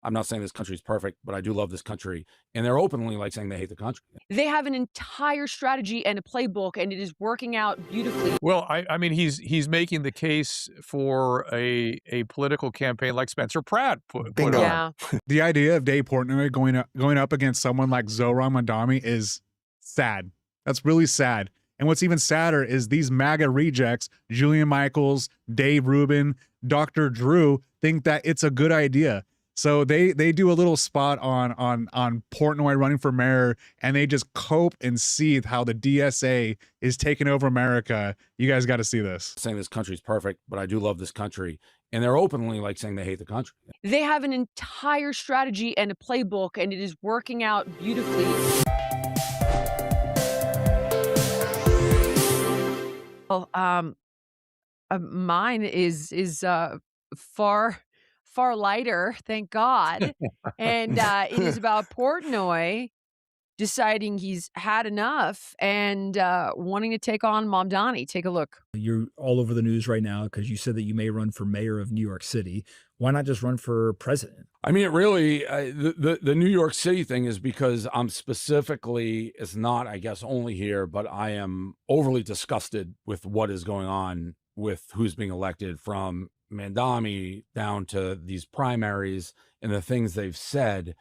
I'm not saying this country is perfect, but I do love this country. And they're openly like saying they hate the country. They have an entire strategy and a playbook, and it is working out beautifully. Well, I mean, he's making the case for a political campaign like Spencer Pratt put on. Yeah. The idea of Dave Portnoy going up against someone like Zohran Mamdani is sad. That's really sad. And what's even sadder is these MAGA rejects, Julian Michaels, Dave Rubin, Dr. Drew, think that it's a good idea. So they do a little spot on Portnoy running for mayor, and they just cope and seethe how the DSA is taking over America. You guys got to see this. Saying this country is perfect, but I do love this country. And they're openly like saying they hate the country. They have an entire strategy and a playbook, and it is working out beautifully. Well, mine is far lighter, thank God. And it is about Portnoy deciding he's had enough and wanting to take on Mamdani. Take a look. You're all over the news right now because you said that you may run for mayor of New York City. Why not just run for president? I mean, it really, the New York City thing is because I'm specifically, it's not, I guess, only here, but I am overly disgusted with what is going on with who's being elected, from Mamdani down to these primaries and the things they've said.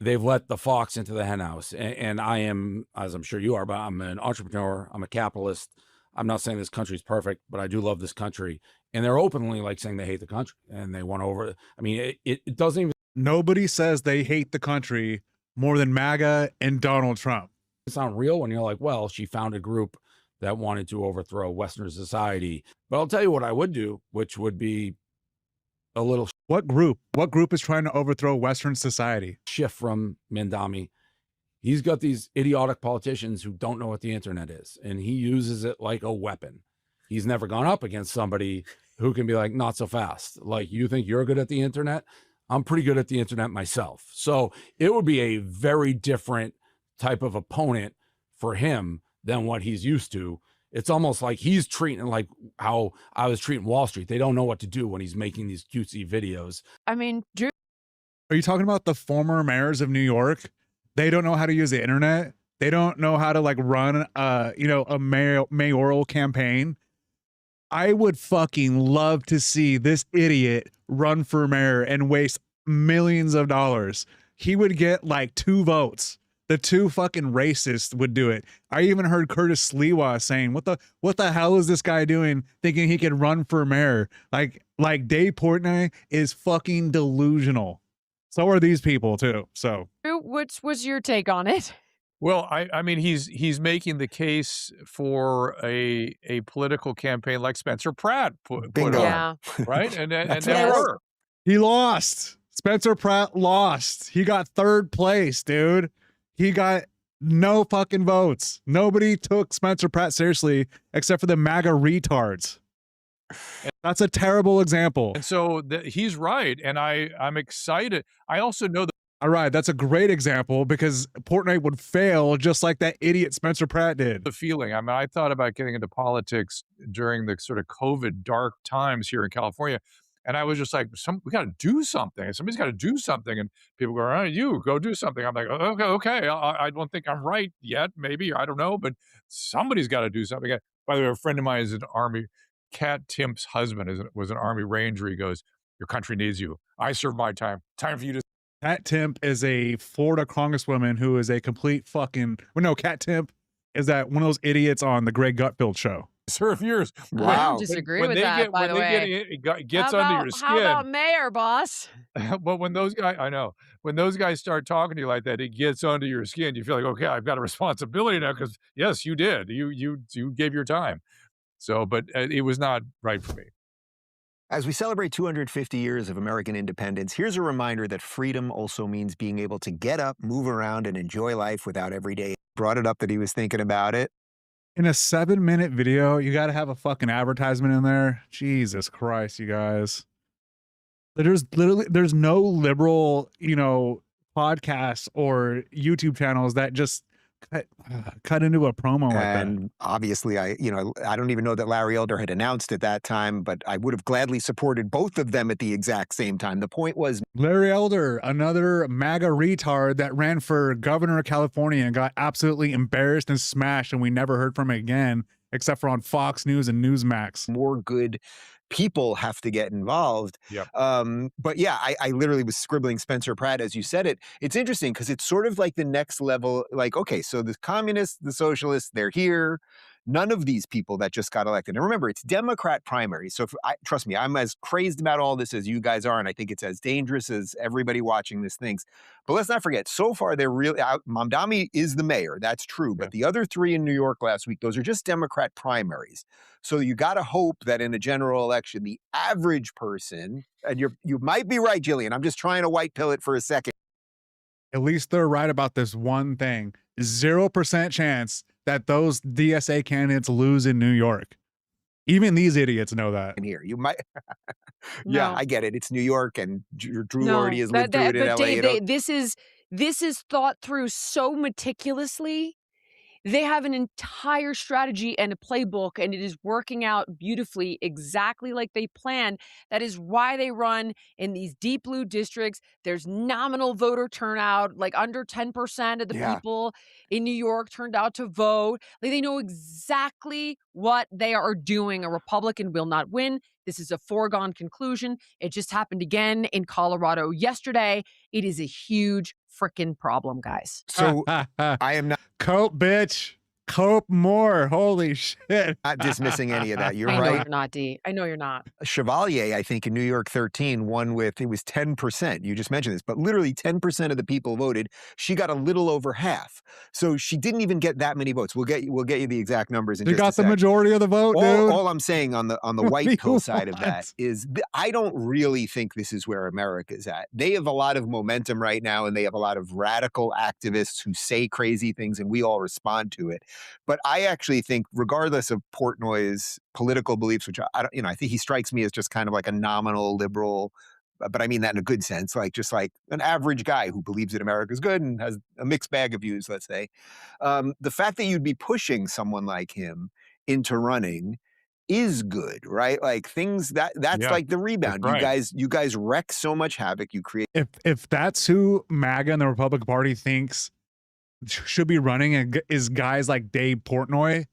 They've let the fox into the henhouse. And I am, as I'm sure you are, but I'm an entrepreneur. I'm a capitalist. I'm not saying this country is perfect, but I do love this country. And they're openly like saying they hate the country and they want over. I mean, it doesn't even. Nobody says they hate the country more than MAGA and Donald Trump. It's not real when you're like, well, she found a group that wanted to overthrow Western society. But I'll tell you what I would do, which would be a little. What group? What group is trying to overthrow Western society? Shift from Mamdani. He's got these idiotic politicians who don't know what the internet is, and he uses it like a weapon. He's never gone up against somebody who can be like, not so fast. Like, you think you're good at the internet? I'm pretty good at the internet myself. So it would be a very different type of opponent for him than what he's used to. It's almost like he's treating like how I was treating Wall Street. They don't know what to do when he's making these cutesy videos. I mean, Drew. Are you talking about the former mayors of New York? They don't know how to use the internet. They don't know how to like run a mayoral campaign. I would fucking love to see this idiot run for mayor and waste millions of dollars. He would get like 2 votes. The 2 fucking racists would do it. I even heard Curtis Sliwa saying, what the hell is this guy doing thinking he could run for mayor? Like Dave Portnoy is fucking delusional. So are these people too. So What's your take on it? Well, I mean, he's making the case for a political campaign like Spencer Pratt put on, Yeah. right? And they were. he lost. Spencer Pratt lost. He got 3rd place, dude. He got no fucking votes. Nobody took Spencer Pratt seriously except for the MAGA retards. That's a terrible example. And so he's right. And I'm excited. I also know that. All right, that's a great example because Portnoy would fail just like that idiot Spencer Pratt did. The feeling. I mean, I thought about getting into politics during the sort of COVID dark times here in California. And I was just like, we got to do something. Somebody's got to do something. And people go, all right, you go do something. I'm like, okay. I don't think I'm right yet. Maybe, I don't know, but somebody's got to do something. By the way, a friend of mine is an Army. Kat Timp's husband was an Army Ranger. He goes, your country needs you. I served my time. Time for you to. Kat Timp is a Florida congresswoman who is a complete fucking. Well, no, Kat Timp is that one of those idiots on the Greg Gutfeld show. Serve yours. I don't disagree with that, by the way. It gets under your skin. How about mayor, boss? But when those guys, I know, when those guys start talking to you like that, it gets under your skin. You feel like, okay, I've got a responsibility now because, yes, you did. You gave your time. So, but it was not right for me. As we celebrate 250 years of American independence, here's a reminder that freedom also means being able to get up, move around, and enjoy life without every day. Brought it up that he was thinking about it. In a 7-minute video, you got to have a fucking advertisement in there. Jesus Christ, you guys. There's no liberal, podcasts or YouTube channels that just cut into a promo like that. And obviously, I don't even know that Larry Elder had announced at that time, but I would have gladly supported both of them at the exact same time. The point was, Larry Elder, another MAGA retard that ran for governor of California and got absolutely embarrassed and smashed, and we never heard from him again, except for on Fox News and Newsmax. more good people have to get involved. Yep. But yeah, I literally was scribbling Spencer Pratt as you said it. It's interesting because it's sort of like the next level. Like, okay, so the communists, the socialists, they're here. None of these people that just got elected. And remember, it's Democrat primary. So trust me, I'm as crazed about all this as you guys are. And I think it's as dangerous as everybody watching this thinks. But let's not forget, so far, they're really out. Mamdani is the mayor. That's true. But the other three in New York last week, those are just Democrat primaries. So you got to hope that in a general election, the average person, and you might be right, Jillian. I'm just trying to white pill it for a second. At least they're right about this one thing. 0% chance that those DSA candidates lose in New York. Even these idiots know that. In here, you might. Yeah, No. I get it. It's New York, and Drew No, already has lived through it in but LA. Dave, this is thought through so meticulously. They have an entire strategy and a playbook, and it is working out beautifully, exactly like they planned. That is why they run in these deep blue districts. There's nominal voter turnout, like under 10% of the Yeah. people in New York turned out to vote. Like, they know exactly what they are doing. A Republican will not win. This is a foregone conclusion. It just happened again in Colorado yesterday. It is a huge freaking problem, guys. So I am Cope, bitch. Cope more. Holy shit. not dismissing any of that. You're I know right. you're not, D. I know you're not. Chevalier, I think, in New York 13 won with, it was 10%. You just mentioned this, but literally 10% of the people voted. She got a little over half. So she didn't even get that many votes. We'll get you the exact numbers in You just a got the sec. majority of the vote, dude. All I'm saying on the What white do pill you side of that want? is I don't really think this is where America's at. They have a lot of momentum right now, and they have a lot of radical activists who say crazy things, and we all respond to it. But I actually think, regardless of Portnoy's political beliefs, which I don't, I think he strikes me as just kind of like a nominal liberal, but I mean that in a good sense, like just like an average guy who believes that America's good and has a mixed bag of views, let's say. The fact that you'd be pushing someone like him into running is good, right? Like that's Yeah, like the rebound. that's right. You guys wreck so much havoc. You create. If that's who MAGA and the Republican Party thinks should be running and is guys like Dave Portnoy,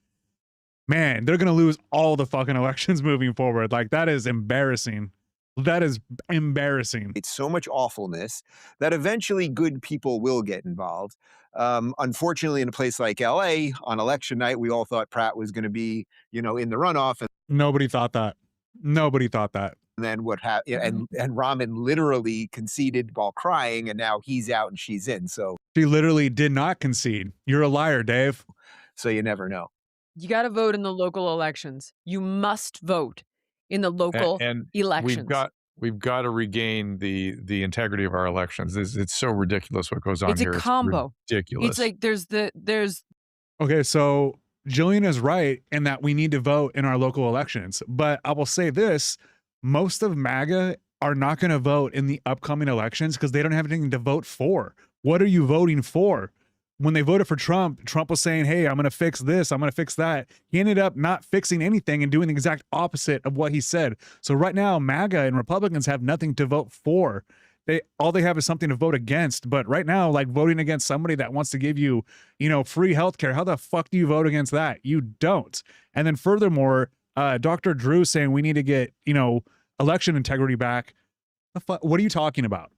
man, they're gonna lose all the fucking elections moving forward. Like, that is embarrassing. That is embarrassing. It's so much awfulness that eventually good people will get involved. Unfortunately, in a place like LA on election night, we all thought Pratt was going to be, in the runoff, and Nobody thought that. Nobody thought that. then what happened? And Ramen literally conceded while crying, and now he's out and she's in. So She literally did not concede. You're a liar, Dave. you never know. You got to vote in the local elections. You must vote in the local And elections. we've got to regain the integrity of our elections. It's so ridiculous what goes on It's a here. combo. It's ridiculous. It's like there's Okay, so Jillian is right in that we need to vote in our local elections. But I will say this, most of MAGA are not going to vote in the upcoming elections because they don't have anything to vote for. What are you voting for? When they voted for Trump, Trump was saying, hey, I'm going to fix this, I'm going to fix that. He ended up not fixing anything and doing the exact opposite of what he said. So right now, MAGA and Republicans have nothing to vote for. All they have is something to vote against. But right now, like voting against somebody that wants to give you, free healthcare, how the fuck do you vote against that? You don't. And then furthermore, Dr. Drew saying we need to get, election integrity back. What are you talking about?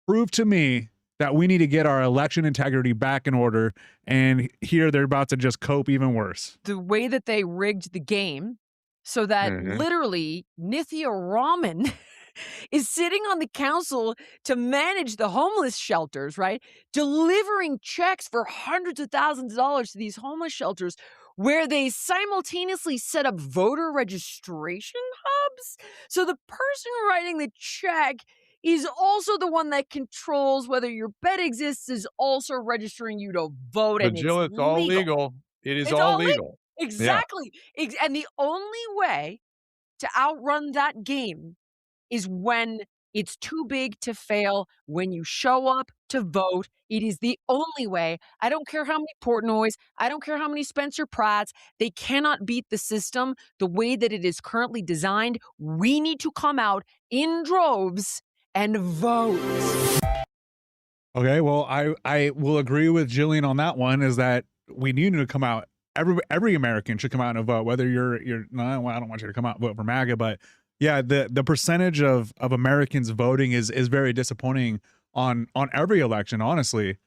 Prove to me that we need to get our election integrity back in order. And here they're about to just cope even worse. the way that they rigged the game so that literally Nithya Raman is sitting on the council to manage the homeless shelters, right? Delivering checks for hundreds of thousands of dollars to these homeless shelters where they simultaneously set up voter registration hubs. So the person writing the check is also the one that controls whether your bed exists, is also registering you to vote. But And Jill, it's all legal. It is It's all all legal. legal. Exactly. And the only way to outrun that game is when It's too big to fail. When you show up to vote, it is the only way. I don't care how many Portnoys, I don't care how many Spencer Pratts, they cannot beat the system the way that it is currently designed. We need to come out in droves and vote. Okay, well, I will agree with Jillian on that one. Is that we need to come out. Every American should come out and vote. Whether you're no, well, I don't want you to come out and vote for MAGA, but yeah, the percentage of Americans voting is very disappointing on every election, honestly.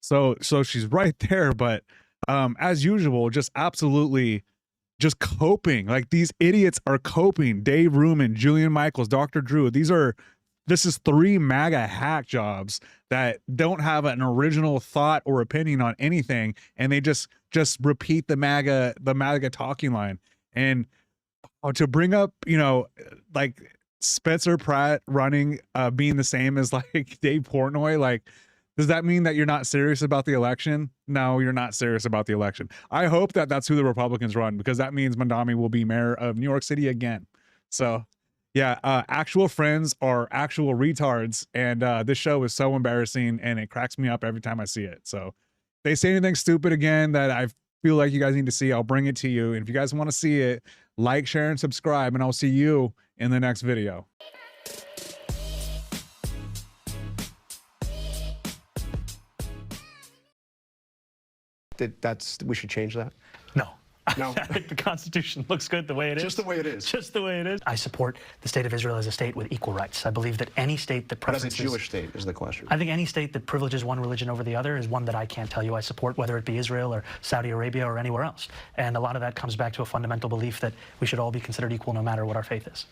So she's right there, but as usual, just absolutely just coping. Like these idiots are coping. Dave Ruman, Julian Michaels, Dr. Drew. This is 3 MAGA hack jobs that don't have an original thought or opinion on anything, and they just repeat the MAGA talking line. And to bring up, like Spencer Pratt running, being the same as like Dave Portnoy, like, does that mean that you're not serious about the election? No, you're not serious about the election. I hope that that's who the Republicans run, because that means Mandami will be mayor of New York City again. So yeah, actual friends are actual retards, and this show is so embarrassing, and it cracks me up every time I see it. So if they say anything stupid again that I feel like you guys need to see, I'll bring it to you. And if you guys want to see it, like, share, and subscribe, and I'll see you in the next video. We should change that? No. No. I think the Constitution looks good the way it is. Just the way it is. Just the way it is. I support the state of Israel as a state with equal rights. I believe that any state that But as preferences... a Jewish state is the question. I think any state that privileges one religion over the other is one that I can't tell you I support, whether it be Israel or Saudi Arabia or anywhere else. And a lot of that comes back to a fundamental belief that we should all be considered equal no matter what our faith is.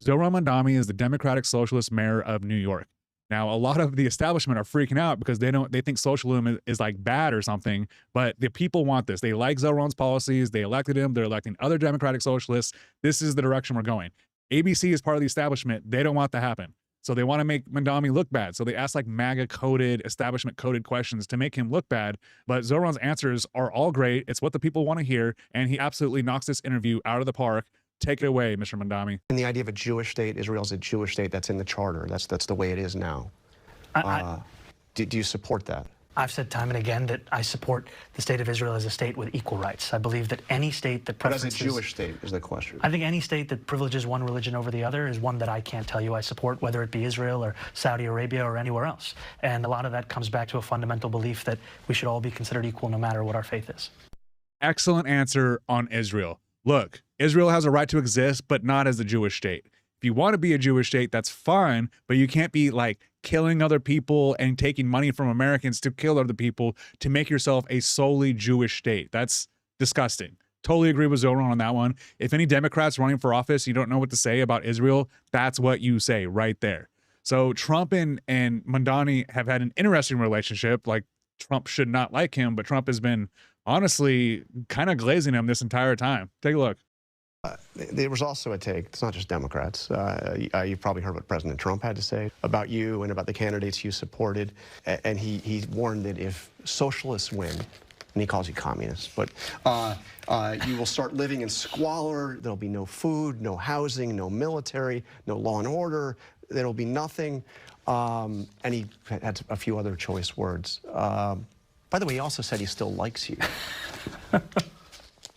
Zohran Mamdani is the Democratic Socialist mayor of New York. Now, a lot of the establishment are freaking out because they think socialism is like bad or something, but the people want this. They like Zohran's policies. They elected him. They're electing other Democratic Socialists. This is the direction we're going. ABC is part of the establishment. They don't want that to happen. So they want to make Mamdani look bad. So they ask like MAGA-coded, establishment-coded questions to make him look bad. But Zohran's answers are all great. It's what the people want to hear. And he absolutely knocks this interview out of the park. Take it away, Mr. Mamdani. And the idea of a Jewish state, Israel's a Jewish state, that's in the charter. That's the way it is now. Do you support that? I've said time and again that I support the state of Israel as a state with equal rights. I believe that any state that But as preferences... a Jewish state is the question. I think any state that privileges one religion over the other is one that I can't tell you I support, whether it be Israel or Saudi Arabia or anywhere else. And a lot of that comes back to a fundamental belief that we should all be considered equal no matter what our faith is. Excellent answer on Israel. Look, Israel has a right to exist, but not as a Jewish state. If you want to be a Jewish state, that's fine, but you can't be like killing other people and taking money from Americans to kill other people to make yourself a solely Jewish state. That's disgusting. Totally agree with Zohran on that one. If any Democrats running for office, you don't know what to say about Israel, that's what you say right there. So Trump and Mamdani have had an interesting relationship. Like, Trump should not like him, but Trump has been honestly kind of glazing him this entire time. Take a look. There was also a take, it's not just Democrats, you've probably heard what President Trump had to say about you and about the candidates you supported, and he warned that if socialists win, and he calls you communists, but you will start living in squalor, there'll be no food, no housing, no military, no law and order, there'll be nothing, and he had a few other choice words. By the way, he also said he still likes you.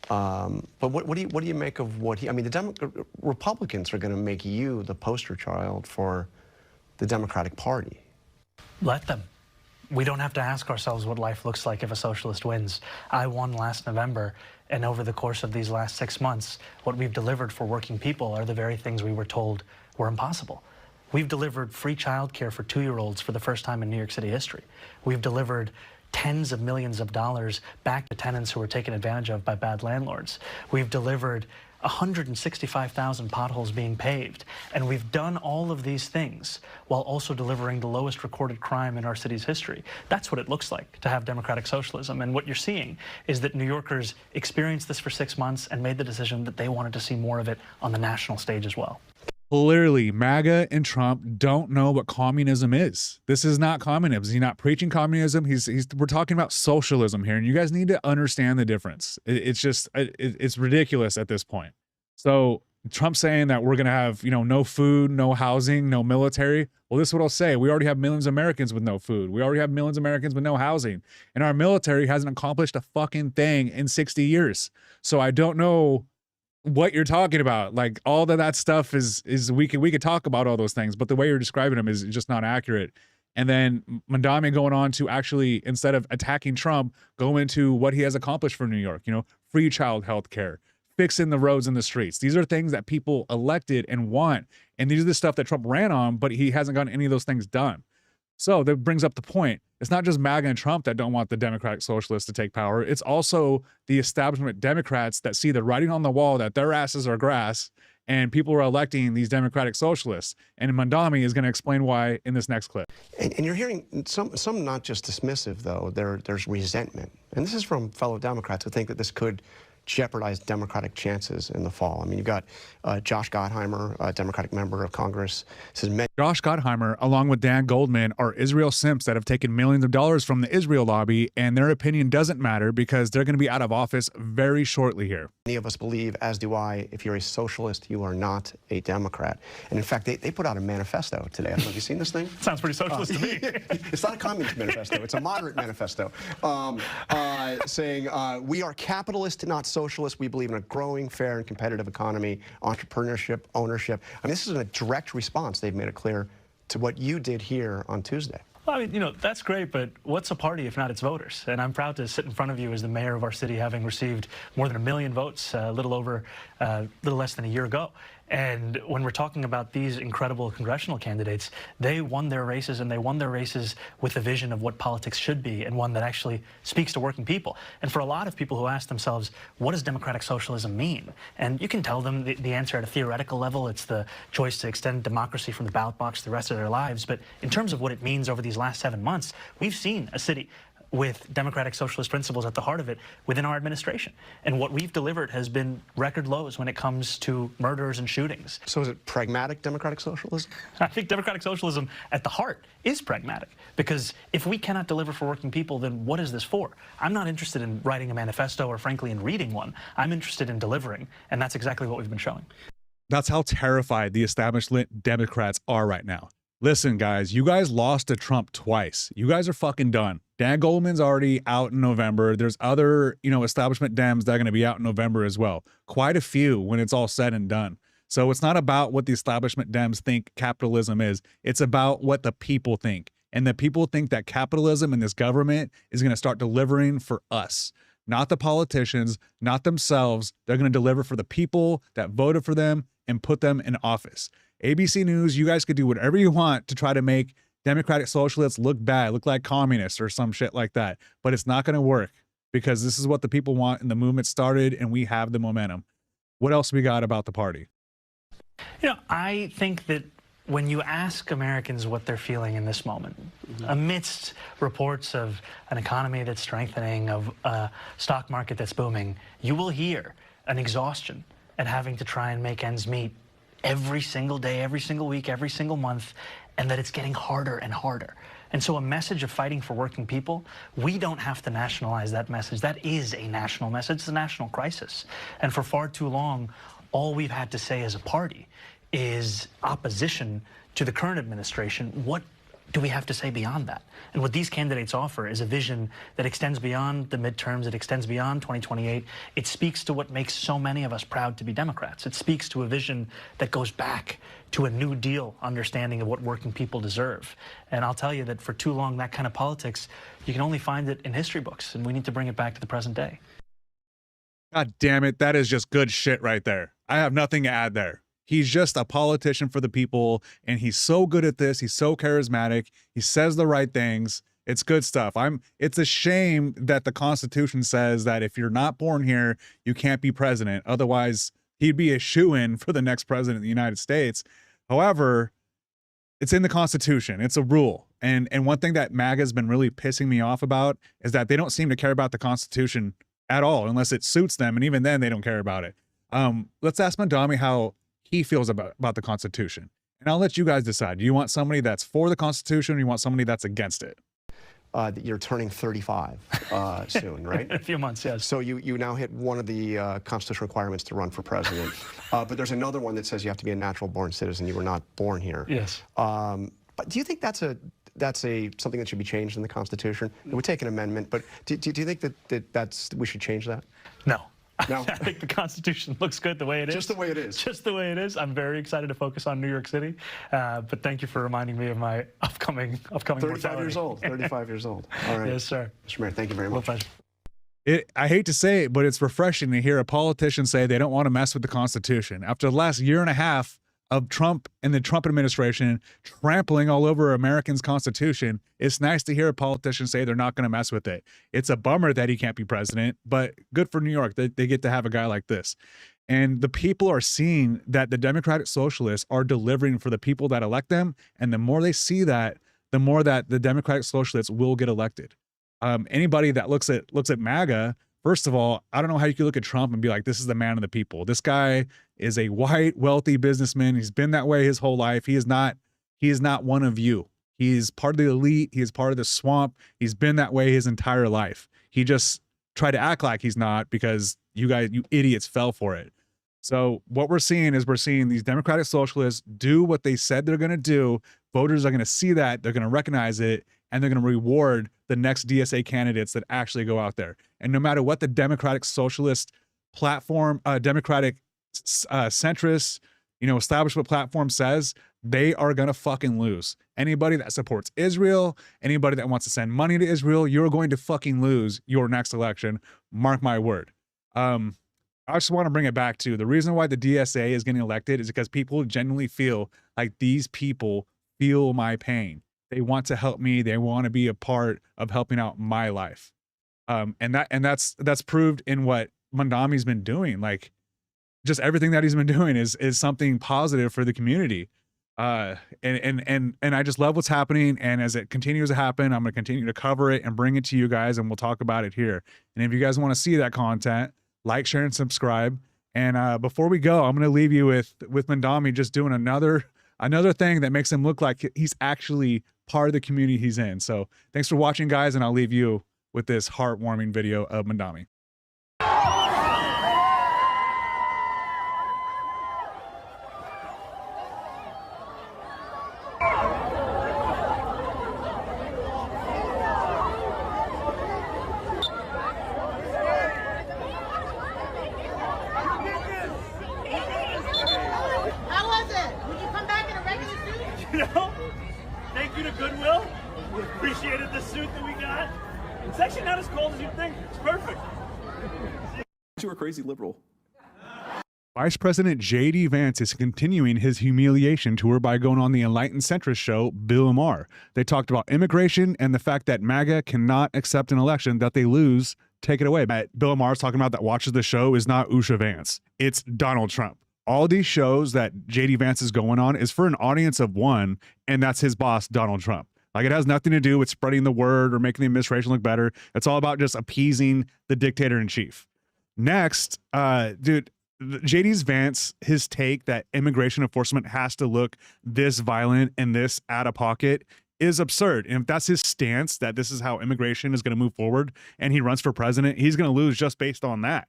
But what do you make of what he? I mean, the Republicans are going to make you the poster child for the Democratic Party. Let them. We don't have to ask ourselves what life looks like if a socialist wins. I won last November, and over the course of these last 6 months, what we've delivered for working people are the very things we were told were impossible. We've delivered free childcare for 2-year-olds for the first time in New York City history. We've delivered tens of millions of dollars back to tenants who were taken advantage of by bad landlords. We've delivered 165,000 potholes being paved. And we've done all of these things while also delivering the lowest recorded crime in our city's history. That's what it looks like to have democratic socialism. And what you're seeing is that New Yorkers experienced this for 6 months and made the decision that they wanted to see more of it on the national stage as well. Clearly, MAGA and Trump don't know what communism is. This is not communism. He's not preaching communism. We're talking about socialism here, and you guys need to understand the difference. It's ridiculous at this point. So Trump saying that we're going to have, no food, no housing, no military. Well, this is what I'll say. We already have millions of Americans with no food. We already have millions of Americans with no housing. And our military hasn't accomplished a fucking thing in 60 years. So I don't know what you're talking about. Like, all of that stuff is we could talk about all those things, but the way you're describing them is just not accurate. And then Mandami going on to actually, instead of attacking Trump, go into what he has accomplished for New York, free child health care, fixing the roads and the streets. These are things that people elected and want. And these are the stuff that Trump ran on, but he hasn't gotten any of those things done. So that brings up the point. It's not just MAGA and Trump that don't want the Democratic Socialists to take power. It's also the establishment Democrats that see the writing on the wall that their asses are grass, and people are electing these Democratic Socialists. And Mandami is going to explain why in this next clip. And you're hearing some not just dismissive, though. There's resentment. And this is from fellow Democrats who think that this could jeopardize Democratic chances in the fall. I mean, you've got Josh Gottheimer, a Democratic member of Congress, says Josh Gottheimer, along with Dan Goldman, are Israel simps that have taken millions of dollars from the Israel lobby, and their opinion doesn't matter because they're going to be out of office very shortly here. Many of us believe, as do I, if you're a socialist, you are not a Democrat. And in fact, they put out a manifesto today. I don't know, have you seen this thing? Sounds pretty socialist to me. It's not a communist manifesto. It's a moderate manifesto saying we are capitalist, not socialist. We believe in a growing, fair, and competitive economy, entrepreneurship, ownership. I mean, this is a direct response. They've made it clear to what you did here on Tuesday. Well, I mean, that's great, but what's a party if not its voters? And I'm proud to sit in front of you as the mayor of our city, having received more than 1 million votes a little less than a year ago. And when we're talking about these incredible congressional candidates, they won their races, and they won their races with a vision of what politics should be, and one that actually speaks to working people. And for a lot of people who ask themselves, what does democratic socialism mean? And you can tell them the answer at a theoretical level. It's the choice to extend democracy from the ballot box the rest of their lives. But in terms of what it means over these last 7 months, we've seen a city with democratic socialist principles at the heart of it within our administration. And what we've delivered has been record lows when it comes to murders and shootings. So is it pragmatic democratic socialism? I think democratic socialism at the heart is pragmatic, because if we cannot deliver for working people, then what is this for? I'm not interested in writing a manifesto or, frankly, in reading one. I'm interested in delivering, and that's exactly what we've been showing. That's how terrified the establishment Democrats are right now. Listen, guys, you guys lost to Trump twice. You guys are fucking done. Dan Goldman's already out in November. There's other, establishment Dems that are going to be out in November as well. Quite a few when it's all said and done. So it's not about what the establishment Dems think capitalism is. It's about what the people think. And the people think that capitalism and this government is going to start delivering for us. Not the politicians, not themselves. They're going to deliver for the people that voted for them and put them in office. ABC News, you guys could do whatever you want to try to make Democratic Socialists look bad, look like communists or some shit like that. But it's not going to work, because this is what the people want, and the movement started, and we have the momentum. What else we got about the party? I think that when you ask Americans what they're feeling in this moment, amidst reports of an economy that's strengthening, of a stock market that's booming, you will hear an exhaustion at having to try and make ends meet every single day, every single week, every single month, and that it's getting harder and harder. And so a message of fighting for working people, we don't have to nationalize that message. That is a national message. It's a national crisis. And for far too long, all we've had to say as a party is opposition to the current administration. What do we have to say beyond that? And what these candidates offer is a vision that extends beyond the midterms, it extends beyond 2028. It speaks to what makes so many of us proud to be Democrats. It speaks to a vision that goes back to a New Deal understanding of what working people deserve. And I'll tell you that for too long, that kind of politics, you can only find it in history books, and we need to bring it back to the present day. God damn it, that is just good shit right there. I have nothing to add there. He's just a politician for the people, and he's so good at this. He's so charismatic. He says the right things. It's good stuff. It's a shame that the Constitution says that if you're not born here, you can't be president. Otherwise, he'd be a shoo-in for the next president of the United States. However, it's in the Constitution. It's a rule. And one thing that MAGA has been really pissing me off about is that they don't seem to care about the Constitution at all, unless it suits them. And even then, they don't care about it. Let's ask Mandami how he feels about the Constitution. And I'll let you guys decide. Do you want somebody that's for the Constitution, or you want somebody that's against it? that you're turning 35 soon, right? In a few months, yes. So you now hit one of the constitutional requirements to run for president. But there's another one that says you have to be a natural-born citizen. You were not born here. Yes. But do you think that's something that should be changed in the Constitution? It would take an amendment, but do you think that we should change that? No. No? I think the Constitution looks good the way it is. Just the way it is. Just the way it is. I'm very excited to focus on New York City, but thank you for reminding me of my upcoming 35 mortality. years old. 35 years old. All right. Yes, sir. Mr. Mayor, thank you very much. My pleasure. I hate to say it, but it's refreshing to hear a politician say they don't want to mess with the Constitution. After the last year and a half of Trump and the Trump administration trampling all over Americans' Constitution, it's nice to hear a politician say they're not going to mess with it. It's a bummer that he can't be president, but good for New York that they get to have a guy like this. And the people are seeing that the Democratic Socialists are delivering for the people that elect them. And the more they see that, the more that the Democratic Socialists will get elected. Anybody that looks at MAGA, first of all, I don't know how you could look at Trump and be like, this is the man of the people. This guy is a white, wealthy businessman. He's been that way his whole life. He is not one of you. He's part of the elite. He is part of the swamp. He's been that way his entire life. He just tried to act like he's not because you idiots fell for it. So what we're seeing is these Democratic Socialists do what they said they're going to do. Voters are going to see that. They're going to recognize it. And they're going to reward the next DSA candidates that actually go out there. And no matter what the Democratic Socialist platform, Democratic centrist, establishment platform says, they are going to fucking lose. Anybody that supports Israel, anybody that wants to send money to Israel, you're going to fucking lose your next election. Mark my word. I just want to bring it back to the reason why the DSA is getting elected is because people genuinely feel like these people feel my pain. They want to help me. They want to be a part of helping out my life. And that's proved in what Mondami's been doing. Like, just everything that he's been doing is something positive for the community. And I just love what's happening. And as it continues to happen, I'm going to continue to cover it and bring it to you guys, and we'll talk about it here. And if you guys want to see that content, like, share, and subscribe. And before we go, I'm going to leave you with Mondami just doing another thing that makes him look like he's actually part of the community he's in. So thanks for watching, guys, and I'll leave you with this heartwarming video of Mondami. Thank you to Goodwill. We appreciated the suit that we got. It's actually not as cold as you'd think. It's perfect. You're a crazy liberal. Vice President J.D. Vance is continuing his humiliation tour by going on the enlightened centrist show, Bill Maher. They talked about immigration and the fact that MAGA cannot accept an election that they lose. Take it away. Bill Maher's talking about that watches the show is not Usha Vance. It's Donald Trump. All these shows that J.D. Vance is going on is for an audience of one, and that's his boss, Donald Trump. Like, it has nothing to do with spreading the word or making the administration look better. It's all about just appeasing the dictator-in-chief. Next, dude, J.D. Vance, his take that immigration enforcement has to look this violent and this out of pocket is absurd. And if that's his stance, that this is how immigration is going to move forward, and he runs for president, he's going to lose just based on that.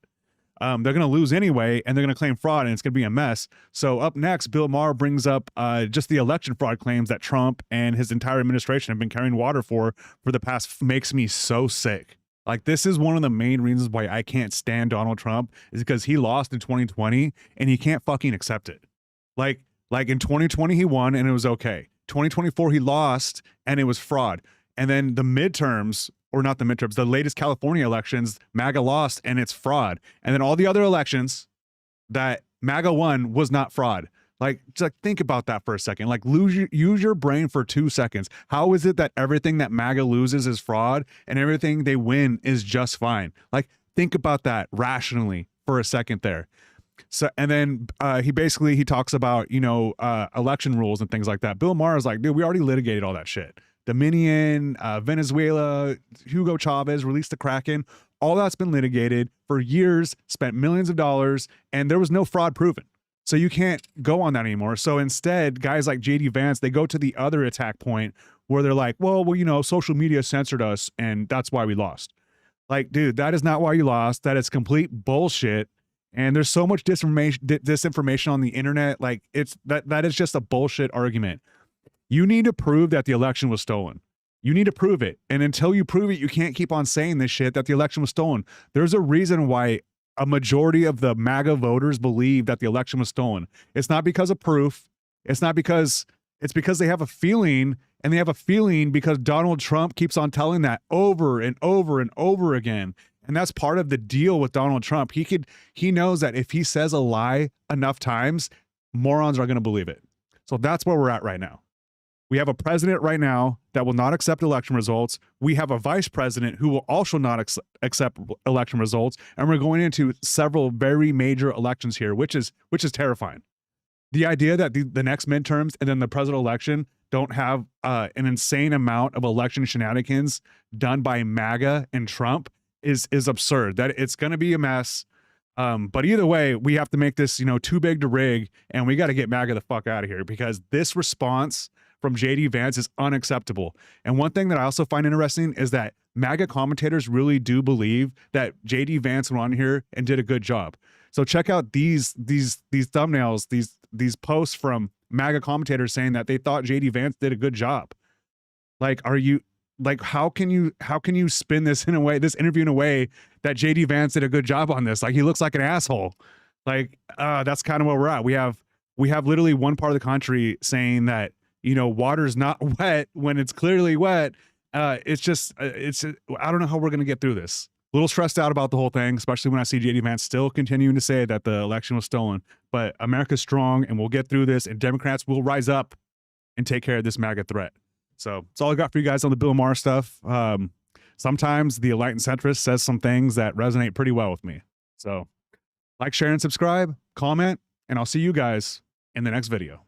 They're going to lose anyway, and they're going to claim fraud, and it's going to be a mess. So up next, Bill Maher brings up just the election fraud claims that Trump and his entire administration have been carrying water for the past. Makes me so sick. Like, this is one of the main reasons why I can't stand Donald Trump, is because he lost in 2020, and he can't fucking accept it. Like in 2020, he won, and it was okay. 2024, he lost, and it was fraud. And then the midterms, or not the midterms, the latest California elections, MAGA lost, and it's fraud. And then all the other elections that MAGA won was not fraud. Like, just think about that for a second. Like, use your brain for 2 seconds. How is it that everything that MAGA loses is fraud and everything they win is just fine? Like, think about that rationally for a second there. So, and then he talks about, election rules and things like that. Bill Maher is like, dude, we already litigated all that shit. Dominion, Venezuela, Hugo Chavez released the Kraken. All that's been litigated for years, spent millions of dollars, and there was no fraud proven. So you can't go on that anymore. So instead, guys like JD Vance, they go to the other attack point where they're like, well, you know, social media censored us and that's why we lost. Like, dude, that is not why you lost. That is complete bullshit. And there's so much disinformation on the internet. Like, that is just a bullshit argument. You need to prove that the election was stolen. You need to prove it. And until you prove it, you can't keep on saying this shit that the election was stolen. There's a reason why a majority of the MAGA voters believe that the election was stolen. It's not because of proof. It's because they have a feeling, and they have a feeling because Donald Trump keeps on telling that over and over and over again. And that's part of the deal with Donald Trump. He knows that if he says a lie enough times, morons are going to believe it. So that's where we're at right now. We have a president right now that will not accept election results. We have a vice president who will also not accept election results. And we're going into several very major elections here, which is terrifying. The idea that the next midterms and then the presidential election don't have an insane amount of election shenanigans done by MAGA and Trump is absurd. That it's going to be a mess. But either way, we have to make this, you know, too big to rig, and we got to get MAGA the fuck out of here, because this response from JD Vance is unacceptable. And one thing that I also find interesting is that MAGA commentators really do believe that JD Vance went on here and did a good job. So check out these thumbnails, these posts from MAGA commentators saying that they thought JD Vance did a good job. Like, how can you spin this interview in a way that JD Vance did a good job on this? Like, he looks like an asshole. Like, that's kind of where we're at. We have literally one part of the country saying that, you know, water's not wet when it's clearly wet. I don't know how we're going to get through this. A little stressed out about the whole thing, especially when I see JD Vance still continuing to say that the election was stolen. But America's strong, and we'll get through this, and Democrats will rise up and take care of this MAGA threat. So that's all I got for you guys on the Bill Maher stuff. Sometimes the enlightened centrist says some things that resonate pretty well with me. So like, share, and subscribe, comment, and I'll see you guys in the next video.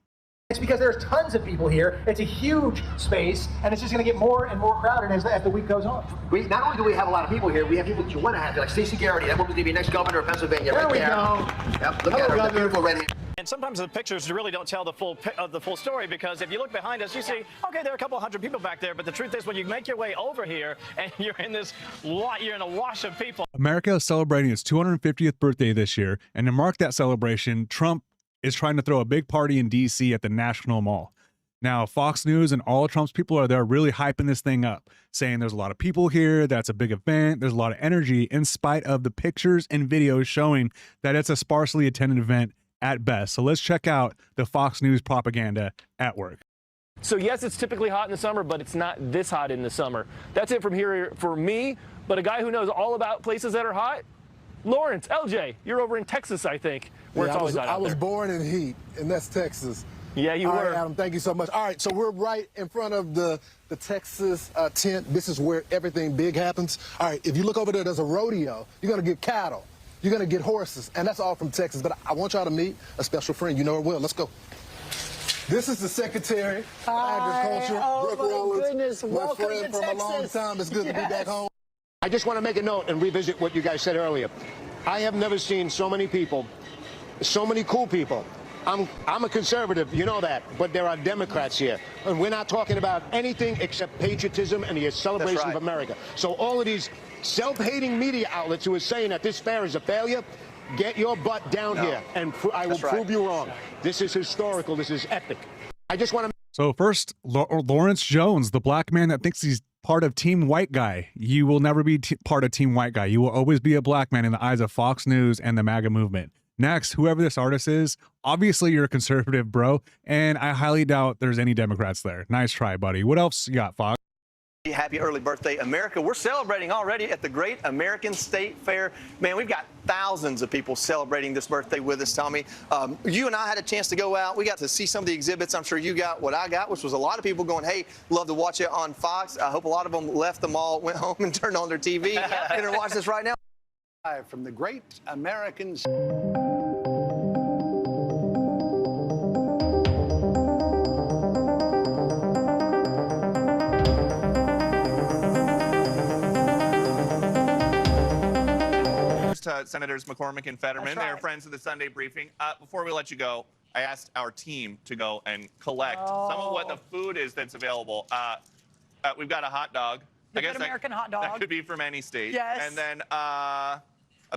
It's because there's tons of people here. It's a huge space, and it's just going to get more and more crowded as the week goes on. Not only do we have a lot of people here, we have people that you want to have, like Stacey Garrity. That woman's going to be next governor of Pennsylvania. There right we there. go. Yep, look at her, the beautiful red hair. And sometimes the pictures really don't tell the full story, because if you look behind us, you see, okay, there are a couple hundred people back there, but the truth is, when you make your way over here and you're in a wash of people. America is celebrating its 250th birthday this year, and to mark that celebration, Trump is trying to throw a big party in DC at the National Mall. Now, Fox News and all of Trump's people are there really hyping this thing up, saying there's a lot of people here, that's a big event, there's a lot of energy, in spite of the pictures and videos showing that it's a sparsely attended event at best. So let's check out the Fox News propaganda at work. So yes, it's typically hot in the summer, but it's not this hot in the summer. That's it from here for me, but a guy who knows all about places that are hot, Lawrence, LJ, you're over in Texas, I think, where it's always hot out there. I was born in heat, and that's Texas. Yeah, you were. All right, Adam, thank you so much. All right, so we're right in front of the Texas tent. This is where everything big happens. All right, if you look over there, there's a rodeo. You're going to get cattle. You're going to get horses, and that's all from Texas. But I want y'all to meet a special friend. You know her well. Let's go. This is the Secretary of Agriculture, Brooke Rollins. Goodness, my friend from a long time. It's good to be back home. I just want to make a note and revisit what you guys said earlier. I have never seen so many people, so many cool people. I'm a conservative, you know that, but there are Democrats here, and we're not talking about anything except patriotism and the celebration of America. So all of these self-hating media outlets who are saying that this fair is a failure, get your butt down here, and I will prove you wrong. This is historical. This is epic. I just want to. So first, Lawrence Jones, the black man that thinks he's part of Team White Guy. You will never be part of Team White Guy. You will always be a black man in the eyes of Fox News and the MAGA movement. Next, whoever this artist is, obviously you're a conservative, bro, and I highly doubt there's any Democrats there. Nice try, buddy. What else you got, Fox? Happy early birthday, America. We're celebrating already at the Great American State Fair. Man, we've got thousands of people celebrating this birthday with us, Tommy. You and I had a chance to go out. We got to see some of the exhibits. I'm sure you got what I got, which was a lot of people going, hey, love to watch it on Fox. I hope a lot of them left the mall, went home and turned on their TV and are watching this right now. From the Great American to Senators McCormick and Fetterman. They are friends of the Sunday briefing. Before we let you go, I asked our team to go and collect some of what the food is that's available. We've got a hot dog. The good American hot dog. That could be from any state. Yes. And then a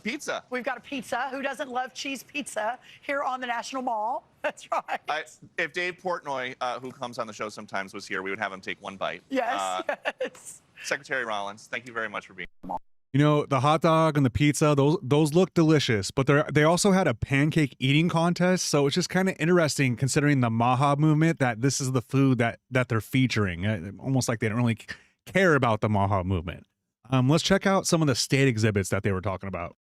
pizza. We've got a pizza. Who doesn't love cheese pizza here on the National Mall? That's right. If Dave Portnoy, who comes on the show sometimes, was here, we would have him take one bite. Yes, yes. Secretary Rollins, thank you very much for being here. You know, the hot dog and the pizza, those look delicious, but they also had a pancake eating contest, so it's just kind of interesting considering the MAGA movement that this is the food that they're featuring. Almost like they don't really care about the MAGA movement. Let's check out some of the state exhibits that they were talking about.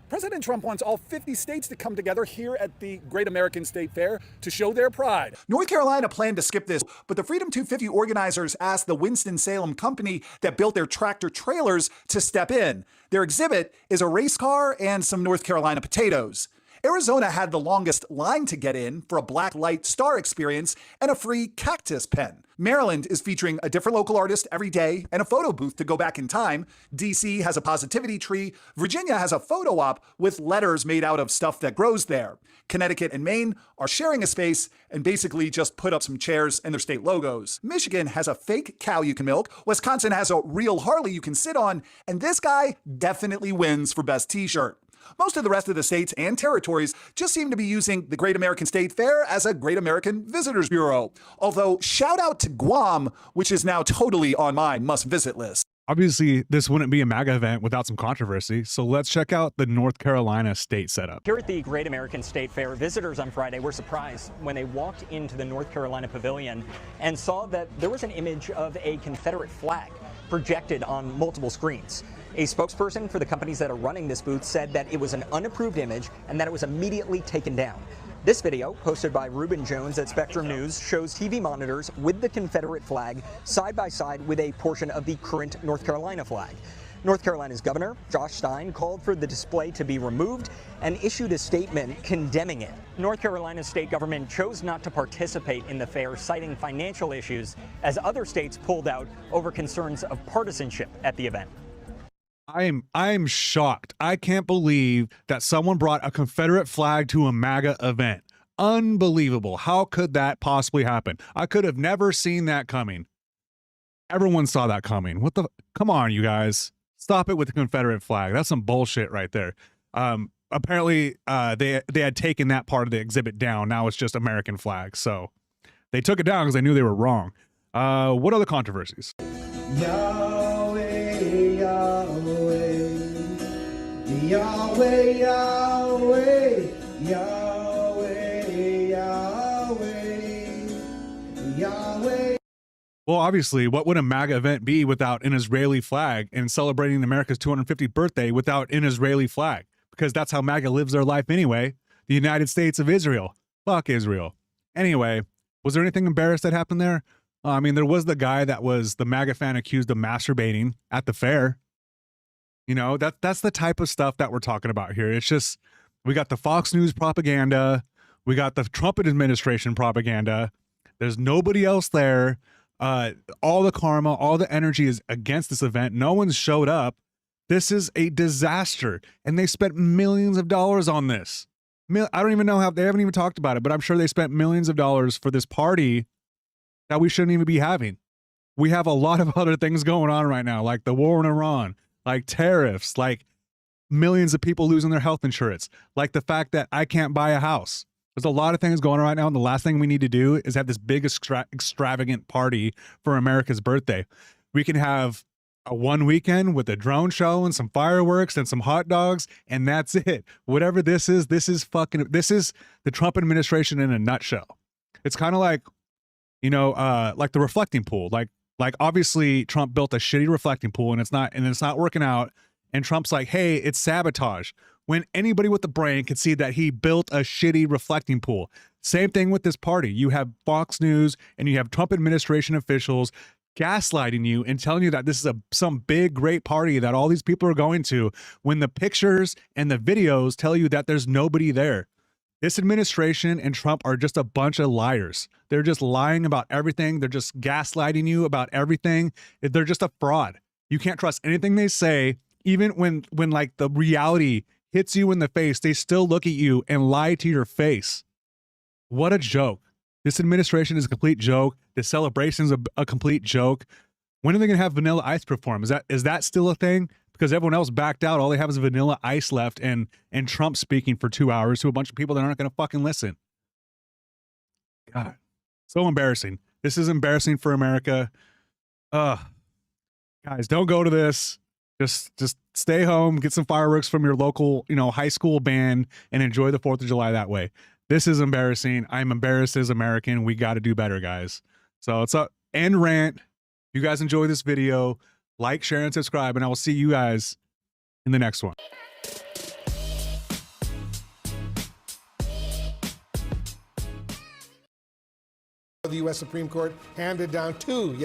President Trump wants all 50 states to come together here at the Great American State Fair to show their pride. North Carolina planned to skip this, but the Freedom 250 organizers asked the Winston-Salem company that built their tractor trailers to step in. Their exhibit is a race car and some North Carolina potatoes. Arizona had the longest line to get in for a black light star experience and a free cactus pen. Maryland is featuring a different local artist every day and a photo booth to go back in time. DC has a positivity tree. Virginia has a photo op with letters made out of stuff that grows there. Connecticut and Maine are sharing a space and basically just put up some chairs and their state logos. Michigan has a fake cow you can milk. Wisconsin has a real Harley you can sit on. And this guy definitely wins for best t-shirt. Most of the rest of the states and territories just seem to be using the Great American State Fair as a Great American Visitors Bureau. Although, shout out to Guam, which is now totally on my must-visit list. Obviously, this wouldn't be a MAGA event without some controversy, so let's check out the North Carolina state setup. Here at the Great American State Fair, visitors on Friday were surprised when they walked into the North Carolina pavilion and saw that there was an image of a Confederate flag projected on multiple screens. A spokesperson for the companies that are running this booth said that it was an unapproved image and that it was immediately taken down. This video, posted by Reuben Jones at Spectrum News, shows TV monitors with the Confederate flag side by side with a portion of the current North Carolina flag. North Carolina's governor, Josh Stein, called for the display to be removed and issued a statement condemning it. North Carolina's state government chose not to participate in the fair, citing financial issues, as other states pulled out over concerns of partisanship at the event. I'm shocked. I can't believe that someone brought a Confederate flag to a MAGA event. Unbelievable. How could that possibly happen? I could have never seen that coming. Everyone saw that coming. Come on, you guys. Stop it with the Confederate flag. That's some bullshit right there. Apparently, they had taken that part of the exhibit down. Now it's just American flag. So they took it down because they knew they were wrong. What other controversies? Yahweh, Yahweh, Yahweh, Yahweh, Yahweh, Yahweh, Yahweh. Well, obviously, what would a MAGA event be without an Israeli flag, and celebrating America's 250th birthday without an Israeli flag? Because that's how MAGA lives their life anyway. The United States of Israel. Fuck Israel. Anyway, was there anything embarrassed that happened there? I mean, there was the guy that was the MAGA fan accused of masturbating at the fair. You know, that's the type of stuff that we're talking about here. It's just, we got the Fox News propaganda. We got the Trump administration propaganda. There's nobody else there. All the karma, all the energy is against this event. No one's showed up. This is a disaster. And they spent millions of dollars on this. I don't even know how, they haven't even talked about it, but I'm sure they spent millions of dollars for this party that we shouldn't even be having. We have a lot of other things going on right now, like the war in Iran, like tariffs, like millions of people losing their health insurance, like the fact that I can't buy a house. There's a lot of things going on right now, and the last thing we need to do is have this big extravagant party for America's birthday. We can have a one weekend with a drone show and some fireworks and some hot dogs, and that's it. Whatever this is the Trump administration in a nutshell. It's kind of like, you know, like the reflecting pool. Like obviously Trump built a shitty reflecting pool and it's not working out. And Trump's like, hey, it's sabotage. When anybody with a brain could see that he built a shitty reflecting pool. Same thing with this party. You have Fox News and you have Trump administration officials gaslighting you and telling you that this is some big, great party that all these people are going to, when the pictures and the videos tell you that there's nobody there. This administration and Trump are just a bunch of liars. They're just lying about everything. They're just gaslighting you about everything. They're just a fraud. You can't trust anything they say, even when like the reality hits you in the face, they still look at you and lie to your face. What a joke. This administration is a complete joke. The celebration's a complete joke. When are they going to have Vanilla Ice perform? Is that still a thing? Because everyone else backed out. All they have is Vanilla Ice left and Trump speaking for 2 hours to a bunch of people that aren't going to fucking listen. God, so embarrassing. This is embarrassing for America. Guys, don't go to this. Just stay home, get some fireworks from your local, high school band, and enjoy the 4th of July that way. This is embarrassing. I'm embarrassed as American. We got to do better, guys. So it's up. End rant. If you guys enjoy this video, like, share, and subscribe, and I will see you guys in the next one. The U.S. Supreme Court handed down two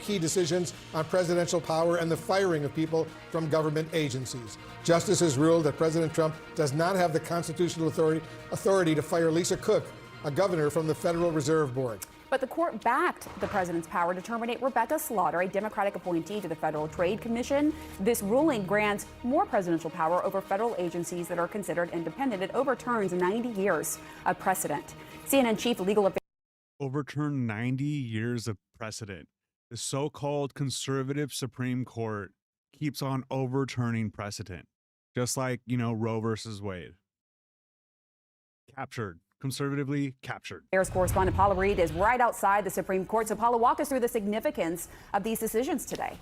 key decisions on presidential power and the firing of people from government agencies. Justices ruled that President Trump does not have the constitutional authority to fire Lisa Cook, a governor from the Federal Reserve Board. But the court backed the president's power to terminate Rebecca Slaughter, a Democratic appointee to the Federal Trade Commission. This ruling grants more presidential power over federal agencies that are considered independent. It overturns 90 years of precedent. CNN chief legal affairs Overturn 90 years of precedent. The so-called conservative Supreme Court keeps on overturning precedent, just like, Roe versus Wade. Captured. Conservatively captured. Correspondent Paula Reed is right outside the Supreme Court. So Paula, walk us through the significance of these decisions today.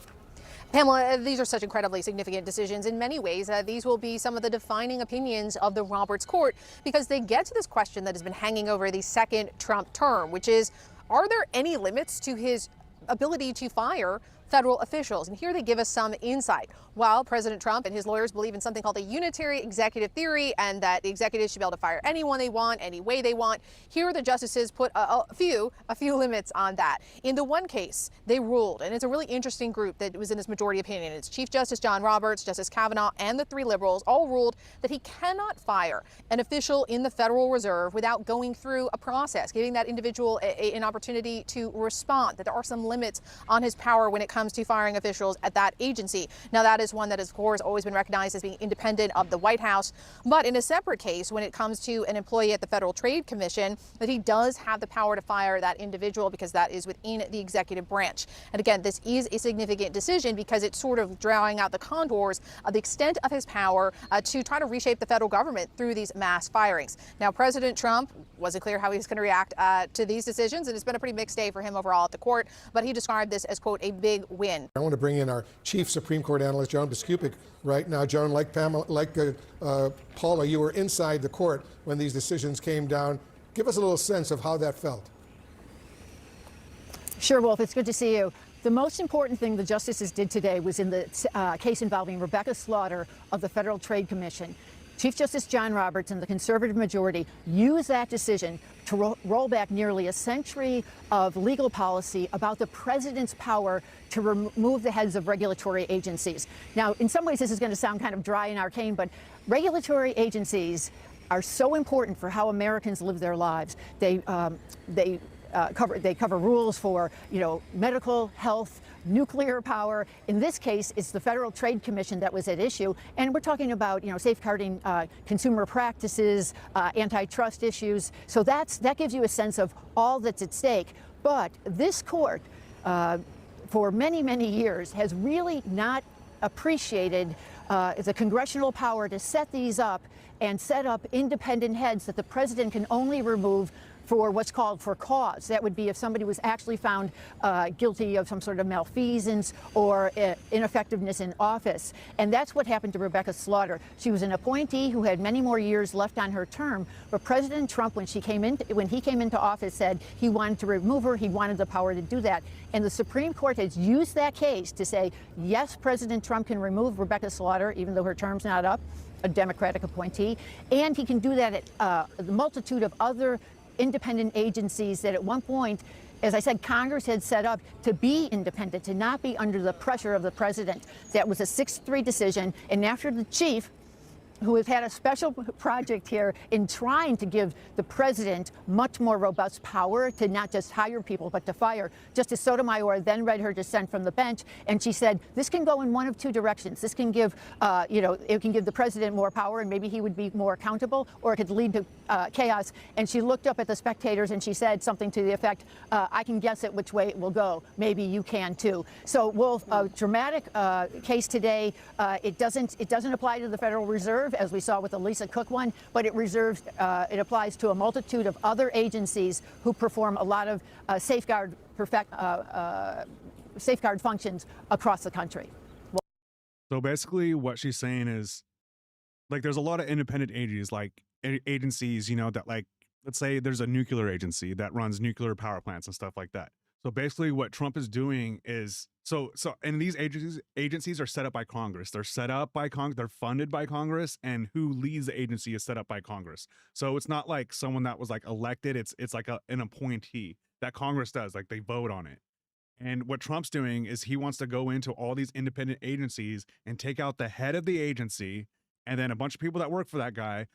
Pamela, these are such incredibly significant decisions. In many ways, these will be some of the defining opinions of the Roberts Court because they get to this question that has been hanging over the second Trump term, which is, are there any limits to his ability to fire federal officials? And here they give us some insight. While President Trump and his lawyers believe in something called the unitary executive theory and that the executives should be able to fire anyone they want, any way they want, here the justices put a few limits on that. In the one case, they ruled, and it's a really interesting group that was in this majority opinion. It's Chief Justice John Roberts, Justice Kavanaugh, and the three liberals all ruled that he cannot fire an official in the Federal Reserve without going through a process, giving that individual an opportunity to respond, that there are some limits on his power when it comes to firing officials at that agency. Now, that is one that has, of course, always been recognized as being independent of the White House. But in a separate case, when it comes to an employee at the Federal Trade Commission, that he does have the power to fire that individual because that is within the executive branch. And again, this is a significant decision because it's sort of drawing out the contours of the extent of his power to try to reshape the federal government through these mass firings. Now, President Trump wasn't clear how he was going to react to these decisions, and it's been a pretty mixed day for him overall at the court, but he described this as, quote, a big win. I want to bring in our chief Supreme Court analyst, Joan Biskupic, right now. Joan, like Pamela, Paula, you were inside the court when these decisions came down. Give us a little sense of how that felt. Sure, Wolf. It's good to see you. The most important thing the justices did today was in the case involving Rebecca Slaughter of the Federal Trade Commission. Chief Justice John Roberts and the conservative majority used that decision to roll back nearly a century of legal policy about the president's power to remove the heads of regulatory agencies. Now, in some ways, this is going to sound kind of dry and arcane, but regulatory agencies are so important for how Americans live their lives. They cover rules for, medical, health, nuclear power. In this case, it's the Federal Trade Commission that was at issue, and we're talking about, safeguarding consumer practices, antitrust issues. So that gives you a sense of all that's at stake. But this court, for many, many years, has really not appreciated the congressional power to set these up and set up independent heads that the president can only remove for what's called for cause. That would be if somebody was actually found guilty of some sort of malfeasance or ineffectiveness in office. And that's what happened to Rebecca Slaughter. She was an appointee who had many more years left on her term, but President Trump, when he came into office, said he wanted to remove her. He wanted the power to do that. And the Supreme Court has used that case to say, yes, President Trump can remove Rebecca Slaughter, even though her term's not up, a Democratic appointee, and he can do that at a multitude of other independent agencies that at one point, as I said, Congress had set up to be independent, to not be under the pressure of the president. That was a 6-3 decision. And after the chief who has had a special project here in trying to give the president much more robust power to not just hire people, but to fire. Justice Sotomayor then read her dissent from the bench, and she said, this can go in one of two directions. This can give, it can give the president more power, and maybe he would be more accountable, or it could lead to chaos. And she looked up at the spectators and she said something to the effect, I can guess it which way it will go. Maybe you can too. So, Wolf, a dramatic case today. It doesn't apply to the Federal Reserve, as we saw with the Lisa Cook one, but it applies to a multitude of other agencies who perform a lot of safeguard functions across the country. So basically what she's saying is, like, there's a lot of independent agencies, you know, that, like, let's say there's a nuclear agency that runs nuclear power plants and stuff like that. So basically what Trump is doing is, and these agencies are set up by Congress. They're set up by Congress, they're funded by Congress, and who leads the agency is set up by Congress. So it's not like someone that was like elected, it's like an appointee that Congress does, like they vote on it. And what Trump's doing is he wants to go into all these independent agencies and take out the head of the agency and then a bunch of people that work for that guy.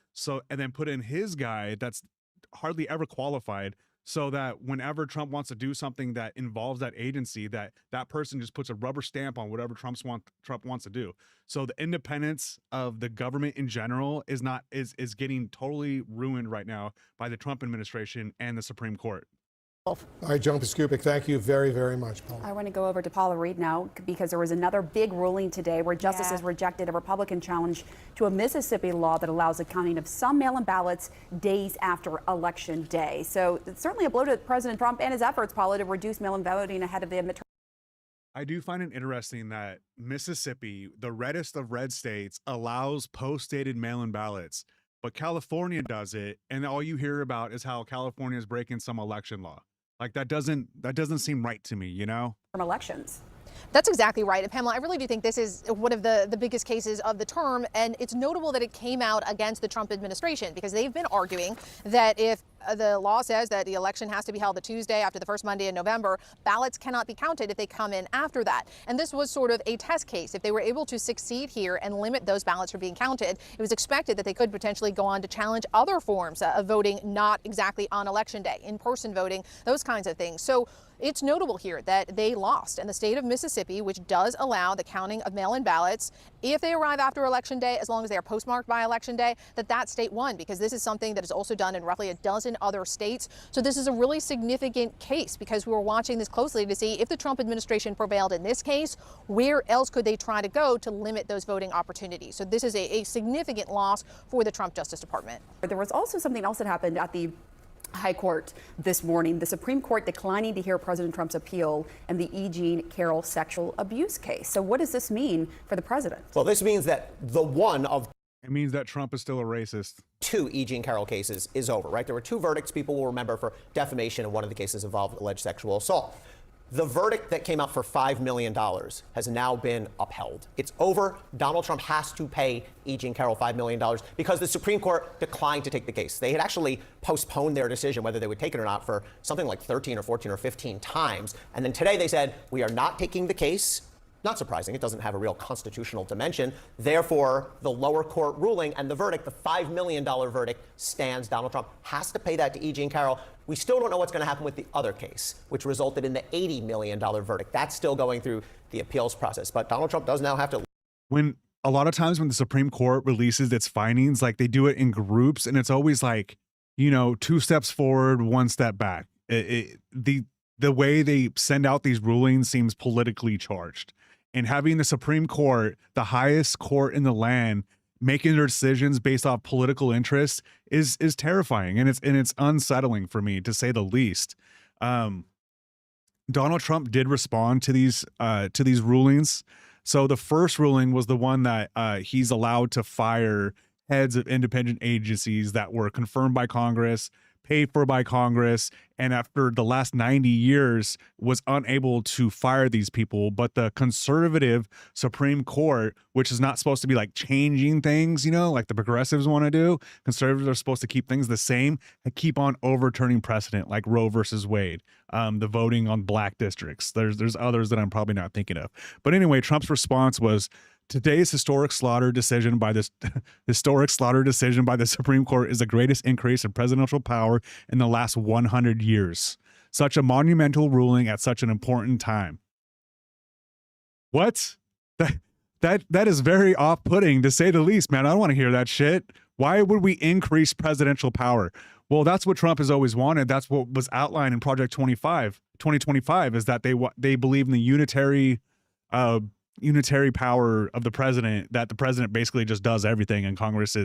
And then put in his guy that's hardly ever qualified, so that whenever Trump wants to do something that involves that agency, that person just puts a rubber stamp on whatever Trump wants to do. So the independence of the government in general is getting totally ruined right now by the Trump administration and the Supreme Court. All right, Joan Piskupic, thank you very, very much, Paula. I want to go over to Paula Reed now, because there was another big ruling today where justices rejected a Republican challenge to a Mississippi law that allows the counting of some mail-in ballots days after Election Day. So it's certainly a blow to President Trump and his efforts, Paula, to reduce mail-in voting ahead of the midterm. I do find it interesting that Mississippi, the reddest of red states, allows post-dated mail-in ballots, but California does it, and all you hear about is how California is breaking some election law. Like, that doesn't seem right to me, you know? From elections. That's exactly right. And Pamela, I really do think this is one of the biggest cases of the term. And it's notable that it came out against the Trump administration, because they've been arguing that if the law says that the election has to be held the Tuesday after the first Monday in November, ballots cannot be counted if they come in after that. And this was sort of a test case. If they were able to succeed here and limit those ballots from being counted, it was expected that they could potentially go on to challenge other forms of voting, not exactly on Election Day, in-person voting, those kinds of things. So it's notable here that they lost, and the state of Mississippi, which does allow the counting of mail-in ballots if they arrive after Election Day, as long as they are postmarked by Election Day, that state won, because this is something that is also done in roughly a dozen other states. So this is a really significant case, because we were watching this closely to see if the Trump administration prevailed in this case, where else could they try to go to limit those voting opportunities. So this is a significant loss for the Trump Justice Department. There was also something else that happened at the High Court this morning. The Supreme Court declining to hear President Trump's appeal in the E. Jean Carroll sexual abuse case. So what does this mean for the president? Well, this means that it means that Trump is still a racist. Two E. Jean Carroll cases is over, right? There were two verdicts people will remember for defamation, and one of the cases involved alleged sexual assault. The verdict that came out for $5 million has now been upheld. It's over. Donald Trump has to pay E. Jean Carroll $5 million because the Supreme Court declined to take the case. They had actually postponed their decision whether they would take it or not for something like 13 or 14 or 15 times. And then today they said, we are not taking the case. Not surprising, it doesn't have a real constitutional dimension. Therefore, the lower court ruling and the verdict, the $5 million verdict, stands. Donald Trump has to pay that to E. Jean Carroll. We still don't know what's going to happen with the other case, which resulted in the $80 million verdict. That's still going through the appeals process. But Donald Trump does now have to. When a lot of times when the Supreme Court releases its findings, like, they do it in groups, and it's always like, you know, 2 steps forward, 1 step back. The way they send out these rulings seems politically charged. And having the Supreme Court, the highest court in the land, making their decisions based off political interest is terrifying, and it's unsettling for me, to say the least. Donald Trump did respond to these rulings. So the first ruling was the one that he's allowed to fire heads of independent agencies that were confirmed by Congress, paid for by Congress, and after the last 90 years was unable to fire these people. But the conservative Supreme Court, which is not supposed to be like changing things, you know, like the progressives want to do, conservatives are supposed to keep things the same and keep on overturning precedent, like Roe versus Wade, the voting on black districts. There's others that I'm probably not thinking of. But anyway, Trump's response was Today's historic slaughter decision by the Supreme Court is the greatest increase in presidential power in the last 100 years. Such a monumental ruling at such an important time. What? That is very off-putting, to say the least, man. I don't want to hear that shit. Why would we increase presidential power? Well, that's what Trump has always wanted. That's what was outlined in Project 2025, is that they believe in the unitary power of the president, that the president basically just does everything and Congress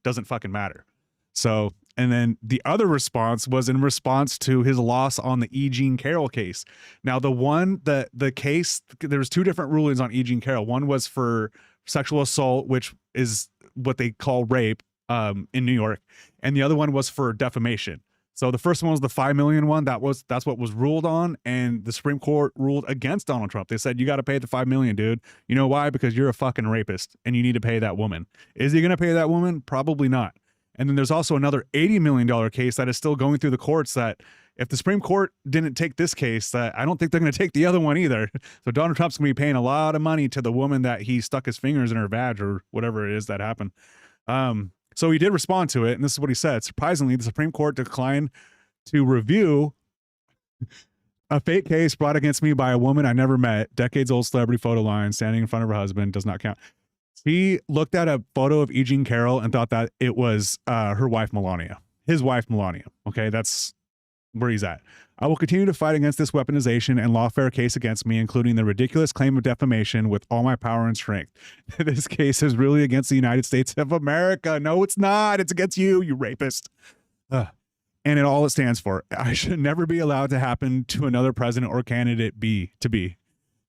doesn't fucking matter. So, and then the other response was in response to his loss on the E. Jean Carroll case. Now, the case, there was two different rulings on E. Jean Carroll. One was for sexual assault, which is what they call rape in New York, and the other one was for defamation. So the first one was the $5 million one. That's what was ruled on, and the Supreme Court ruled against Donald Trump. They said, you got to pay the $5 million, dude. You know why? Because you're a fucking rapist and you need to pay that woman. Is he going to pay that woman? Probably not. And then there's also another $80 million case that is still going through the courts, that if the Supreme Court didn't take this case, that I don't think they're going to take the other one either. So Donald Trump's going to be paying a lot of money to the woman that he stuck his fingers in her vag or whatever it is that happened. So he did respond to it, and this is what he said. Surprisingly, the Supreme Court declined to review a fake case brought against me by a woman I never met, decades-old celebrity photo line, standing in front of her husband, does not count. He looked at a photo of E. Jean Carroll and thought that it was her wife, Melania. His wife, Melania. Okay, that's where he's at. I will continue to fight against this weaponization and lawfare case against me, including the ridiculous claim of defamation, with all my power and strength. This case is really against the United States of America. No, it's not. It's against you, you rapist. And all it stands for. I should never be allowed to happen to another president or candidate to be.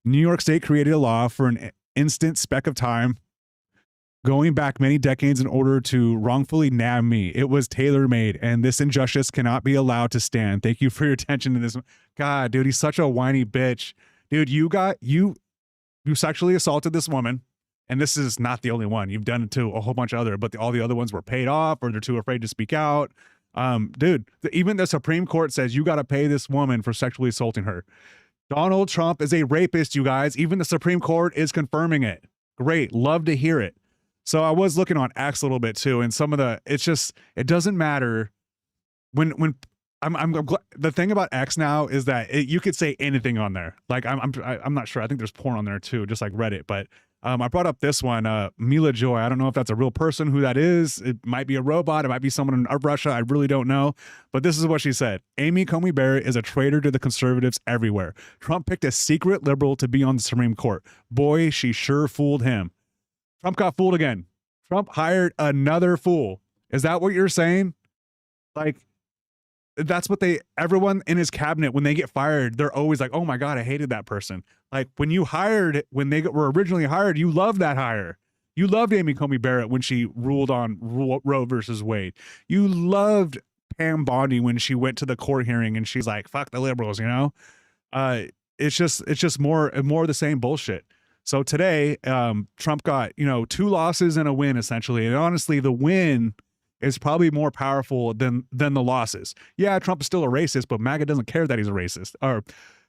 New York State created a law for an instant speck of time going back many decades in order to wrongfully nab me. It was tailor-made, and this injustice cannot be allowed to stand. Thank you for your attention to this. God, dude, he's such a whiny bitch. Dude, you sexually assaulted this woman, and this is not the only one. You've done it to a whole bunch of other, but all the other ones were paid off, or they're too afraid to speak out. Dude, even the Supreme Court says you got to pay this woman for sexually assaulting her. Donald Trump is a rapist, you guys. Even the Supreme Court is confirming it. Great. Love to hear it. So I was looking on X a little bit too, and it doesn't matter when I'm glad. The thing about X now is that you could say anything on there. Like I'm not sure. I think there's porn on there too, just like Reddit. But I brought up this one, Mila Joy. I don't know if that's a real person, who that is. It might be a robot. It might be someone in Russia. I really don't know. But this is what she said. Amy Coney Barrett is a traitor to the conservatives everywhere. Trump picked a secret liberal to be on the Supreme Court. Boy, she sure fooled him. Trump got fooled again. Trump hired another fool. Is that what you're saying? Like, that's what everyone in his cabinet, when they get fired, they're always like, oh my God, I hated that person. Like, when they were originally hired, you loved that hire. You loved Amy Coney Barrett when she ruled on Roe versus Wade. You loved Pam Bondi when she went to the court hearing and she's like, fuck the liberals, you know? It's just more of the same bullshit. So today, Trump got, 2 losses and a win, essentially. And honestly, the win is probably more powerful than the losses. Yeah, Trump is still a racist, but MAGA doesn't care that he's a racist. Or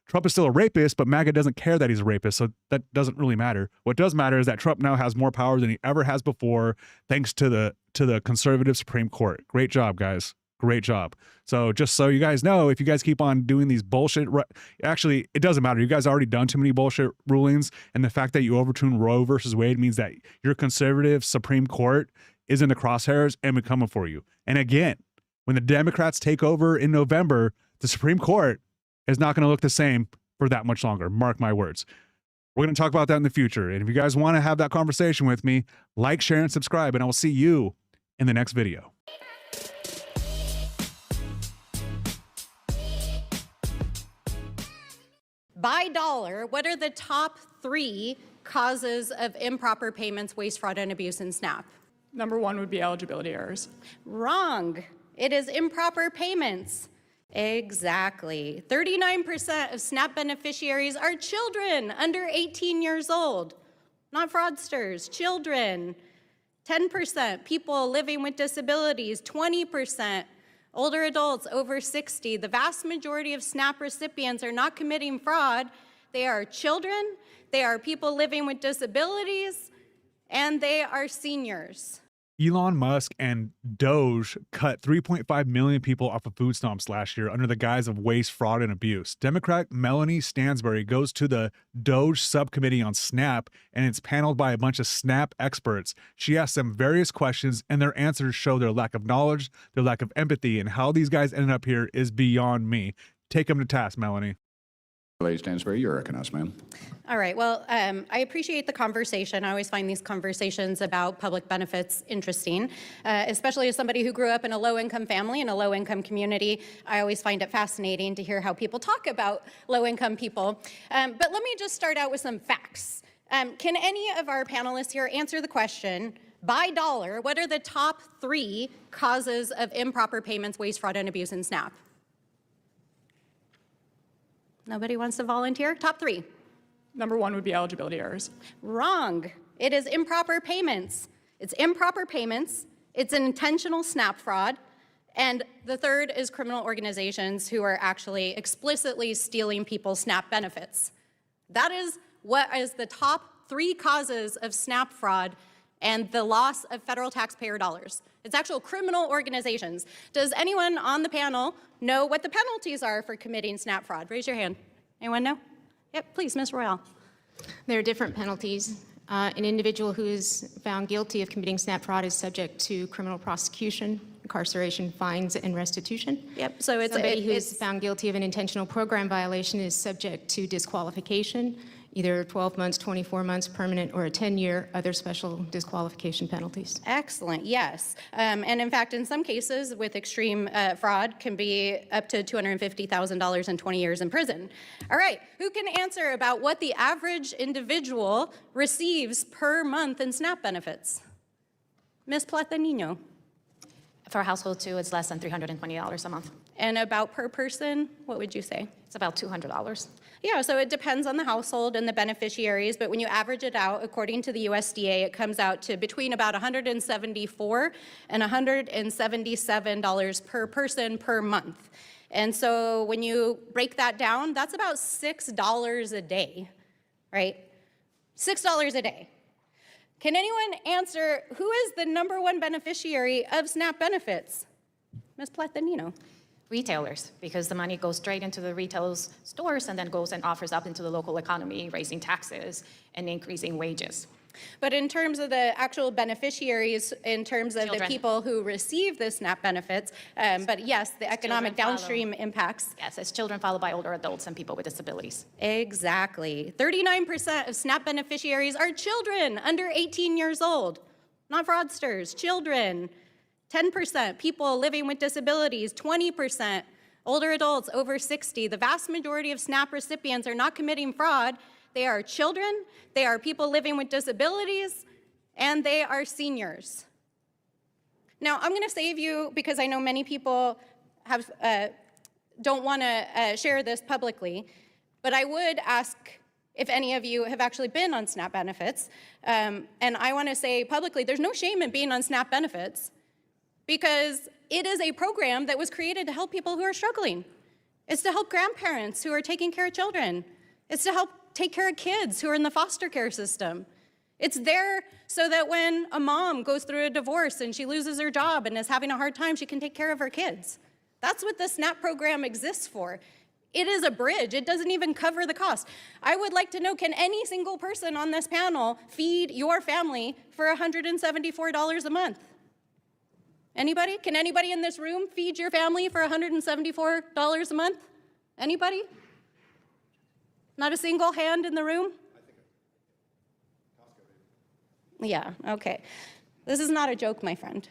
Trump is still a rapist, but MAGA doesn't care that he's a rapist. So that doesn't really matter. What does matter is that Trump now has more power than he ever has before, thanks to the conservative Supreme Court. Great job, guys. Great job. So just so you guys know, if you guys keep on doing these bullshit, actually, it doesn't matter. You guys already done too many bullshit rulings. And the fact that you overturned Roe versus Wade means that your conservative Supreme Court is in the crosshairs and been coming for you. And again, when the Democrats take over in November, the Supreme Court is not going to look the same for that much longer. Mark my words. We're going to talk about that in the future. And if you guys want to have that conversation with me, like, share, and subscribe. And I will see you in the next video. By dollar, what are the top 3 causes of improper payments, waste, fraud, and abuse in SNAP? Number 1 would be eligibility errors. Wrong. It is improper payments. Exactly. 39% of SNAP beneficiaries are children under 18 years old. Not fraudsters, children. 10% people living with disabilities, 20% older adults over 60. The vast majority of SNAP recipients are not committing fraud. They are children, they are people living with disabilities, and they are seniors. Elon Musk and Doge cut 3.5 million people off of food stamps last year under the guise of waste, fraud, and abuse. Democrat Melanie Stansbury goes to the Doge subcommittee on SNAP, and it's paneled by a bunch of SNAP experts. She asks them various questions, and their answers show their lack of knowledge, their lack of empathy, and how these guys ended up here is beyond me. Take them to task, Melanie. Lady Stansbury, you're recognized, ma'am. All right, well, I appreciate the conversation. I always find these conversations about public benefits interesting, especially as somebody who grew up in a low-income family, in a low-income community. I always find it fascinating to hear how people talk about low-income people. But let me just start out with some facts. Can any of our panelists here answer the question, by dollar, what are the top 3 causes of improper payments, waste, fraud, and abuse in SNAP? Nobody wants to volunteer? Top 3. Number 1 would be eligibility errors. Wrong. It is improper payments. It's improper payments. It's an intentional SNAP fraud. And the third is criminal organizations who are actually explicitly stealing people's SNAP benefits. That is what is the top 3 causes of SNAP fraud and the loss of federal taxpayer dollars. It's actual criminal organizations. Does anyone on the panel know what the penalties are for committing SNAP fraud? Raise your hand. Anyone know? Yep, please, Ms. Royale. There are different penalties. An individual who is found guilty of committing SNAP fraud is subject to criminal prosecution, incarceration, fines, and restitution. Yep, so it's somebody who is found guilty of an intentional program violation is subject to disqualification, either 12 months, 24 months, permanent, or a 10-year, other special disqualification penalties. Excellent, yes. And in fact, in some cases with extreme fraud can be up to $250,000 and 20 years in prison. All right, who can answer about what the average individual receives per month in SNAP benefits? Ms. Platanino. For household 2, it's less than $320 a month. And about per person, what would you say? It's about $200. Yeah, so it depends on the household and the beneficiaries, but when you average it out, according to the USDA, it comes out to between about $174 and $177 per person per month. And so when you break that down, that's about $6 a day, right? $6 a day. Can anyone answer who is the #1 beneficiary of SNAP benefits? Ms. Platanino. Retailers, because the money goes straight into the retailers' stores and then goes and offers up into the local economy, raising taxes and increasing wages. But in terms of the actual beneficiaries, in terms of the people who receive the SNAP benefits, but yes, the economic downstream impacts. Yes, it's children followed by older adults and people with disabilities. Exactly. 39% of SNAP beneficiaries are children under 18 years old, not fraudsters, children. 10% people living with disabilities, 20% older adults over 60. The vast majority of SNAP recipients are not committing fraud. They are children, they are people living with disabilities, and they are seniors. Now, I'm going to save you because I know many people have don't want to share this publicly, but I would ask if any of you have actually been on SNAP benefits. And I want to say publicly, there's no shame in being on SNAP benefits, because it is a program that was created to help people who are struggling. It's to help grandparents who are taking care of children. It's to help take care of kids who are in the foster care system. It's there so that when a mom goes through a divorce and she loses her job and is having a hard time, she can take care of her kids. That's what the SNAP program exists for. It is a bridge. It doesn't even cover the cost. I would like to know, can any single person on this panel feed your family for $174 a month? Anybody? Can anybody in this room feed your family for $174 a month? Anybody? Not a single hand in the room? Yeah, okay. This is not a joke, my friend.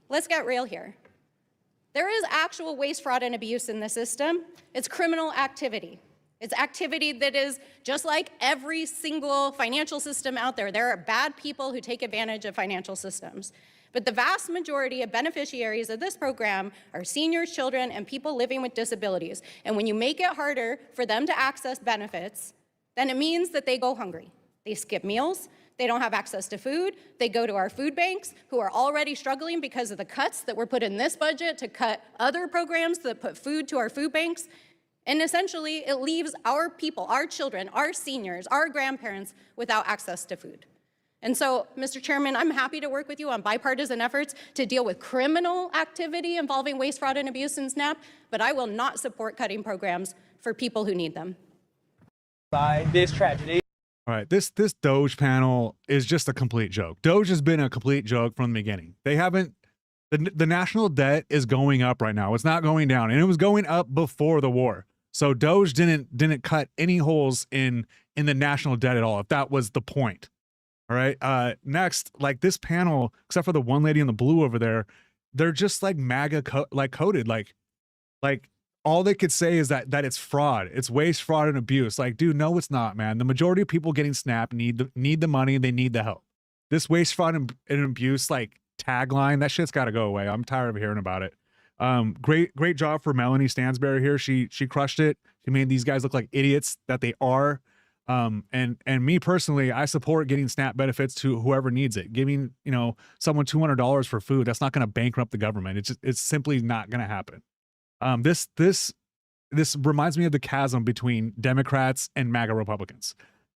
Let's get real here. There is actual waste, fraud, and abuse in the system. It's criminal activity. It's activity that is just like every single financial system out there. There are bad people who take advantage of financial systems. But the vast majority of beneficiaries of this program are seniors, children, and people living with disabilities. And when you make it harder for them to access benefits, then it means that they go hungry. They skip meals, they don't have access to food, they go to our food banks, who are already struggling because of the cuts that were put in this budget to cut other programs that put food to our food banks. And essentially, it leaves our people, our children, our seniors, our grandparents without access to food. And so, Mr. Chairman, I'm happy to work with you on bipartisan efforts to deal with criminal activity involving waste, fraud, and abuse in SNAP, but I will not support cutting programs for people who need them. By this tragedy. All right, this Doge panel is just a complete joke. Doge has been a complete joke from the beginning. They haven't, the national debt is going up right now. It's not going down, and it was going up before the war. So Doge didn't cut any holes in the national debt at all, if that was the point. All right. Next, like this panel, except for the one lady in the blue over there, they're just like MAGA coded. Like all they could say is that it's fraud. It's waste, fraud, and abuse. Like, dude, no, it's not, man. The majority of people getting SNAP need the money. They need the help. This waste, fraud, and abuse like tagline, that shit's got to go away. I'm tired of hearing about it. Great job for Melanie Stansberry here. She crushed it. She made these guys look like idiots that they are. And me personally, I support getting SNAP benefits to whoever needs it. Giving, someone $200 for food, that's not going to bankrupt the government. It's simply not going to happen. This reminds me of the chasm between Democrats and MAGA Republicans.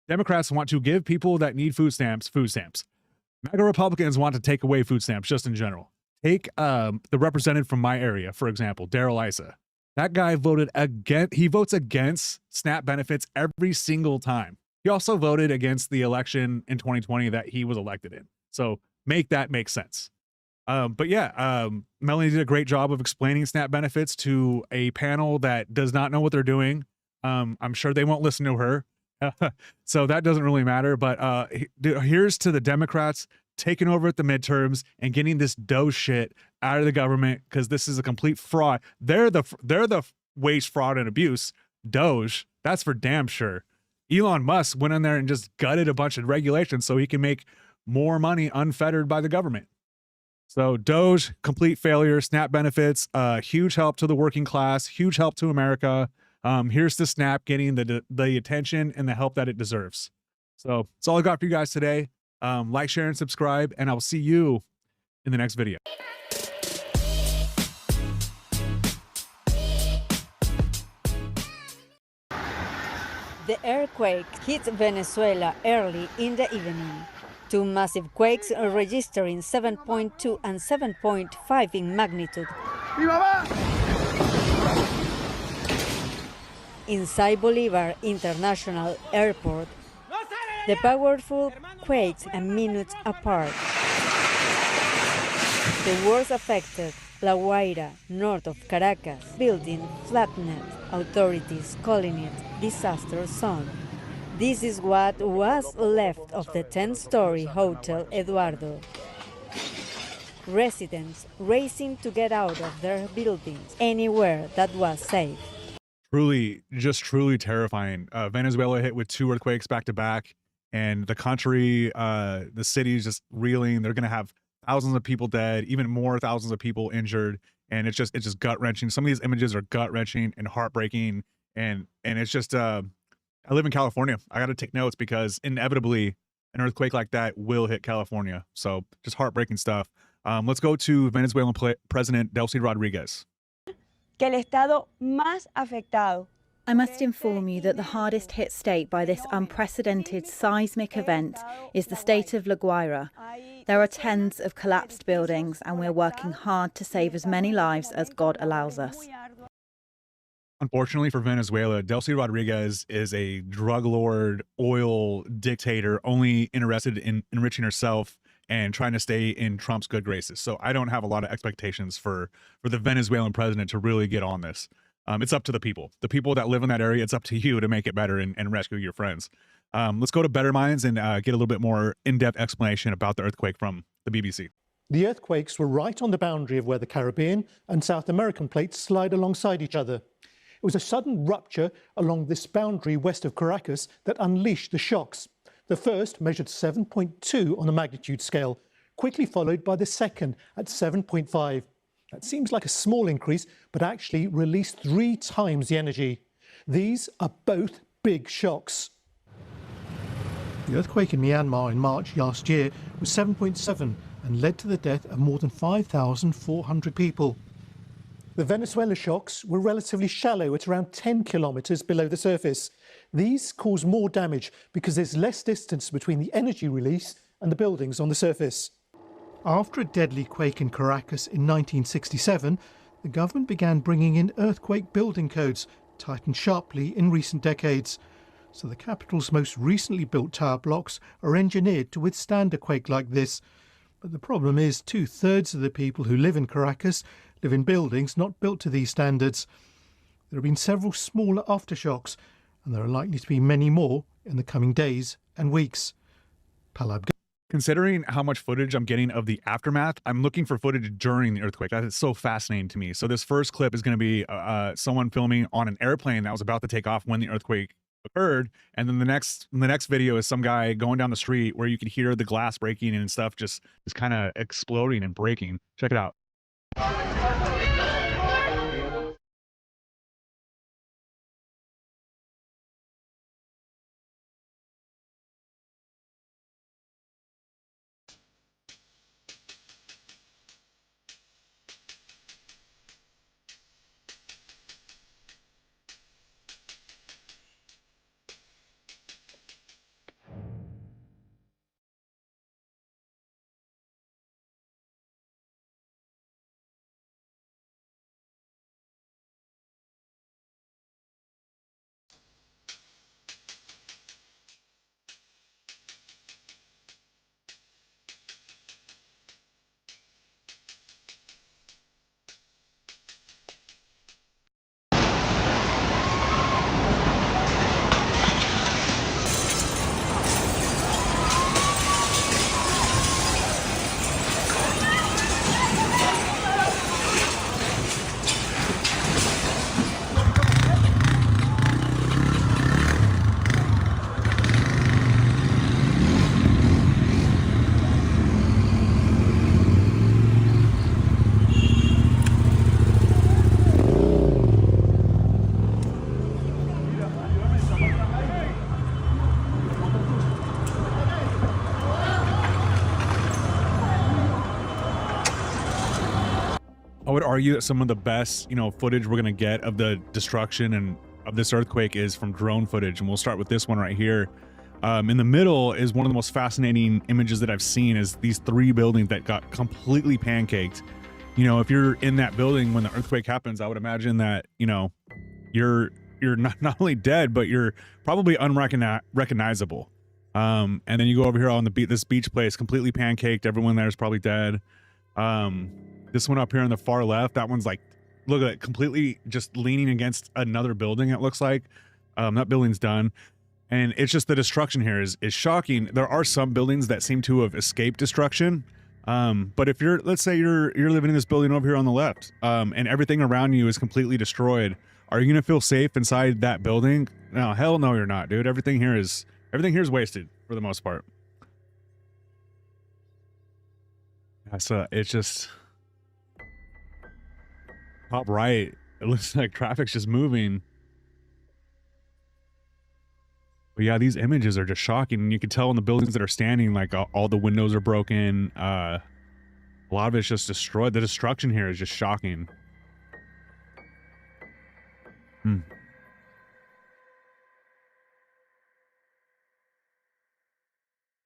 Democrats want to give people that need food stamps. MAGA Republicans want to take away food stamps just in general. Take the representative from my area, for example, Darrell Issa. That guy voted against, he votes against SNAP benefits every single time. He also voted against the election in 2020 that he was elected in. So make that make sense. But yeah, Melanie did a great job of explaining SNAP benefits to a panel that does not know what they're doing. I'm sure they won't listen to her. So that doesn't really matter. But here's to the Democrats taking over at the midterms and getting this Doge shit out of the government, because this is a complete fraud. They're the waste, fraud, and abuse. Doge, that's for damn sure. Elon Musk went in there and just gutted a bunch of regulations so he can make more money unfettered by the government. So Doge, complete failure. SNAP benefits, huge help to the working class, huge help to America. Here's to SNAP getting the attention and the help that it deserves. So that's all I got for you guys today. Like, share, and subscribe, and I'll see you in the next video. The earthquake hit Venezuela early in the evening. Two massive quakes registering 7.2 and 7.5 in magnitude. Inside Bolivar International Airport, the powerful quakes are minutes apart. The worst affected, La Guaira, north of Caracas, building flattened, authorities calling it disaster zone. This is what was left of the 10-story Hotel Eduardo. Residents racing to get out of their buildings anywhere that was safe. Truly terrifying. Venezuela hit with 2 earthquakes back to back, and the country, the city is just reeling. They're going to have thousands of people dead, even more thousands of people injured, and it's just gut-wrenching. Some of these images are gut-wrenching and heartbreaking, and it's just I live in California. I got to take notes because inevitably an earthquake like that will hit California. So just heartbreaking stuff. Let's go to Venezuelan President Delcy Rodriguez. Que el estado más afectado. I must inform you that the hardest hit state by this unprecedented seismic event is the state of La Guaira. There are tens of collapsed buildings, and we're working hard to save as many lives as God allows us. Unfortunately for Venezuela, Delcy Rodriguez is a drug lord, oil dictator, only interested in enriching herself and trying to stay in Trump's good graces. So I don't have a lot of expectations for the Venezuelan president to really get on this. It's up to the people that live in that area. It's up to you to make it better and rescue your friends. Let's go to Better Minds and get a little bit more in-depth explanation about the earthquake from the BBC. The earthquakes were right on the boundary of where the Caribbean and South American plates slide alongside each other. It was a sudden rupture along this boundary west of Caracas that unleashed the shocks. The first measured 7.2 on the magnitude scale, quickly followed by the second at 7.5. That seems like a small increase, but actually released 3 times the energy. These are both big shocks. The earthquake in Myanmar in March last year was 7.7 and led to the death of more than 5,400 people. The Venezuela shocks were relatively shallow at around 10 kilometres below the surface. These cause more damage because there's less distance between the energy release and the buildings on the surface. After a deadly quake in Caracas in 1967, the government began bringing in earthquake building codes, tightened sharply in recent decades. So the capital's most recently built tower blocks are engineered to withstand a quake like this. But the problem is 2/3 of the people who live in Caracas live in buildings not built to these standards. There have been several smaller aftershocks, and there are likely to be many more in the coming days and weeks. Palab. Considering how much footage I'm getting of the aftermath, I'm looking for footage during the earthquake. That is so fascinating to me. So this first clip is going to be someone filming on an airplane that was about to take off when the earthquake occurred, and then the next video is some guy going down the street where you could hear the glass breaking and stuff just kind of exploding and breaking. Check it out. I would argue that some of the best, footage we're gonna get of the destruction and of this earthquake is from drone footage, and we'll start with this one right here. In the middle is one of the most fascinating images that I've seen, is these 3 buildings that got completely pancaked. If you're in that building when the earthquake happens, I would imagine that you're not only dead, but you're probably unrecognizable. And then you go over here on this beach place, completely pancaked. Everyone there is probably dead. This one up here on the far left, that one's like, look at it, completely just leaning against another building, it looks like. That building's done. And it's just the destruction here is shocking. There are some buildings that seem to have escaped destruction. But if let's say you're living in this building over here on the left, and everything around you is completely destroyed, are you gonna feel safe inside that building? No, hell no, you're not, dude. Everything here is wasted for the most part. So it's just top right. It looks like traffic's just moving. But yeah, these images are just shocking. And you can tell in the buildings that are standing, like all the windows are broken. A lot of it's just destroyed. The destruction here is just shocking.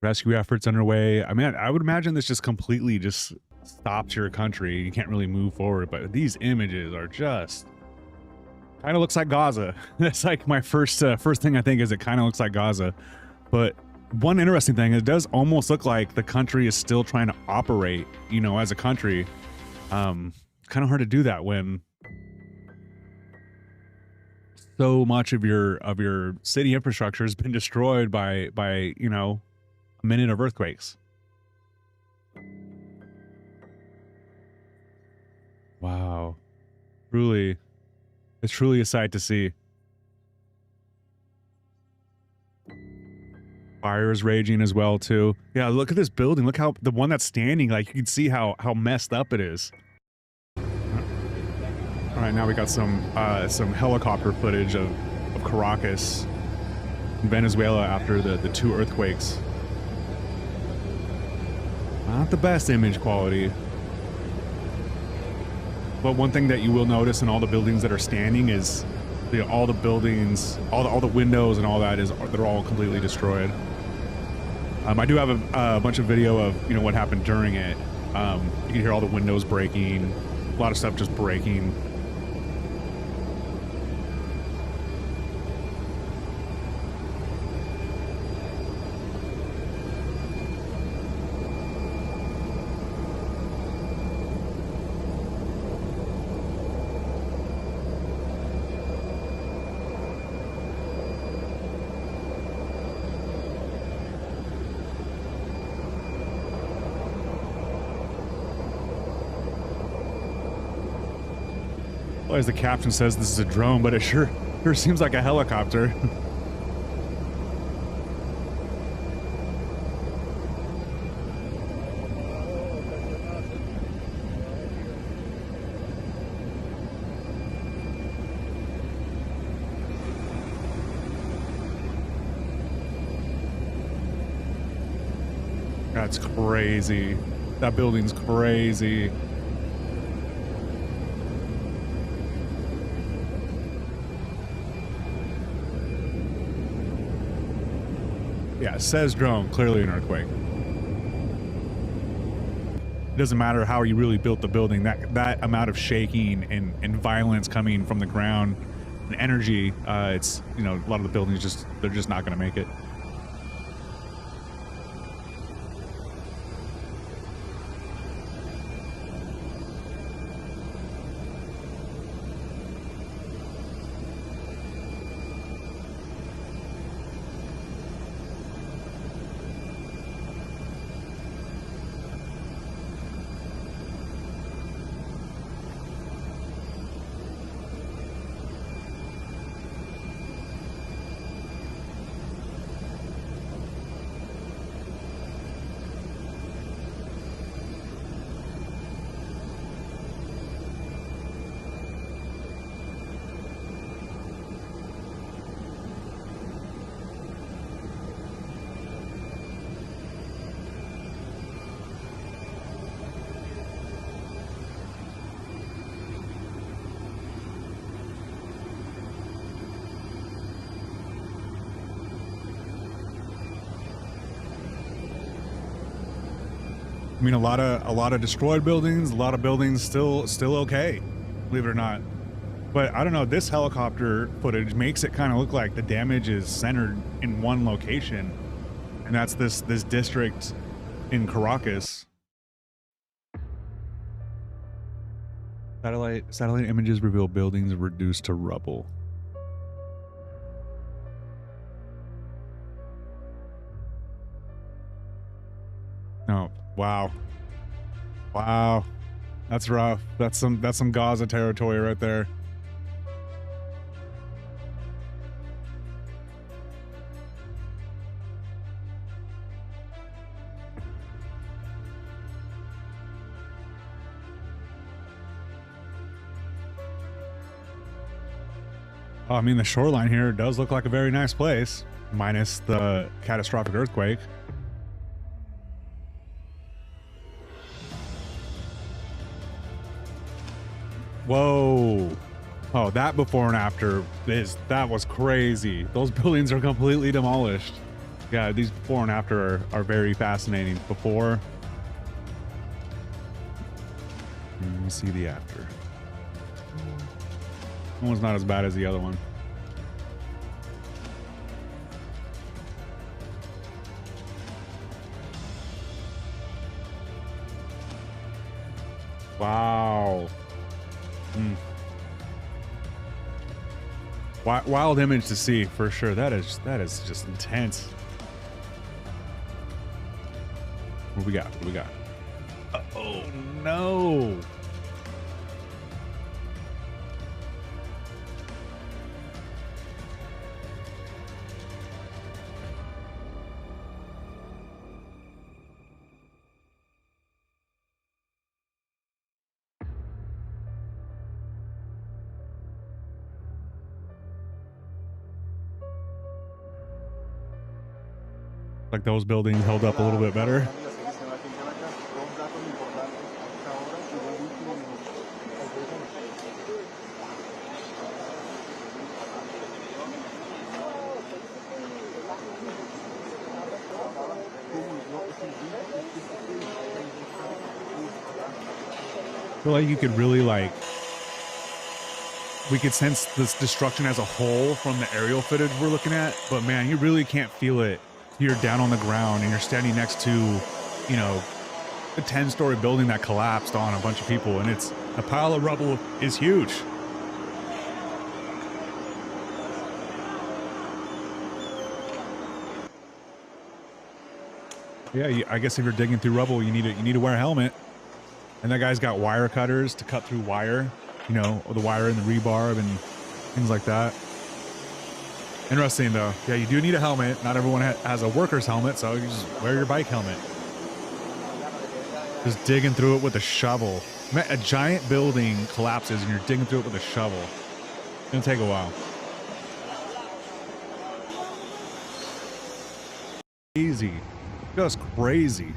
Rescue efforts underway. I mean, I would imagine this just completely just stops your country. You can't really move forward, but these images are just kind of looks like Gaza. That's like my first thing I think is it kind of looks like Gaza. But one interesting thing, it does almost look like the country is still trying to operate, as a country. Kind of hard to do that when so much of your city infrastructure has been destroyed by a minute of earthquakes. Wow. It's truly a sight to see. Fire is raging as well too. Yeah, look at this building. Look how the one that's standing, like you can see how messed up it is. All right, now we got some helicopter footage of Caracas in Venezuela after the 2 earthquakes. Not the best image quality. But one thing that you will notice in all the buildings that are standing is all the buildings, all the windows and all that they're all completely destroyed. I do have a bunch of video of what happened during it. You can hear all the windows breaking, a lot of stuff just breaking. Well, as the caption says, this is a drone, but it sure seems like a helicopter. That's crazy. That building's crazy. Yeah, says drone, clearly an earthquake. It doesn't matter how you really built the building, that amount of shaking and violence coming from the ground and energy, it's, a lot of the buildings they're just not going to make it. I mean, a lot of destroyed buildings, a lot of buildings still okay, believe it or not. But I don't know, this helicopter footage makes it kind of look like the damage is centered in one location, and that's this district in Caracas. Satellite images reveal buildings reduced to rubble. Oh, wow, that's rough. That's some Gaza territory right there. Oh, I mean, the shoreline here does look like a very nice place, minus the catastrophic earthquake. Whoa. Oh, that before and after that was crazy. Those buildings are completely demolished. Yeah, these before and after are very fascinating. Before. Let me see the after. That one's not as bad as the other one. Wow. Wild image to see for sure. That is just intense. What we got? What we got? Oh no. Like those buildings held up a little bit better. feel like you could really like, we could sense this destruction as a whole from the aerial footage we're looking at, but man, you really can't feel it. You're down on the ground and you're standing next to, you know, a 10-story building that collapsed on a bunch of people, and it's a pile of rubble is huge. Yeah, I guess if you're digging through rubble, you need to wear a helmet. And that guy's got wire cutters to cut through wire, you know, the wire and the rebar and things like that. Interesting though. Yeah, you do need a helmet. Not everyone has a worker's helmet, so you just wear your bike helmet. Just digging through it with a shovel. A giant building collapses and you're digging through it with a shovel. It's gonna take a while. Crazy. Just crazy.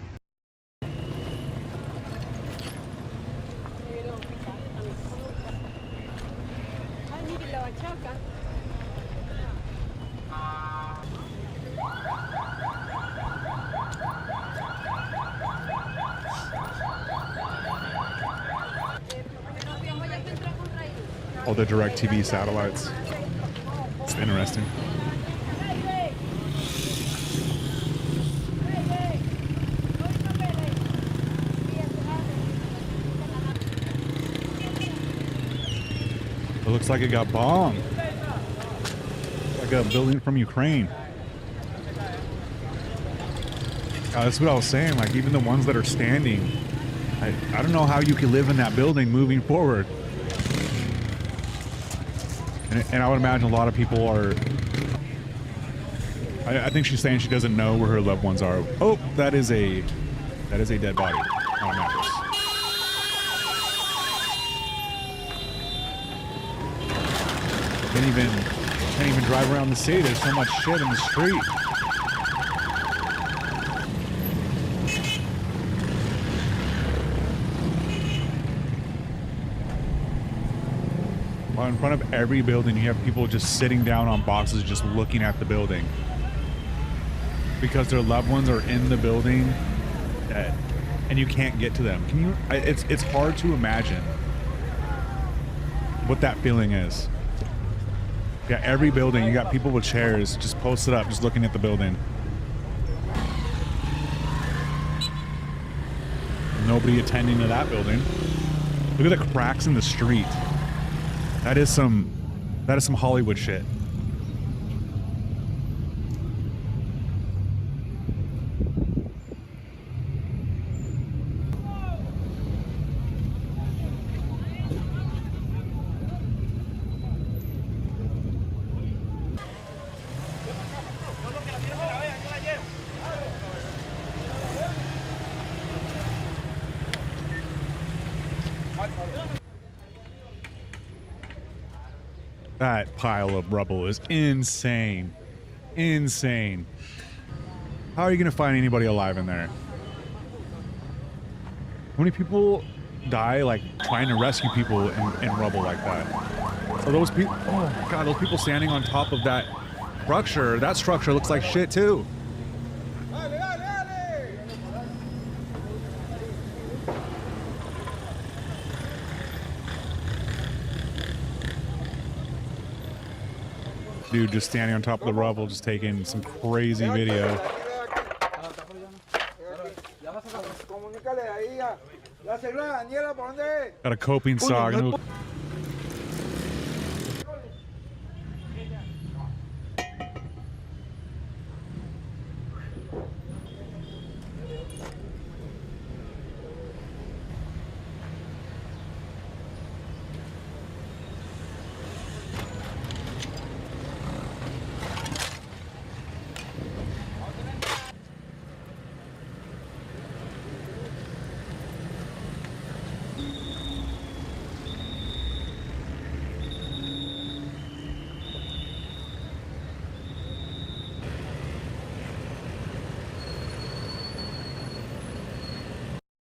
All the DirecTV satellites. It's interesting. It looks like it got bombed. Like a building from Ukraine. That's what I was saying. Like even the ones that are standing, I don't know how you can live in that building moving forward. And I would imagine a lot of people are. I think she's saying she doesn't know where her loved ones are. Oh, that is a dead body on a mattress. Can't even drive around the city. There's so much shit in the street. Well, in front of every building, you have people just sitting down on boxes, just looking at the building because their loved ones are in the building, and you can't get to them. Can you? It's hard to imagine what that feeling is. Yeah, every building, you got people with chairs just posted up, just looking at the building. Nobody attending to that building. Look at the cracks in the street. That is some Hollywood shit. That pile of rubble is insane. Insane. How are you going to find anybody alive in there? How many people die like trying to rescue people in rubble like that? So those people, oh God, those people standing on top of that structure looks like shit too. Dude just standing on top of the rubble, just taking some crazy video. Got a coping saw.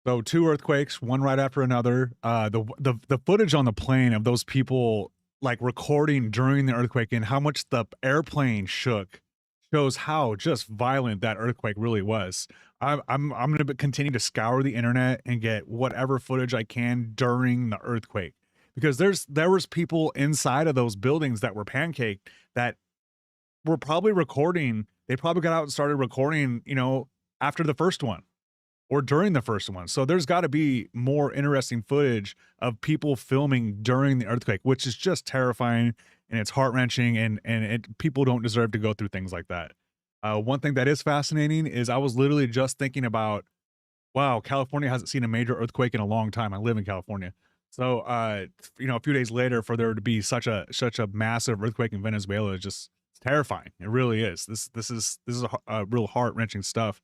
So 2 earthquakes, one right after another. The footage on the plane of those people like recording during the earthquake and how much the airplane shook shows how just violent that earthquake really was. I'm going to continue to scour the internet and get whatever footage I can during the earthquake, because there was people inside of those buildings that were pancaked that were probably recording. They probably got out and started recording, you know, after the first one or during the first one. So there's got to be more interesting footage of people filming during the earthquake, which is just terrifying and it's heart-wrenching, and people don't deserve to go through things like that. One thing that is fascinating is I was literally just thinking about, wow, California hasn't seen a major earthquake in a long time. I live in California. So, you know, a few days later for there to be such a massive earthquake in Venezuela is just terrifying. It really is. This is a real heart-wrenching stuff.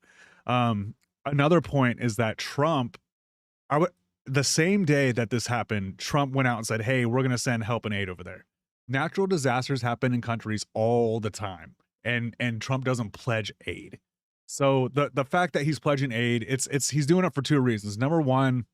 Another point is that Trump, the same day that this happened, Trump went out and said, hey, we're going to send help and aid over there. Natural disasters happen in countries all the time. And Trump doesn't pledge aid. So the fact that he's pledging aid, he's doing it for two reasons. Number one,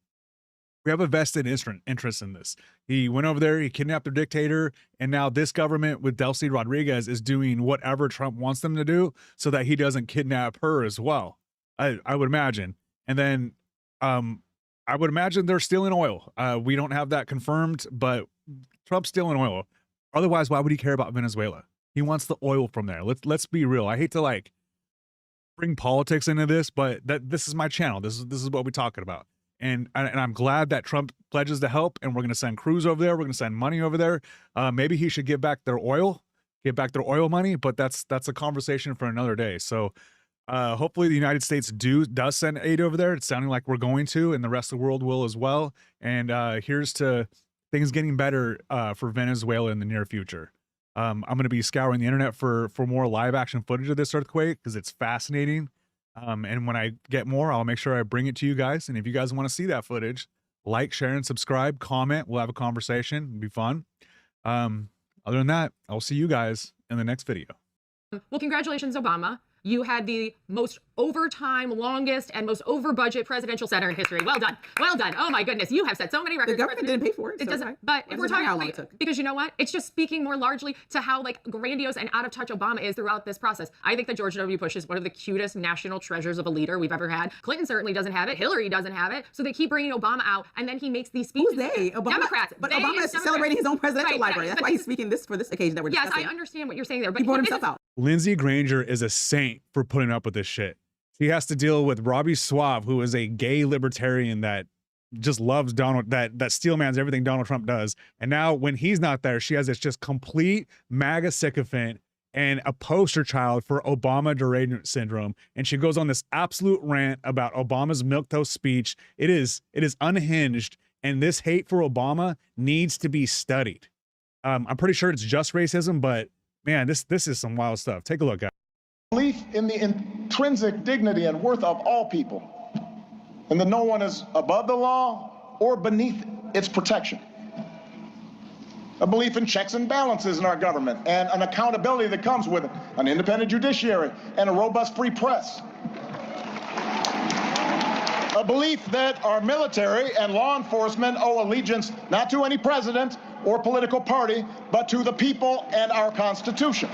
we have a vested interest in this. He went over there, he kidnapped the dictator, and now this government with Delcy Rodriguez is doing whatever Trump wants them to do so that he doesn't kidnap her as well. I would imagine. And then I would imagine they're stealing oil. We don't have that confirmed, but Trump's stealing oil. Otherwise, why would he care about Venezuela? He wants the oil from there. Let's be real. I hate to like bring politics into this, but this is my channel. This is what we're talking about. And I'm glad that Trump pledges to help, and we're going to send crews over there. We're going to send money over there. Maybe he should give back their oil money, but that's a conversation for another day. So hopefully the United States does send aid over there. It's sounding like we're going to, and the rest of the world will as well. And here's to things getting better for Venezuela in the near future. I'm going to be scouring the internet for more live action footage of this earthquake because it's fascinating. And when I get more, I'll make sure I bring it to you guys. And if you guys want to see that footage, like, share, and subscribe, comment. We'll have a conversation. It'll be fun. Other than that, I'll see you guys in the next video. Well, congratulations, Obama. You had the most overtime, longest, and most over-budget presidential center in history. Well done. Well done. Oh, my goodness. You have set so many records. The government didn't pay for it. It doesn't. But if we're talking, how long it took. because you know what? It's just speaking more largely to how like grandiose and out of touch Obama is throughout this process. I think that George W. Bush is one of the cutest national treasures of a leader we've ever had. Clinton certainly doesn't have it. Hillary doesn't have it. So they keep bringing Obama out, and then he makes these speeches. Who's they? Obama, Democrats. But Obama is celebrating his own presidential library. That's why he's speaking for this occasion that we're discussing. Yes, I understand what you're saying there. But he brought himself out. Lindsey Granger is a saint for putting up with this shit. She has to deal with Robbie Suave, who is a gay libertarian that just loves Donald, that steelmans everything Donald Trump does. And now when he's not there, she has this just complete MAGA sycophant and a poster child for Obama derangement syndrome. And she goes on this absolute rant about Obama's milquetoast speech. It is unhinged. And this hate for Obama needs to be studied. I'm pretty sure it's just racism, but man, this is some wild stuff. Take a look, guys. Belief in the intrinsic dignity and worth of all people, and that no one is above the law or beneath its protection. A belief in checks and balances in our government and an accountability that comes with it, an independent judiciary and a robust free press. A belief that our military and law enforcement owe allegiance not to any president or political party, but to the people and our Constitution.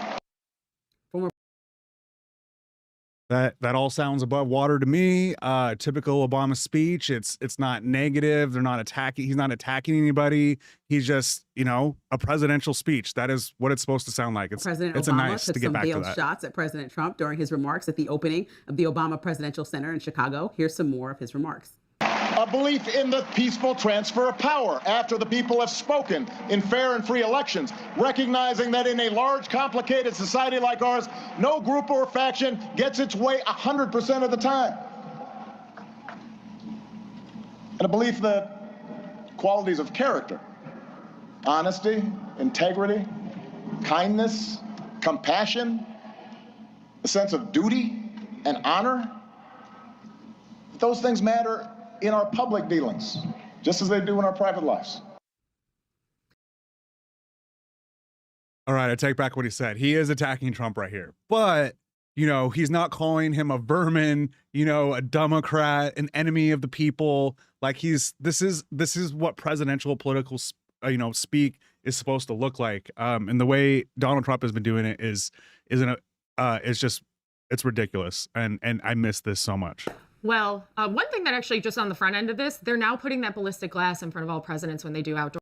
That all sounds above water to me. Typical Obama speech. It's not negative. They're not attacking. He's not attacking anybody. He's just, you know, a presidential speech. That is what it's supposed to sound like. President it's Obama nice took to get some back to veiled that. shots at President Trump during his remarks at the opening of the Obama Presidential Center in Chicago. Here's some more of his remarks. A belief in the peaceful transfer of power after the people have spoken in fair and free elections, recognizing that in a large, complicated society like ours, no group or faction gets its way 100% of the time. And a belief that qualities of character, honesty, integrity, kindness, compassion, a sense of duty and honor, those things matter in our public dealings, just as they do in our private lives. All right, I take back what he said. He is attacking Trump right here. But, you know, he's not calling him a vermin, you know, a Democrat, an enemy of the people. Like this is what presidential political, speak is supposed to look like. And the way Donald Trump has been doing it is just It's ridiculous. And I miss this so much. Well, one thing that actually just on the front end of this, they're now putting that ballistic glass in front of all presidents when they do outdoor.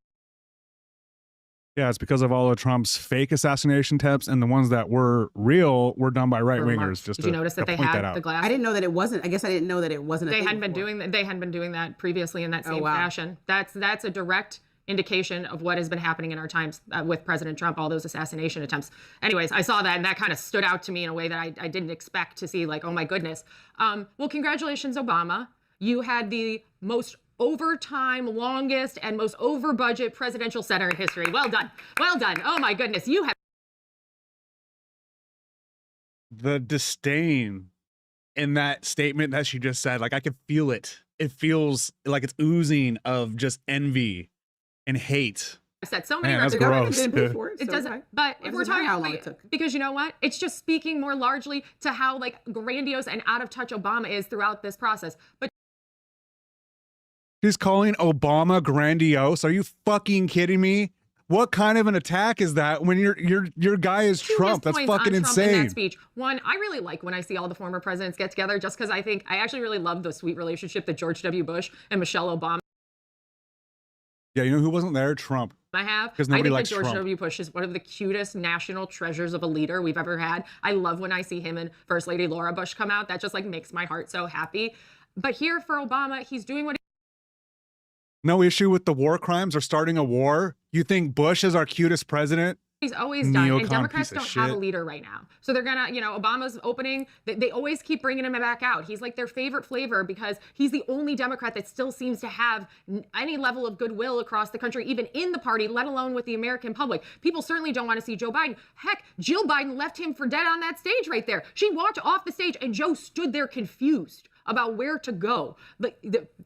Yeah, it's because of all of Trump's fake assassination attempts, and the ones that were real were done by right wingers. Just Did you notice that they had the glass? I didn't know that it wasn't. I guess I didn't know that it wasn't. They hadn't been doing that. They hadn't been doing that previously in that same fashion. That's a direct indication of what has been happening in our times with President Trump, all those assassination attempts. Anyways, I saw that and that kind of stood out to me in a way that I didn't expect to see, like, oh my goodness. Well, congratulations, Obama. You had the most overtime, longest, and most over budget presidential center in history. Well done. Well done. Oh my goodness. You have the disdain in that statement that she just said. Like, I could feel it. It feels like it's oozing of just envy and hate. I've said so many Man, that's records. gross. It doesn't, but if we're talking how long it took, because you know what? It's just speaking more largely to how like grandiose and out of touch Obama is throughout this process. But She's calling Obama grandiose. Are you fucking kidding me? What kind of an attack is that when your guy is Trump? That's fucking insane. In that speech. One, I really like when I see all the former presidents get together, just because I think I actually really love the sweet relationship that George W. Bush and Michelle Obama. Yeah, you know who wasn't there? Trump. I have. Because I nobody think likes that George Trump. W. Bush is one of the cutest national treasures of a leader we've ever had. I love when I see him and First Lady Laura Bush come out. That just like makes my heart so happy. But here for Obama, he's doing what No issue with the war crimes or starting a war. You think Bush is our cutest president? he's always done. And Neocon Democrats piece of don't have a shit. leader right now. So they're gonna, you know, Obama's opening, they always keep bringing him back out. He's like their favorite flavor because he's the only Democrat that still seems to have any level of goodwill across the country, even in the party, let alone with the American public. People certainly don't want to see Joe Biden. Heck, Jill Biden left him for dead on that stage right there. She walked off the stage and Joe stood there confused about where to go. But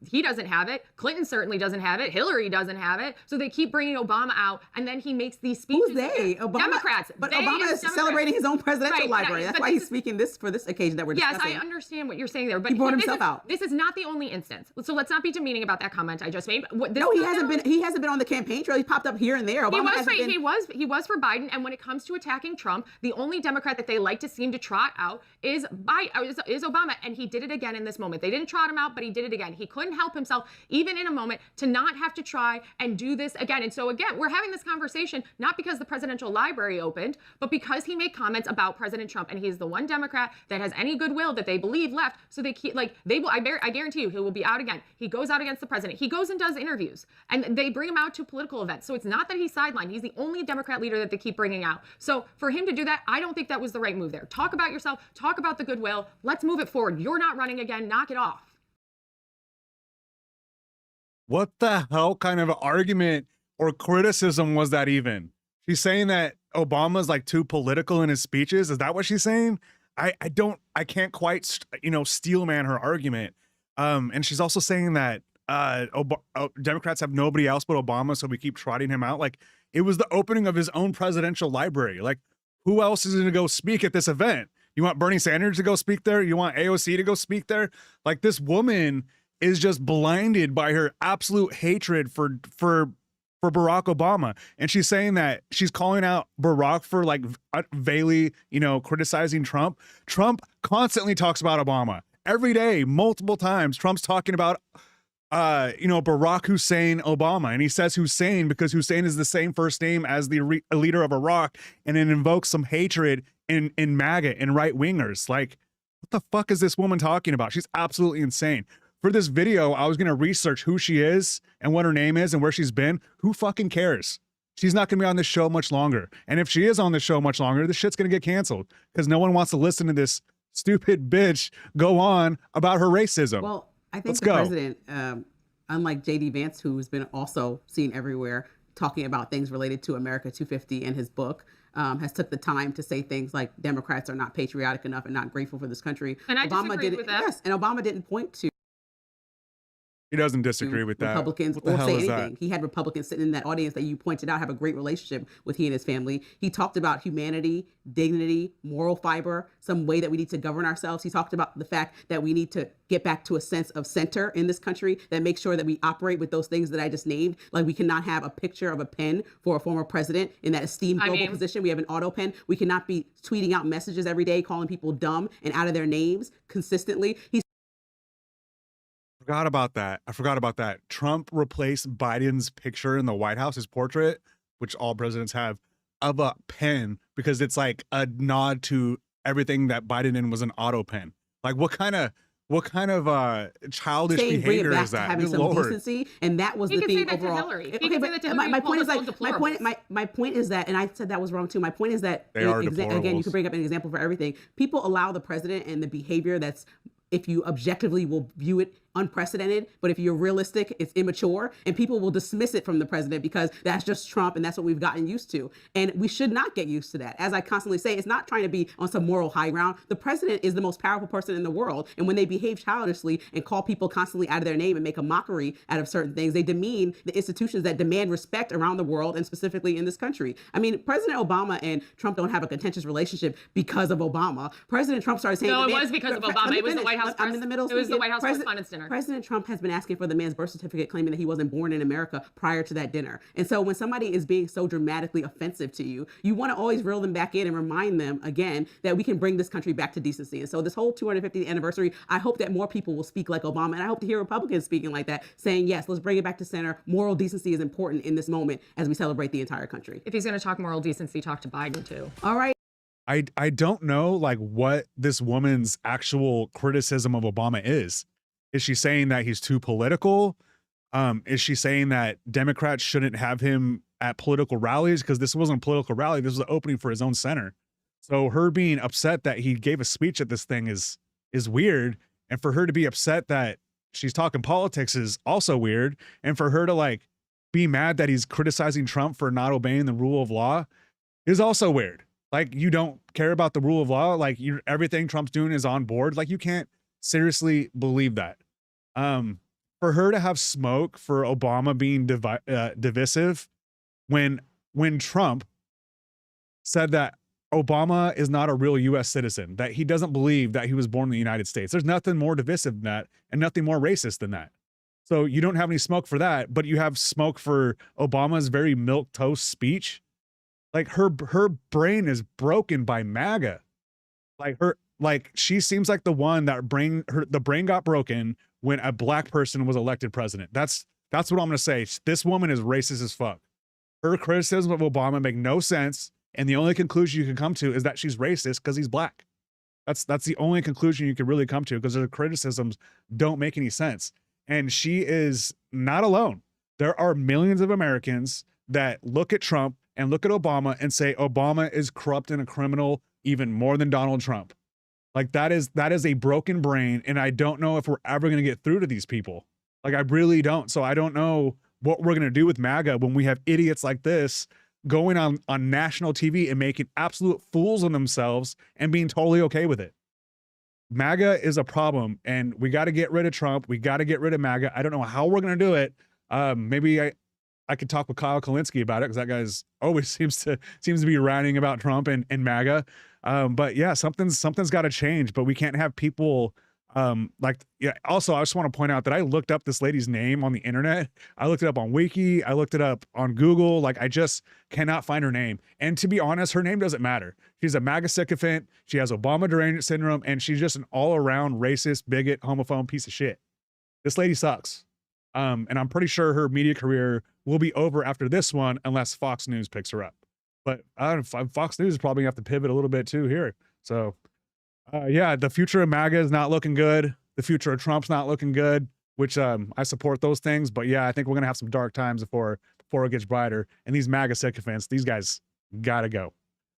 he doesn't have it. Clinton certainly doesn't have it. Hillary doesn't have it. So they keep bringing Obama out, and then he makes these speeches. Who's they? Obama, Democrats. But They Obama is Democrats. celebrating his own presidential Right, library. but That's why this he's speaking this for this occasion that we're discussing. Yes, I understand what you're saying there, but He brought this himself is, out. This is not the only instance. So let's not be demeaning about that comment I just made. No, he hasn't been. He hasn't been on the campaign trail. He popped up here and there. Obama He was for Biden, and when it comes to attacking Trump, the only Democrat that they like to seem to trot out is Obama, and he did it again in this moment. They didn't trot him out, but he did it again. He couldn't help himself, even in a moment, to not have to try and do this again. And so again, we're having this conversation not because the presidential library opened, but because he made comments about President Trump, and he's the one Democrat that has any goodwill that they believe left. So they keep they will. I guarantee you, he will be out again. He goes out against the president. He goes and does interviews, and they bring him out to political events. So it's not that he's sidelined. He's the only Democrat leader that they keep bringing out. So for him to do that, I don't think that was the right move there. Talk about yourself. Talk about the goodwill. Let's move it forward. You're not running again. Knock it off. What the hell kind of argument or criticism was that even? She's saying that Obama's like too political in his speeches. Is that what she's saying? I can't quite, steel man her argument. And she's also saying that Democrats have nobody else but Obama, so we keep trotting him out. Like, it was the opening of his own presidential library. Like, who else is going to go speak at this event? You want Bernie Sanders to go speak there? You want AOC to go speak there? Like, this woman is just blinded by her absolute hatred for Barack Obama. And she's saying that she's calling out Barack for like vaguely, criticizing Trump. Trump constantly talks about Obama every day, multiple times. Trump's talking about, Barack Hussein Obama. And he says Hussein because Hussein is the same first name as the leader of Iraq. And it invokes some hatred in MAGA and right wingers. Like, what the fuck is this woman talking about? She's absolutely insane. For this video, I was going to research who she is and what her name is and where she's been. Who fucking cares? She's not going to be on this show much longer. And if she is on this show much longer, this shit's going to get canceled because no one wants to listen to this stupid bitch go on about her racism. Well, I think president, unlike J.D. Vance, who's been also seen everywhere talking about things related to America 250 in his book, has took the time to say things like Democrats are not patriotic enough and not grateful for this country. And I disagreed with that. Yes, and Obama didn't point to. He doesn't disagree with that. Republicans What the or hell say is anything. that? He had Republicans sitting in that audience that you pointed out have a great relationship with he and his family. He talked about humanity, dignity, moral fiber, some way that we need to govern ourselves. He talked about the fact that we need to get back to a sense of center in this country that makes sure that we operate with those things that I just named. Like, we cannot have a picture of a pen for a former president in that esteemed global position. We have an auto pen. We cannot be tweeting out messages every day calling people dumb and out of their names consistently. I forgot about that. Trump replaced Biden's picture in the White House, his portrait, which all presidents have, of a pen, because it's like a nod to everything that Biden in was an auto pen. Like, what kind of childish behavior is that? Having some decency, and that was the theme overall. My point is my point is that, and I said that was wrong too. My point is that again, you can bring up an example for everything. People allow the president and the behavior that's, if you objectively will view it, unprecedented, but if you're realistic, it's immature, and people will dismiss it from the president because that's just Trump and that's what we've gotten used to. And we should not get used to that. As I constantly say, it's not trying to be on some moral high ground. The president is the most powerful person in the world, and when they behave childishly and call people constantly out of their name and make a mockery out of certain things, they demean the institutions that demand respect around the world and specifically in this country. I mean, President Obama and Trump don't have a contentious relationship because of Obama. President Trump started saying— No, it was because of Obama. It was the White House. I'm in the middle. It was the White House Correspondents' Dinner. President Trump has been asking for the man's birth certificate, claiming that he wasn't born in America prior to that dinner. And so when somebody is being so dramatically offensive to you, you want to always reel them back in and remind them again that we can bring this country back to decency. And so this whole 250th anniversary, I hope that more people will speak like Obama. And I hope to hear Republicans speaking like that, saying, yes, let's bring it back to center. Moral decency is important in this moment as we celebrate the entire country. If he's going to talk moral decency, talk to Biden too. All right. I don't know like what this woman's actual criticism of Obama is. Is she saying that he's too political? Is she saying that Democrats shouldn't have him at political rallies? Because this wasn't a political rally. This was an opening for his own center. So her being upset that he gave a speech at this thing is weird. And for her to be upset that she's talking politics is also weird. And for her to like be mad that he's criticizing Trump for not obeying the rule of law is also weird. Like, you don't care about the rule of law. Like, everything Trump's doing is on board. Like, you can't seriously believe that. For her to have smoke for Obama being divisive when Trump said that Obama is not a real U.S. citizen, that he doesn't believe that he was born in the United States. There's nothing more divisive than that and nothing more racist than that. So you don't have any smoke for that, but you have smoke for Obama's very milquetoast speech. Like, her brain is broken by MAGA. Like she seems like the one that the brain got broken when a black person was elected president. That's what I'm gonna say. This woman is racist as fuck. Her criticism of Obama make no sense, and the only conclusion you can come to is that she's racist because he's black. That's the only conclusion you can really come to, because her criticisms don't make any sense. And she is not alone. There are millions of Americans that look at Trump and look at Obama and say Obama is corrupt and a criminal even more than Donald Trump. Like, that is a broken brain, and I don't know if we're ever going to get through to these people. Like, I really don't. So I don't know what we're going to do with MAGA when we have idiots like this going on national TV and making absolute fools of themselves and being totally okay with it. MAGA is a problem, and we got to get rid of Trump. We got to get rid of MAGA. I don't know how we're going to do it. Maybe I could talk with Kyle Kalinske about it, because that guy's always seems to be ranting about Trump and MAGA. But yeah, something's got to change. But we can't have people Also, I just want to point out that I looked up this lady's name on the internet. I looked it up on Wiki. I looked it up on Google. Like, I just cannot find her name. And to be honest, her name doesn't matter. She's a MAGA sycophant. She has Obama derangement syndrome, and she's just an all-around racist, bigot, homophobe piece of shit. This lady sucks. And I'm pretty sure her media career will be over after this one, unless Fox News picks her up. But Fox News is probably gonna have to pivot a little bit too here. So yeah, the future of MAGA is not looking good. The future of Trump's not looking good, which I support those things. But yeah, I think we're gonna have some dark times before it gets brighter. And these MAGA sycophants, these guys gotta go.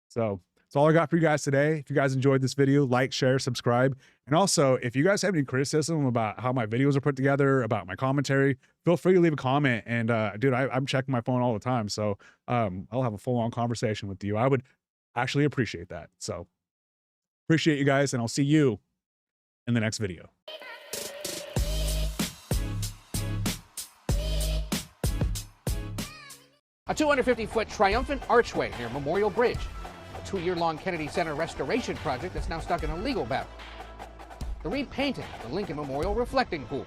So that's all I got for you guys today. If you guys enjoyed this video, like, share, subscribe. And also, if you guys have any criticism about how my videos are put together, about my commentary, feel free to leave a comment. And dude, I'm checking my phone all the time. So I'll have a full-on conversation with you. I would actually appreciate that. So appreciate you guys, and I'll see you in the next video. A 250-foot triumphant archway near Memorial Bridge. A 2-year-long Kennedy Center restoration project that's now stuck in a legal battle. The repainting of the Lincoln Memorial reflecting pool.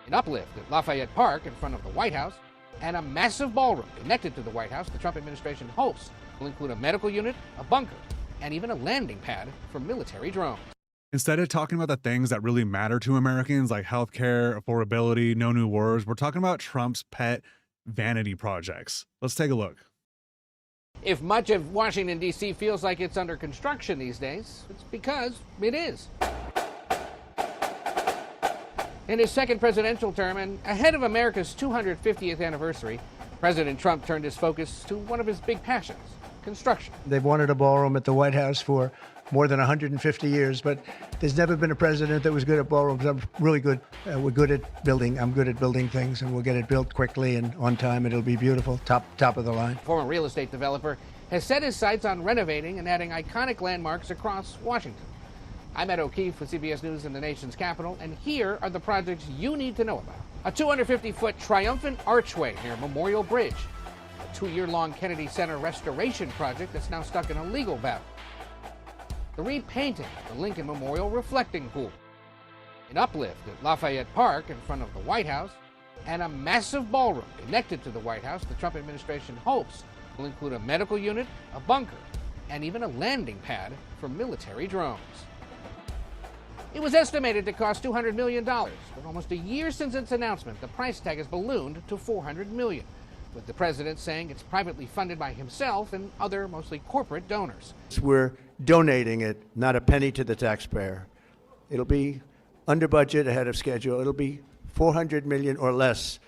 An uplift at Lafayette Park in front of the White House. And a massive ballroom connected to the White House the Trump administration hopes will include a medical unit, a bunker, and even a landing pad for military drones. Instead of talking about the things that really matter to Americans, like healthcare, affordability, no new wars, we're talking about Trump's pet vanity projects. Let's take a look. If much of Washington, D.C. feels like it's under construction these days, it's because it is. In his second presidential term and ahead of America's 250th anniversary, President Trump turned his focus to one of his big passions, construction. They've wanted a ballroom at the White House for more than 150 years, but there's never been a president that was good at ballrooms. I'm really good. We're good at building. I'm good at building things, and we'll get it built quickly and on time. It'll be beautiful, top of the line. Former real estate developer has set his sights on renovating and adding iconic landmarks across Washington. I'm Ed O'Keefe with CBS News in the nation's capital, and here are the projects you need to know about. A 250-foot triumphant archway near Memorial Bridge. A 2-year-long Kennedy Center restoration project that's now stuck in a legal battle. The repainting of the Lincoln Memorial reflecting pool. An uplift at Lafayette Park in front of the White House. And a massive ballroom connected to the White House the Trump administration hopes will include a medical unit, a bunker, and even a landing pad for military drones. It was estimated to cost $200 million, but almost a year since its announcement, the price tag has ballooned to $400 million, with the president saying it's privately funded by himself and other, mostly corporate donors. We're donating it, not a penny to the taxpayer. It'll be under budget, ahead of schedule. It'll be $400 million or less.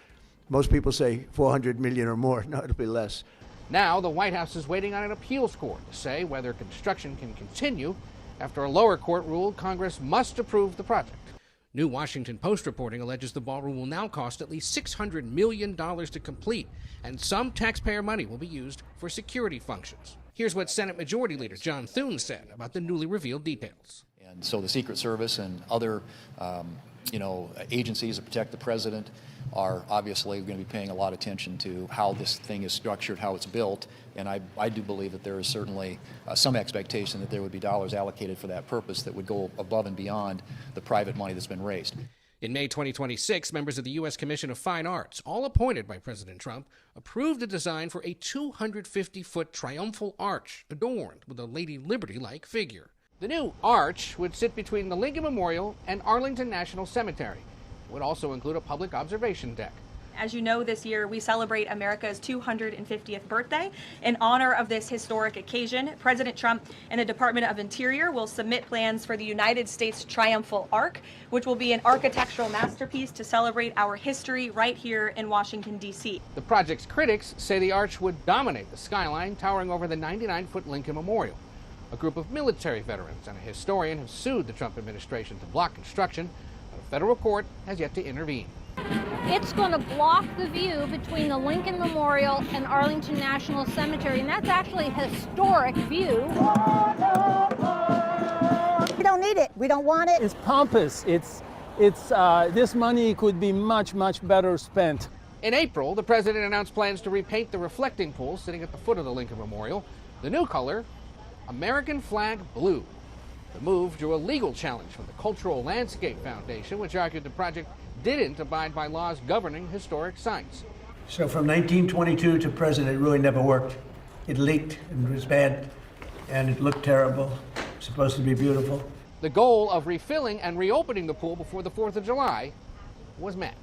Most people say $400 million or more. No, it'll be less. Now the White House is waiting on an appeals court to say whether construction can continue. After a lower court ruled Congress must approve the project. New Washington Post reporting alleges the ballroom will now cost at least $600 million to complete, and some taxpayer money will be used for security functions. Here's what Senate Majority Leader John Thune said about the newly revealed details. And so the Secret Service and other agencies that protect the president are obviously going to be paying a lot of attention to how this thing is structured, how it's built. And I do believe that there is certainly some expectation that there would be dollars allocated for that purpose that would go above and beyond the private money that's been raised. In May 2026, members of the U.S. Commission of Fine Arts, all appointed by President Trump, approved a design for a 250-foot triumphal arch adorned with a Lady Liberty-like figure. The new arch would sit between the Lincoln Memorial and Arlington National Cemetery. It would also include a public observation deck. As you know, this year we celebrate America's 250th birthday. In honor of this historic occasion, President Trump and the Department of Interior will submit plans for the United States Triumphal Arch, which will be an architectural masterpiece to celebrate our history right here in Washington, D.C. The project's critics say the arch would dominate the skyline, towering over the 99-foot Lincoln Memorial. A group of military veterans and a historian have sued the Trump administration to block construction, but a federal court has yet to intervene. It's going to block the view between the Lincoln Memorial and Arlington National Cemetery, and that's actually a historic view. We don't need it. We don't want it. It's pompous. This money could be much better spent. In April, the president announced plans to repaint the reflecting pool sitting at the foot of the Lincoln Memorial. The new color, American flag blue. The move drew a legal challenge from the Cultural Landscape Foundation, which argued the project didn't abide by laws governing historic sites. So from 1922 to present, it really never worked. It leaked and was bad, and it looked terrible. It's supposed to be beautiful. The goal of refilling and reopening the pool before the 4th of July was met.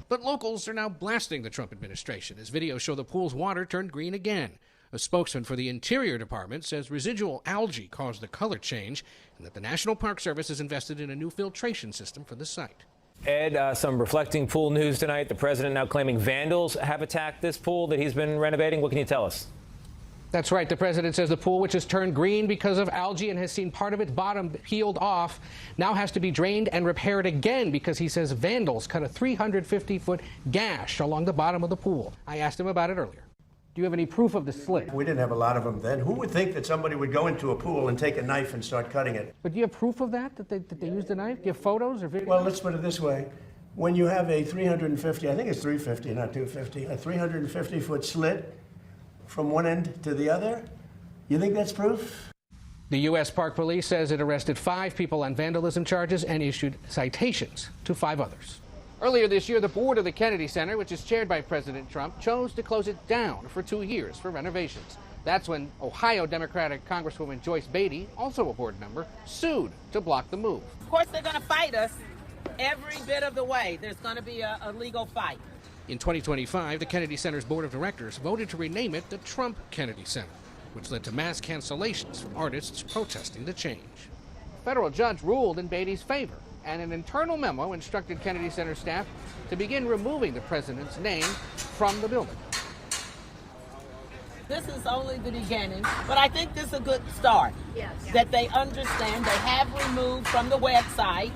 But locals are now blasting the Trump administration as videos show the pool's water turned green again. A spokesman for the Interior Department says residual algae caused the color change and that the National Park Service has invested in a new filtration system for the site. Ed, some reflecting pool news tonight. The president now claiming vandals have attacked this pool that he's been renovating. What can you tell us? That's right. The president says the pool, which has turned green because of algae and has seen part of its bottom peeled off, now has to be drained and repaired again because he says vandals cut a 350-foot gash along the bottom of the pool. I asked him about it earlier. Do you have any proof of the slit? We didn't have a lot of them then. Who would think that somebody would go into a pool and take a knife and start cutting it? But do you have proof of that they used a knife? Do you have photos or videos? Well, let's put it this way. When you have a 350, I think it's 350, not 250, a 350-foot slit, from one end to the other. You think that's proof? The U.S. Park Police says it arrested 5 people on vandalism charges and issued citations to 5 others. Earlier this year, the board of the Kennedy Center, which is chaired by President Trump, chose to close it down for 2 years for renovations. That's when Ohio Democratic Congresswoman Joyce Beatty, also a board member, sued to block the move. Of course, they're going to fight us every bit of the way. There's going to be a legal fight. In 2025, the Kennedy Center's board of directors voted to rename it the Trump Kennedy Center, which led to mass cancellations from artists protesting the change. A federal judge ruled in Beatty's favor, and an internal memo instructed Kennedy Center staff to begin removing the president's name from the building. This is only the beginning, but I think this is a good start. Yes. That they understand they have removed from the website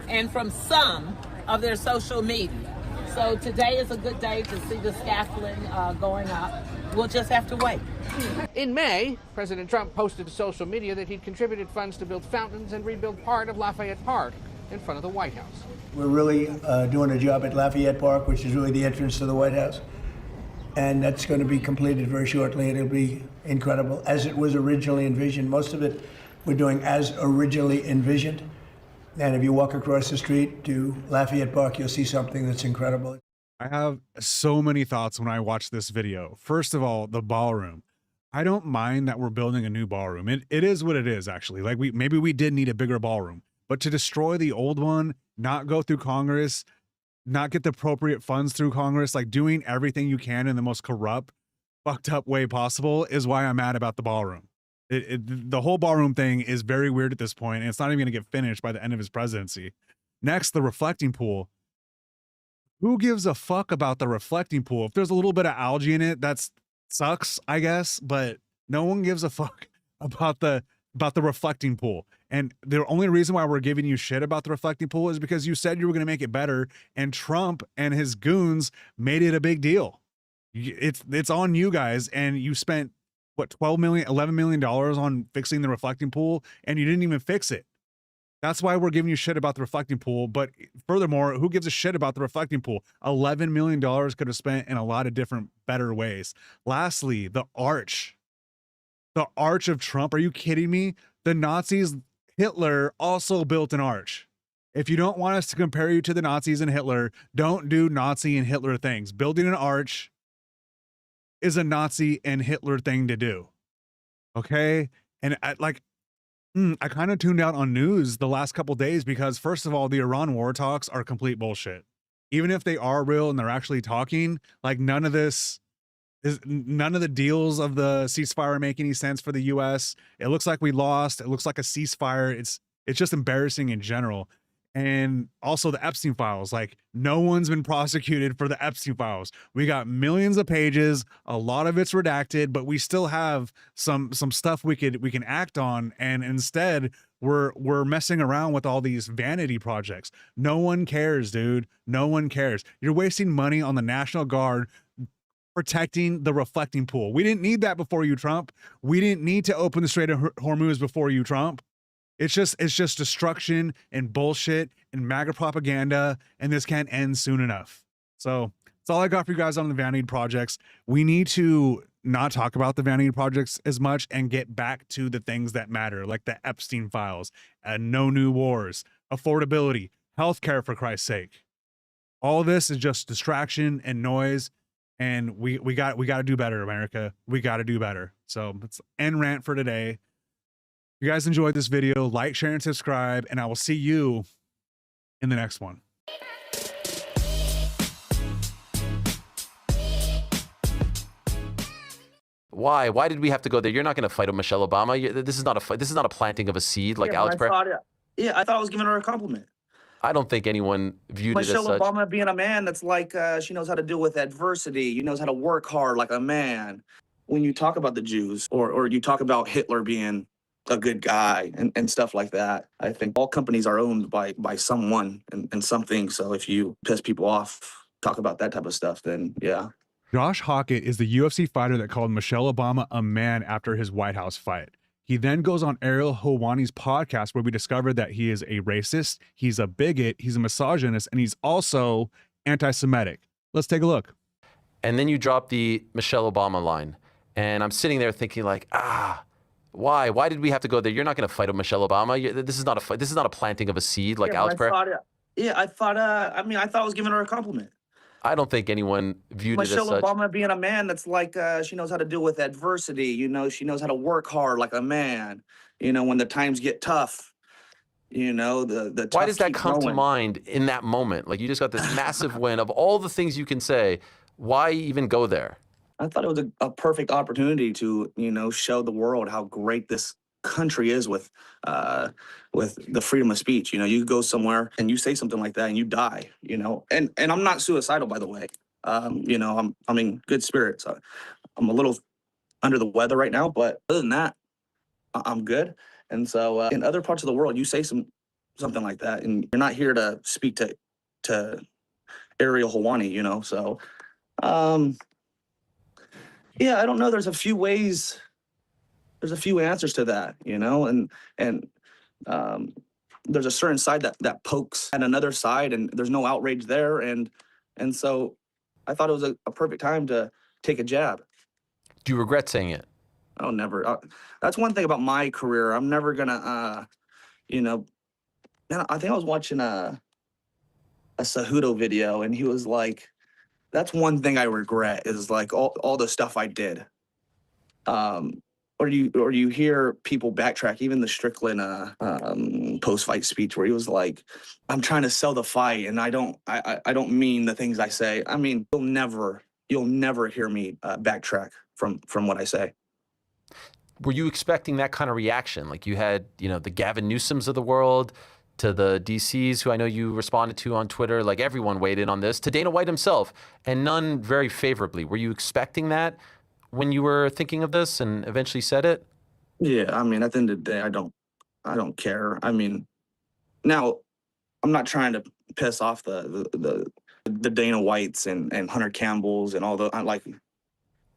and from some of their social media. So today is a good day to see the scaffolding going up. We'll just have to wait. In May, President Trump posted to social media that he'd contributed funds to build fountains and rebuild part of Lafayette Park in front of the White House. We're really doing a job at Lafayette Park, which is really the entrance to the White House. And that's going to be completed very shortly, and it'll be incredible, as it was originally envisioned. Most of it we're doing as originally envisioned. And if you walk across the street to Lafayette Park, you'll see something that's incredible. I have so many thoughts when I watch this video. First of all, the ballroom. I don't mind that we're building a new ballroom. It is what it is, actually. Like maybe we did need a bigger ballroom, but to destroy the old one, not go through Congress, not get the appropriate funds through Congress, like doing everything you can in the most corrupt, fucked up way possible is why I'm mad about the ballroom. The whole ballroom thing is very weird at this point, and it's not even going to get finished by the end of his presidency. Next, the reflecting pool. Who gives a fuck about the reflecting pool? If there's a little bit of algae in it, that sucks, I guess, but no one gives a fuck about the reflecting pool. And the only reason why we're giving you shit about the reflecting pool is because you said you were going to make it better, and Trump and his goons made it a big deal. It's on you guys, and you spent what, $11 million on fixing the reflecting pool, and you didn't even fix it. That's why we're giving you shit about the reflecting pool. But furthermore, who gives a shit about the reflecting pool? $11 million could have spent in a lot of different better ways. Lastly, the arch. The arch of Trump. Are you kidding me? The Nazis, Hitler also built an arch. If you don't want us to compare you to the Nazis and Hitler, don't do Nazi and Hitler things. Building an arch is a Nazi and Hitler thing to do. Okay? And I kind of tuned out on news the last couple days because, first of all, the Iran war talks are complete bullshit. Even if they are real and they're actually talking, like none of the deals of the ceasefire make any sense for the US. It looks like we lost. It looks like a ceasefire. It's just embarrassing in general. And also the Epstein files, like no one's been prosecuted for the Epstein files. We got millions of pages, a lot of it's redacted, but we still have some stuff we can act on. And instead we're messing around with all these vanity projects. No one cares, dude. No one cares. You're wasting money on the National Guard protecting the reflecting pool. We didn't need that before you, Trump. We didn't need to open the Strait of Hormuz before you, Trump. It's just destruction and bullshit and MAGA propaganda, and this can't end soon enough. So that's all I got for you guys on the vanity projects. We need to not talk about the vanity projects as much and get back to the things that matter, like the Epstein files, no new wars, affordability, healthcare, for Christ's sake. All this is just distraction and noise, and we got to do better, America. We got to do better. So that's end rant for today. If you guys enjoyed this video, like, share, and subscribe, and I will see you in the next one. Why? Why did we have to go there? You're not going to fight with Michelle Obama. This is not a fight. This is not a planting of a seed like Alex. I thought I was giving her a compliment. I don't think anyone viewed Michelle it as such. Obama being a man that's like she knows how to deal with adversity. She knows how to work hard like a man. When you talk about the Jews or you talk about Hitler being a good guy and stuff like that, I think all companies are owned by someone and something. So if you piss people off, talk about that type of stuff, then yeah. Josh Hockett is the UFC fighter that called Michelle Obama a man after his White House fight. He then goes on Ariel Helwani's podcast where we discovered that he is a racist, he's a bigot, he's a misogynist, and he's also anti-Semitic. Let's take a look. And then you drop the Michelle Obama line. And I'm sitting there thinking like, why? Why did we have to go there? You're not going to fight with Michelle Obama. This is not a fight. This is not a planting of a seed like Yeah, but Alex Prayer. I thought I was giving her a compliment. I don't think anyone viewed it as Michelle such. Obama being a man, that's like she knows how to deal with adversity. You know, she knows how to work hard like a man. You know, when the times get tough. You know, the Why tough does that keep come to going. mind in that moment? Like you just got this massive win of all the things you can say. Why even go there? I thought it was a perfect opportunity to, you know, show the world how great this country is with the freedom of speech. You know, you go somewhere and you say something like that and you die. You know, and I'm not suicidal, by the way. You know, I'm in good spirits. I'm a little under the weather right now, but other than that, I'm good. And so, in other parts of the world, you say something like that, and you're not here to speak to Ariel Helwani. You know, so. Yeah, I don't know. There's a few ways. There's a few answers to that, you know, and there's a certain side that pokes at another side, and there's no outrage there, and so I thought it was a perfect time to take a jab. Do you regret saying it? I'll never. That's one thing about my career. I'm never gonna, you know. Man, I think I was watching a Cejudo video, and he was like, "That's one thing I regret is like all the stuff I did." Or you hear people backtrack, even the Strickland post-fight speech where he was like, "I'm trying to sell the fight, and I don't mean the things I say." I mean, you'll never hear me backtrack from what I say. Were you expecting that kind of reaction? Like you had, you know, the Gavin Newsoms of the world, to the DCs who I know you responded to on Twitter, like everyone weighed in on this, to Dana White himself, and none very favorably. Were you expecting that when you were thinking of this and eventually said it? Yeah, I mean, at the end of the day, I don't care. I mean, now I'm not trying to piss off the Dana Whites and Hunter Campbells and all the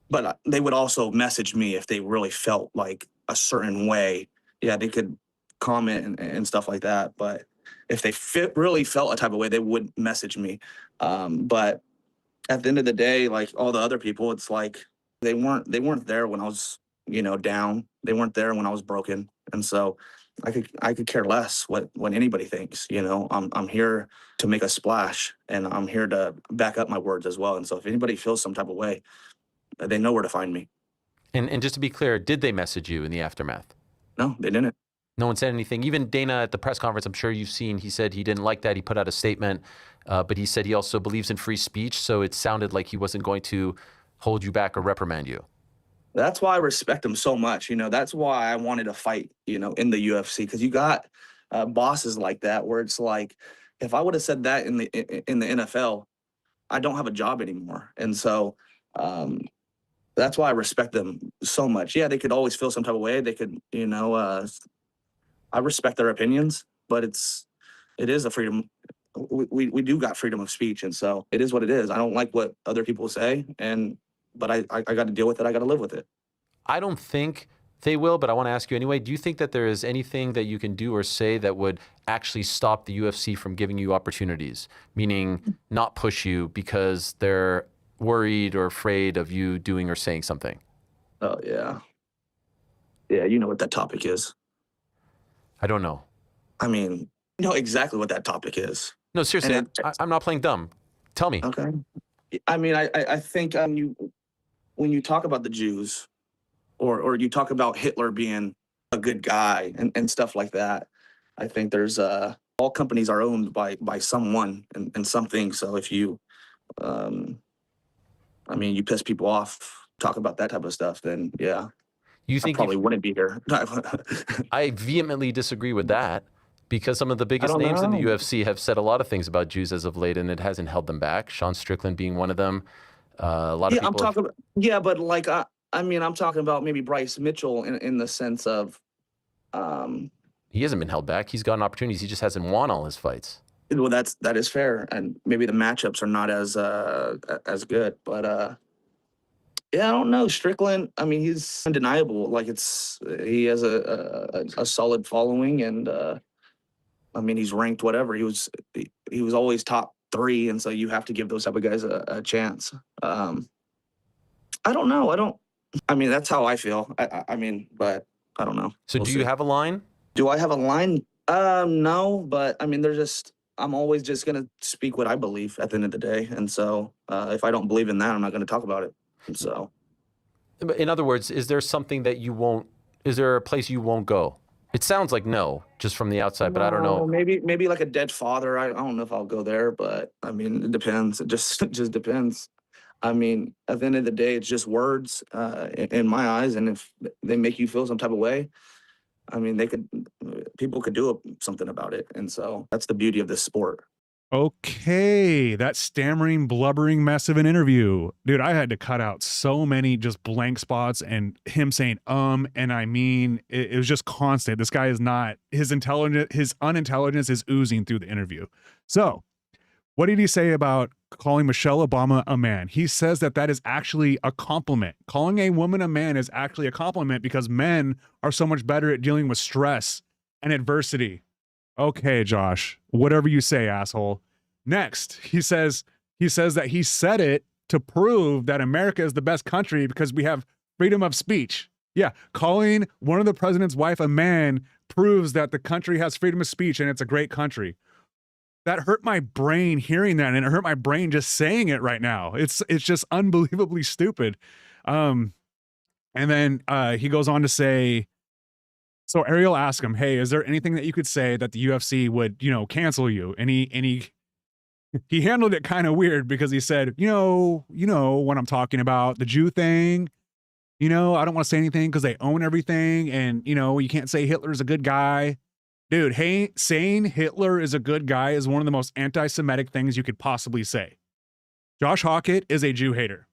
but they would also message me if they really felt like a certain way. Yeah, they could comment and stuff like that. But if they really felt a type of way, they would message me. But at the end of the day, like all the other people, it's like they weren't there when I was, you know, down. They weren't there when I was broken, and so I could care less what anybody thinks. You know, I'm here to make a splash, and I'm here to back up my words as well. And so if anybody feels some type of way, they know where to find me. And just to be clear, did they message you in the aftermath? No, they didn't. No one said anything. Even Dana at the press conference, I'm sure you've seen, he said he didn't like that. He put out a statement, but he said he also believes in free speech. So it sounded like he wasn't going to hold you back or reprimand you. That's why I respect him so much. You know, that's why I wanted to fight, you know, in the UFC, because you got bosses like that where it's like, if I would have said that in the NFL, I don't have a job anymore. And so that's why I respect them so much. Yeah, they could always feel some type of way. They could, you know, I respect their opinions, but it is a freedom. We do got freedom of speech, and so it is what it is. I don't like what other people say, but I got to deal with it. I got to live with it. I don't think they will, but I want to ask you anyway. Do you think that there is anything that you can do or say that would actually stop the UFC from giving you opportunities, meaning not push you because they're worried or afraid of you doing or saying something? Oh, yeah. Yeah, you know what that topic is. I don't know. I mean, you know exactly what that topic is. No, seriously, I'm not playing dumb. Tell me. Okay. I mean, I think when you talk about the Jews or you talk about Hitler being a good guy and stuff like that, I think there's all companies are owned by someone and something. So if you, I mean, you piss people off, talk about that type of stuff, then yeah. You think I probably wouldn't be here. I vehemently disagree with that because some of the biggest names in the UFC have said a lot of things about Jews as of late, and it hasn't held them back. Sean Strickland being one of them. A lot of people. But like I mean, I'm talking about maybe Bryce Mitchell in the sense of. He hasn't been held back. He's gotten opportunities. He just hasn't won all his fights. Well, that is fair, and maybe the matchups are not as good, but. Yeah, I don't know. Strickland, I mean, he's undeniable. Like he has a solid following, and I mean, he's ranked whatever. He was always top 3, and so you have to give those type of guys a chance. I don't know. I mean, that's how I feel. I mean, but I don't know. So We'll do see. you have a line? Do I have a line? No, but I mean, I'm always just going to speak what I believe at the end of the day. And so if I don't believe in that, I'm not going to talk about it. And so. In other words, is there something that is there a place you won't go? It sounds like no, just from the outside, but I don't know. Maybe like a dead father. I don't know if I'll go there, but I mean, it depends. It just depends. I mean, at the end of the day, it's just words in my eyes. And if they make you feel some type of way, I mean, people could do something about it. And so that's the beauty of this sport. Okay, that stammering, blubbering mess of an interview. Dude, I had to cut out so many just blank spots and him saying, and I mean, it was just constant. This guy is not, his unintelligence is oozing through the interview. So, what did he say about calling Michelle Obama a man? He says that is actually a compliment. Calling a woman a man is actually a compliment because men are so much better at dealing with stress and adversity. Okay, Josh, whatever you say, asshole. Next, he says that he said it to prove that America is the best country because we have freedom of speech. Yeah, calling one of the president's wife a man proves that the country has freedom of speech and it's a great country. That hurt my brain hearing that, and it hurt my brain just saying it right now. It's just unbelievably stupid. And then he goes on to say, so Ariel asked him, hey, is there anything that you could say that the UFC would, cancel you? And he handled it kind of weird because he said, you know what I'm talking about, the Jew thing. I don't want to say anything because they own everything. And, you can't say Hitler's a good guy. Dude, hey, saying Hitler is a good guy is one of the most anti-Semitic things you could possibly say. Josh Hockett is a Jew hater.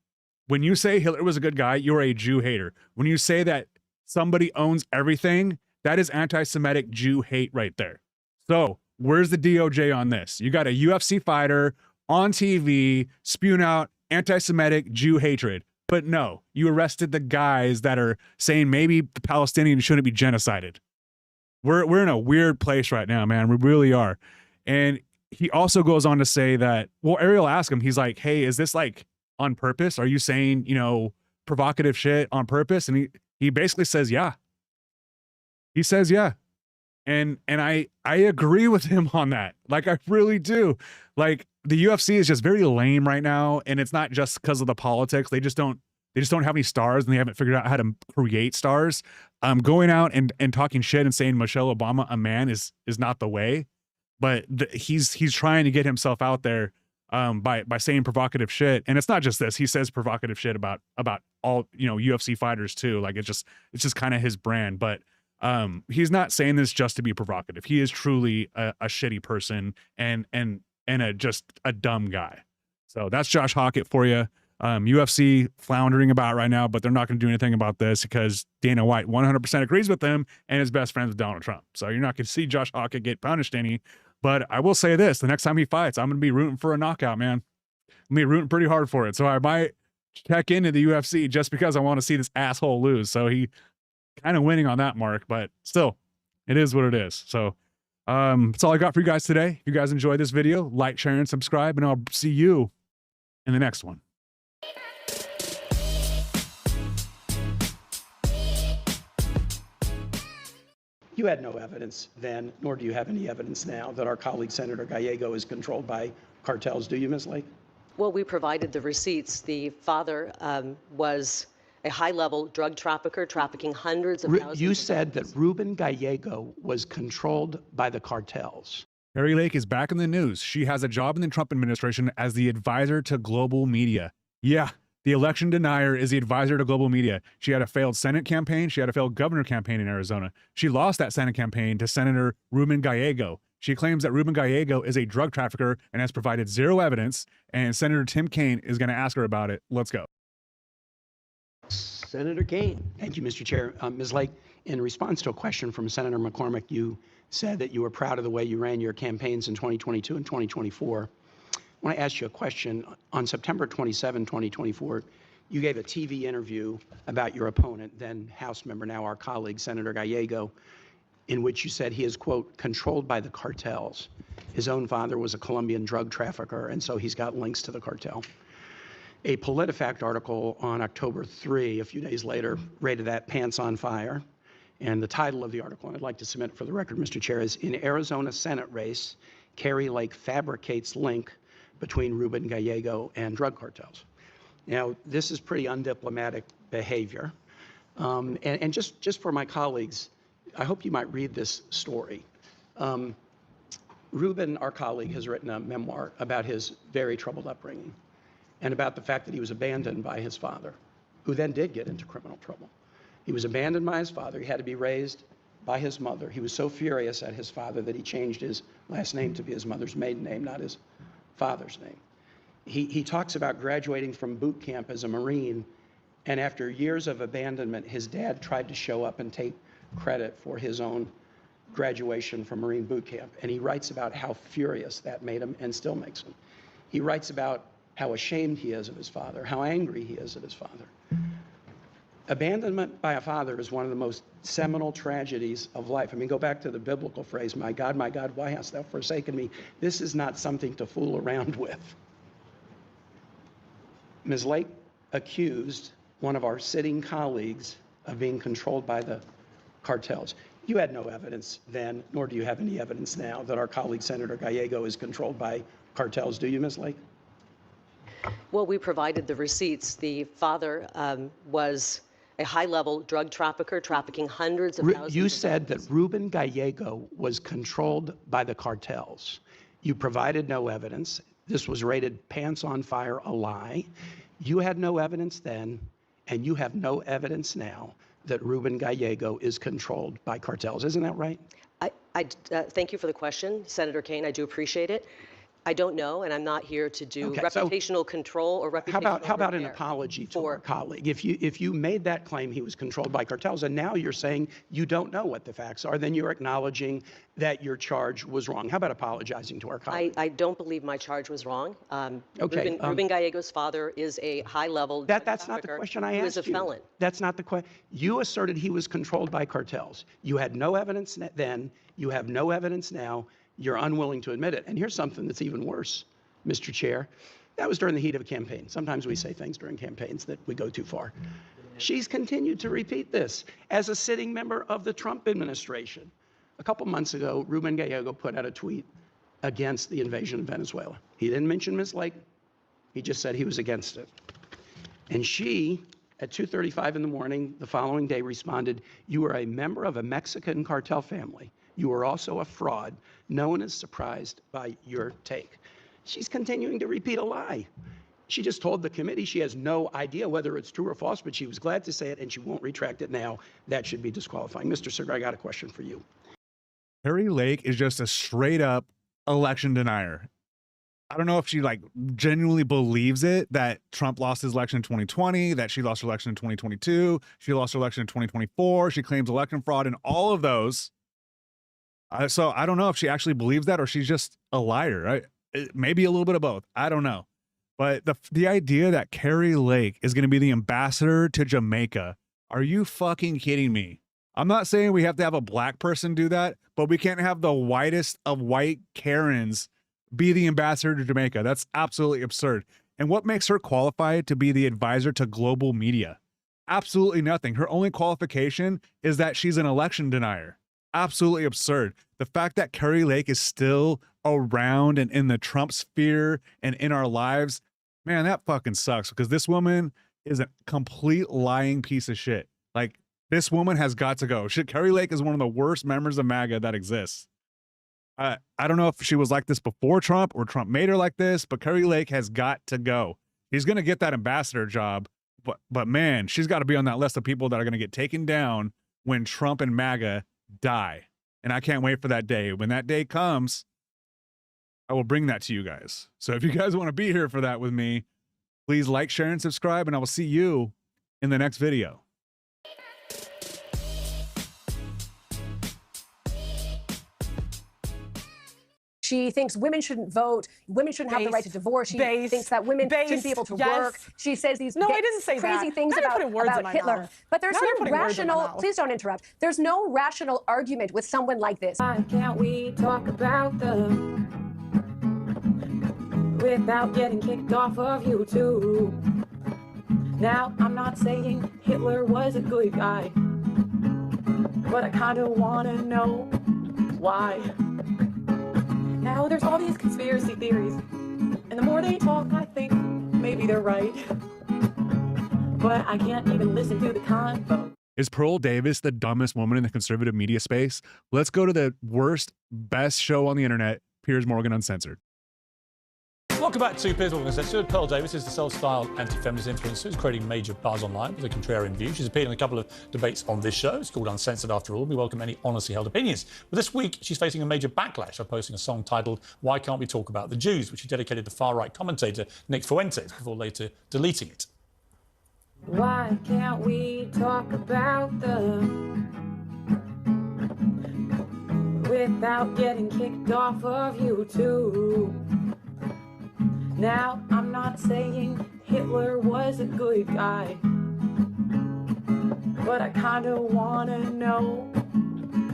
When you say Hitler was a good guy, you're a Jew hater. When you say that somebody owns everything, that is anti-Semitic Jew hate right there. So where's the DOJ on this? You got a UFC fighter on TV spewing out anti-Semitic Jew hatred. But no, you arrested the guys that are saying maybe the Palestinians shouldn't be genocided. We're in a weird place right now, man. We really are. And he also goes on to say that, well, Ariel asked him, he's like, hey, is this like on purpose? Are you saying, provocative shit on purpose? And he basically says, yeah. He says, yeah. And I agree with him on that. Like, I really do. Like, the UFC is just very lame right now. And it's not just because of the politics. They just don't have any stars, and they haven't figured out how to create stars. Going out and talking shit and saying Michelle Obama a man is not the way. But he's trying to get himself out there by saying provocative shit. And it's not just this. He says provocative shit about all UFC fighters too. Like it's just kind of his brand. But he's not saying this just to be provocative. He is truly a shitty person and just a dumb guy. So that's Josh Hockett for you. UFC floundering about right now, but they're not going to do anything about this because Dana White 100% agrees with them and is best friends with Donald Trump. So you're not going to see Josh Hockett get punished any. But I will say this, the next time he fights, I'm going to be rooting for a knockout, man. I'm going to be rooting pretty hard for it. So I might check into the UFC just because I want to see this asshole lose. So he kind of winning on that mark, but still, it is what it is. So that's all I got for you guys today. If you guys enjoyed this video, like, share, and subscribe, and I'll see you in the next one. You had no evidence then, nor do you have any evidence now, that our colleague Senator Gallego is controlled by cartels, do you, Ms. Lake? Well, we provided the receipts. The father was a high-level drug trafficker, trafficking hundreds of thousands. You said that Ruben Gallego was controlled by the cartels. Kari Lake is back in the news. She has a job in the Trump administration as the advisor to global media. Yeah. The election denier is the advisor to global media. She had a failed Senate campaign. She had a failed governor campaign in Arizona. She lost that Senate campaign to Senator Ruben Gallego. She claims that Ruben Gallego is a drug trafficker and has provided zero evidence, and Senator Tim Kaine is going to ask her about it. Let's go. Senator Kaine. Thank you, Mr. Chair. Ms. Lake, in response to a question from Senator McCormick, you said that you were proud of the way you ran your campaigns in 2022 and 2024. I want to ask you a question. On September 27, 2024, you gave a TV interview about your opponent, then House member, now our colleague, Senator Gallego, in which you said he is, quote, controlled by the cartels. His own father was a Colombian drug trafficker, and so he's got links to the cartel. A PolitiFact article on October 3, a few days later, rated that pants on fire. And the title of the article, and I'd like to submit it for the record, Mr. Chair, is "In Arizona Senate Race, Kari Lake Fabricates Link Between Ruben Gallego and Drug Cartels." Now, this is pretty undiplomatic behavior. And just for my colleagues, I hope you might read this story. Ruben, our colleague, has written a memoir about his very troubled upbringing and about the fact that he was abandoned by his father, who then did get into criminal trouble. He was abandoned by his father. He had to be raised by his mother. He was so furious at his father that he changed his last name to be his mother's maiden name, not his father's name. He talks about graduating from boot camp as a Marine, and after years of abandonment, his dad tried to show up and take credit for his own graduation from Marine boot camp. And he writes about how furious that made him and still makes him. He writes about how ashamed he is of his father, how angry he is at his father. Abandonment by a father is one of the most seminal tragedies of life. I mean, go back to the biblical phrase, my God, why hast thou forsaken me? This is not something to fool around with. Ms. Lake accused one of our sitting colleagues of being controlled by the cartels. You had no evidence then, nor do you have any evidence now, that our colleague Senator Gallego is controlled by cartels, do you, Ms. Lake? Well, we provided the receipts. The father was a high-level drug trafficker, trafficking hundreds of thousands. You said that Ruben Gallego was controlled by the cartels. You provided no evidence. This was rated pants on fire, a lie. You had no evidence then, and you have no evidence now that Ruben Gallego is controlled by cartels. Isn't that right? Thank you for the question, Senator Kaine. I do appreciate it. I don't know, and I'm not here to do reputational control or reputational How about an repair apology to our colleague? If you made that claim he was controlled by cartels, and now you're saying you don't know what the facts are, then you're acknowledging that your charge was wrong. How about apologizing to our colleague? I don't believe my charge was wrong. Ruben Gallego's father is a high-level drug That's not the question I asked you. He was a felon. That's not the question. You asserted he was controlled by cartels. You had no evidence then. You have no evidence now. You're unwilling to admit it. And here's something that's even worse, Mr. Chair. That was during the heat of a campaign. Sometimes we say things during campaigns that we go too far. She's continued to repeat this as a sitting member of the Trump administration. A couple months ago, Ruben Gallego put out a tweet against the invasion of Venezuela. He didn't mention Ms. Lake. He just said he was against it. And she, at 2:35 in the morning the following day, responded, "You are a member of a Mexican cartel family. You are also a fraud. No one is surprised by your take." She's continuing to repeat a lie. She just told the committee she has no idea whether it's true or false, but she was glad to say it, and she won't retract it now. That should be disqualifying. Mr. Seger, I got a question for you. Kari Lake is just a straight up election denier. I don't know if she genuinely believes it, that Trump lost his election in 2020, that she lost her election in 2022, she lost her election in 2024. She claims election fraud in all of those. So I don't know if she actually believes that or she's just a liar. Maybe a little bit of both. I don't know. But the idea that Kari Lake is going to be the ambassador to Jamaica, are you fucking kidding me? I'm not saying we have to have a black person do that, but we can't have the whitest of white Karens be the ambassador to Jamaica. That's absolutely absurd. And what makes her qualified to be the advisor to global media? Absolutely nothing. Her only qualification is that she's an election denier. Absolutely absurd. The fact that Kari Lake is still around and in the Trump sphere and in our lives, man, that fucking sucks, because this woman is a complete lying piece of shit. This woman has got to go. Kari Lake is one of the worst members of MAGA that exists. I don't know if she was like this before Trump or Trump made her like this, but Kari Lake has got to go. He's going to get that ambassador job, but man, she's got to be on that list of people that are going to get taken down when Trump and MAGA die. And I can't wait for that day. When that day comes, I will bring that to you guys. So if you guys want to be here for that with me, please like, share, and subscribe, and I will see you in the next video. She thinks women shouldn't vote, women shouldn't have the right to divorce. She thinks that women shouldn't be able to work. She says these I didn't say crazy that. things about Hitler. Mouth. But there's no rational, please don't interrupt. There's no rational argument with someone like this. Why can't we talk about them without getting kicked off of YouTube? Now, I'm not saying Hitler was a good guy, but I kind of want to know why. Now, there's all these conspiracy theories, and the more they talk, I think maybe they're right. But I can't even listen to the convo. Is Pearl Davis the dumbest woman in the conservative media space? Let's go to the worst, best show on the internet, Piers Morgan Uncensored. Welcome back to Piers Morgan Uncensored. Pearl Davis is the self-styled anti-feminist influencer who's creating major buzz online with a contrarian view. She's appeared in a couple of debates on this show. It's called Uncensored after all. We welcome any honestly held opinions. But this week, she's facing a major backlash by posting a song titled Why Can't We Talk About the Jews, which she dedicated to far-right commentator Nick Fuentes before later deleting it. Why can't we talk about them without getting kicked off of YouTube? Now, I'm not saying Hitler was a good guy, but I kind of want to know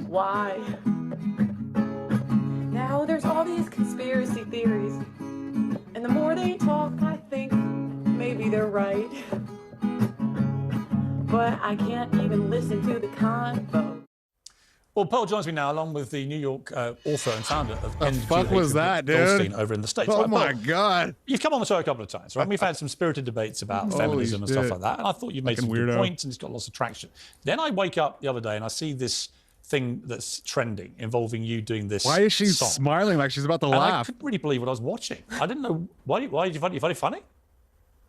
why. Now, there's all these conspiracy theories, and the more they talk, I think maybe they're right. But I can't even listen to the convo. Well, Pearl joins me now, along with the New York author and founder of The fuck was that, dude? Goldstein over in the States. Oh Right, my Pearl, God. You've come on the show a couple of times, right? We've had some spirited debates about feminism and stuff like that, and I thought you made some good points, and it's got lots of traction. Then I wake up the other day and I see this thing that's trending involving you doing this. Why is she song. smiling like she's about to And laugh? I couldn't really believe what I was watching. I didn't know why did you find it funny?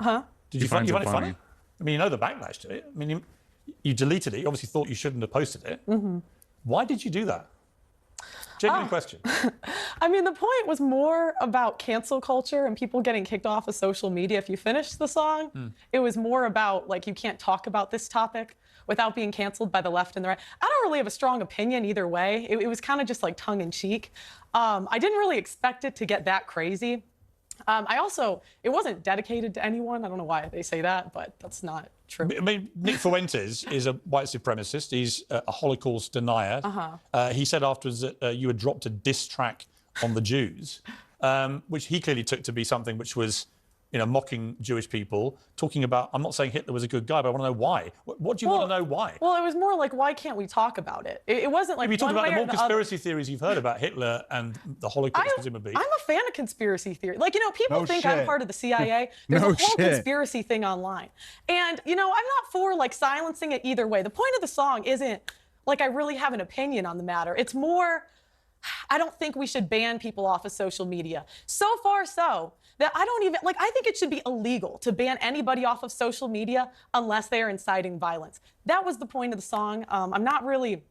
Huh? Did you find it funny? I mean, you know the backlash to it. I mean, you deleted it. You obviously thought you shouldn't have posted it. Mm-hmm. Why did you do that? Genuine question. I mean, the point was more about cancel culture and people getting kicked off of social media if you finished the song. It was more about, like, you can't talk about this topic without being canceled by the left and the right. I don't really have a strong opinion either way. It was kind of just like tongue-in-cheek. I didn't really expect it to get that crazy. It wasn't dedicated to anyone. I don't know why they say that, but that's not true. I mean, Nick Fuentes is a white supremacist. He's a Holocaust denier. He said afterwards that you had dropped a diss track on the Jews, which he clearly took to be something which was, mocking Jewish people, talking about, I'm not saying Hitler was a good guy, but I want to know why. What do you want to know why? Well, it was more like, why can't we talk about it? It wasn't like you talked one about way the or more the conspiracy theories you've heard about Hitler and the Holocaust, presumably. I'm a fan of conspiracy theory. Like, people think I'm part of the CIA. There's a whole conspiracy thing online. And, I'm not for, like, silencing it either way. The point of the song isn't, like, I really have an opinion on the matter. It's more, I don't think we should ban people off of social media. So far so that I think it should be illegal to ban anybody off of social media unless they are inciting violence. That was the point of the song. I'm not really,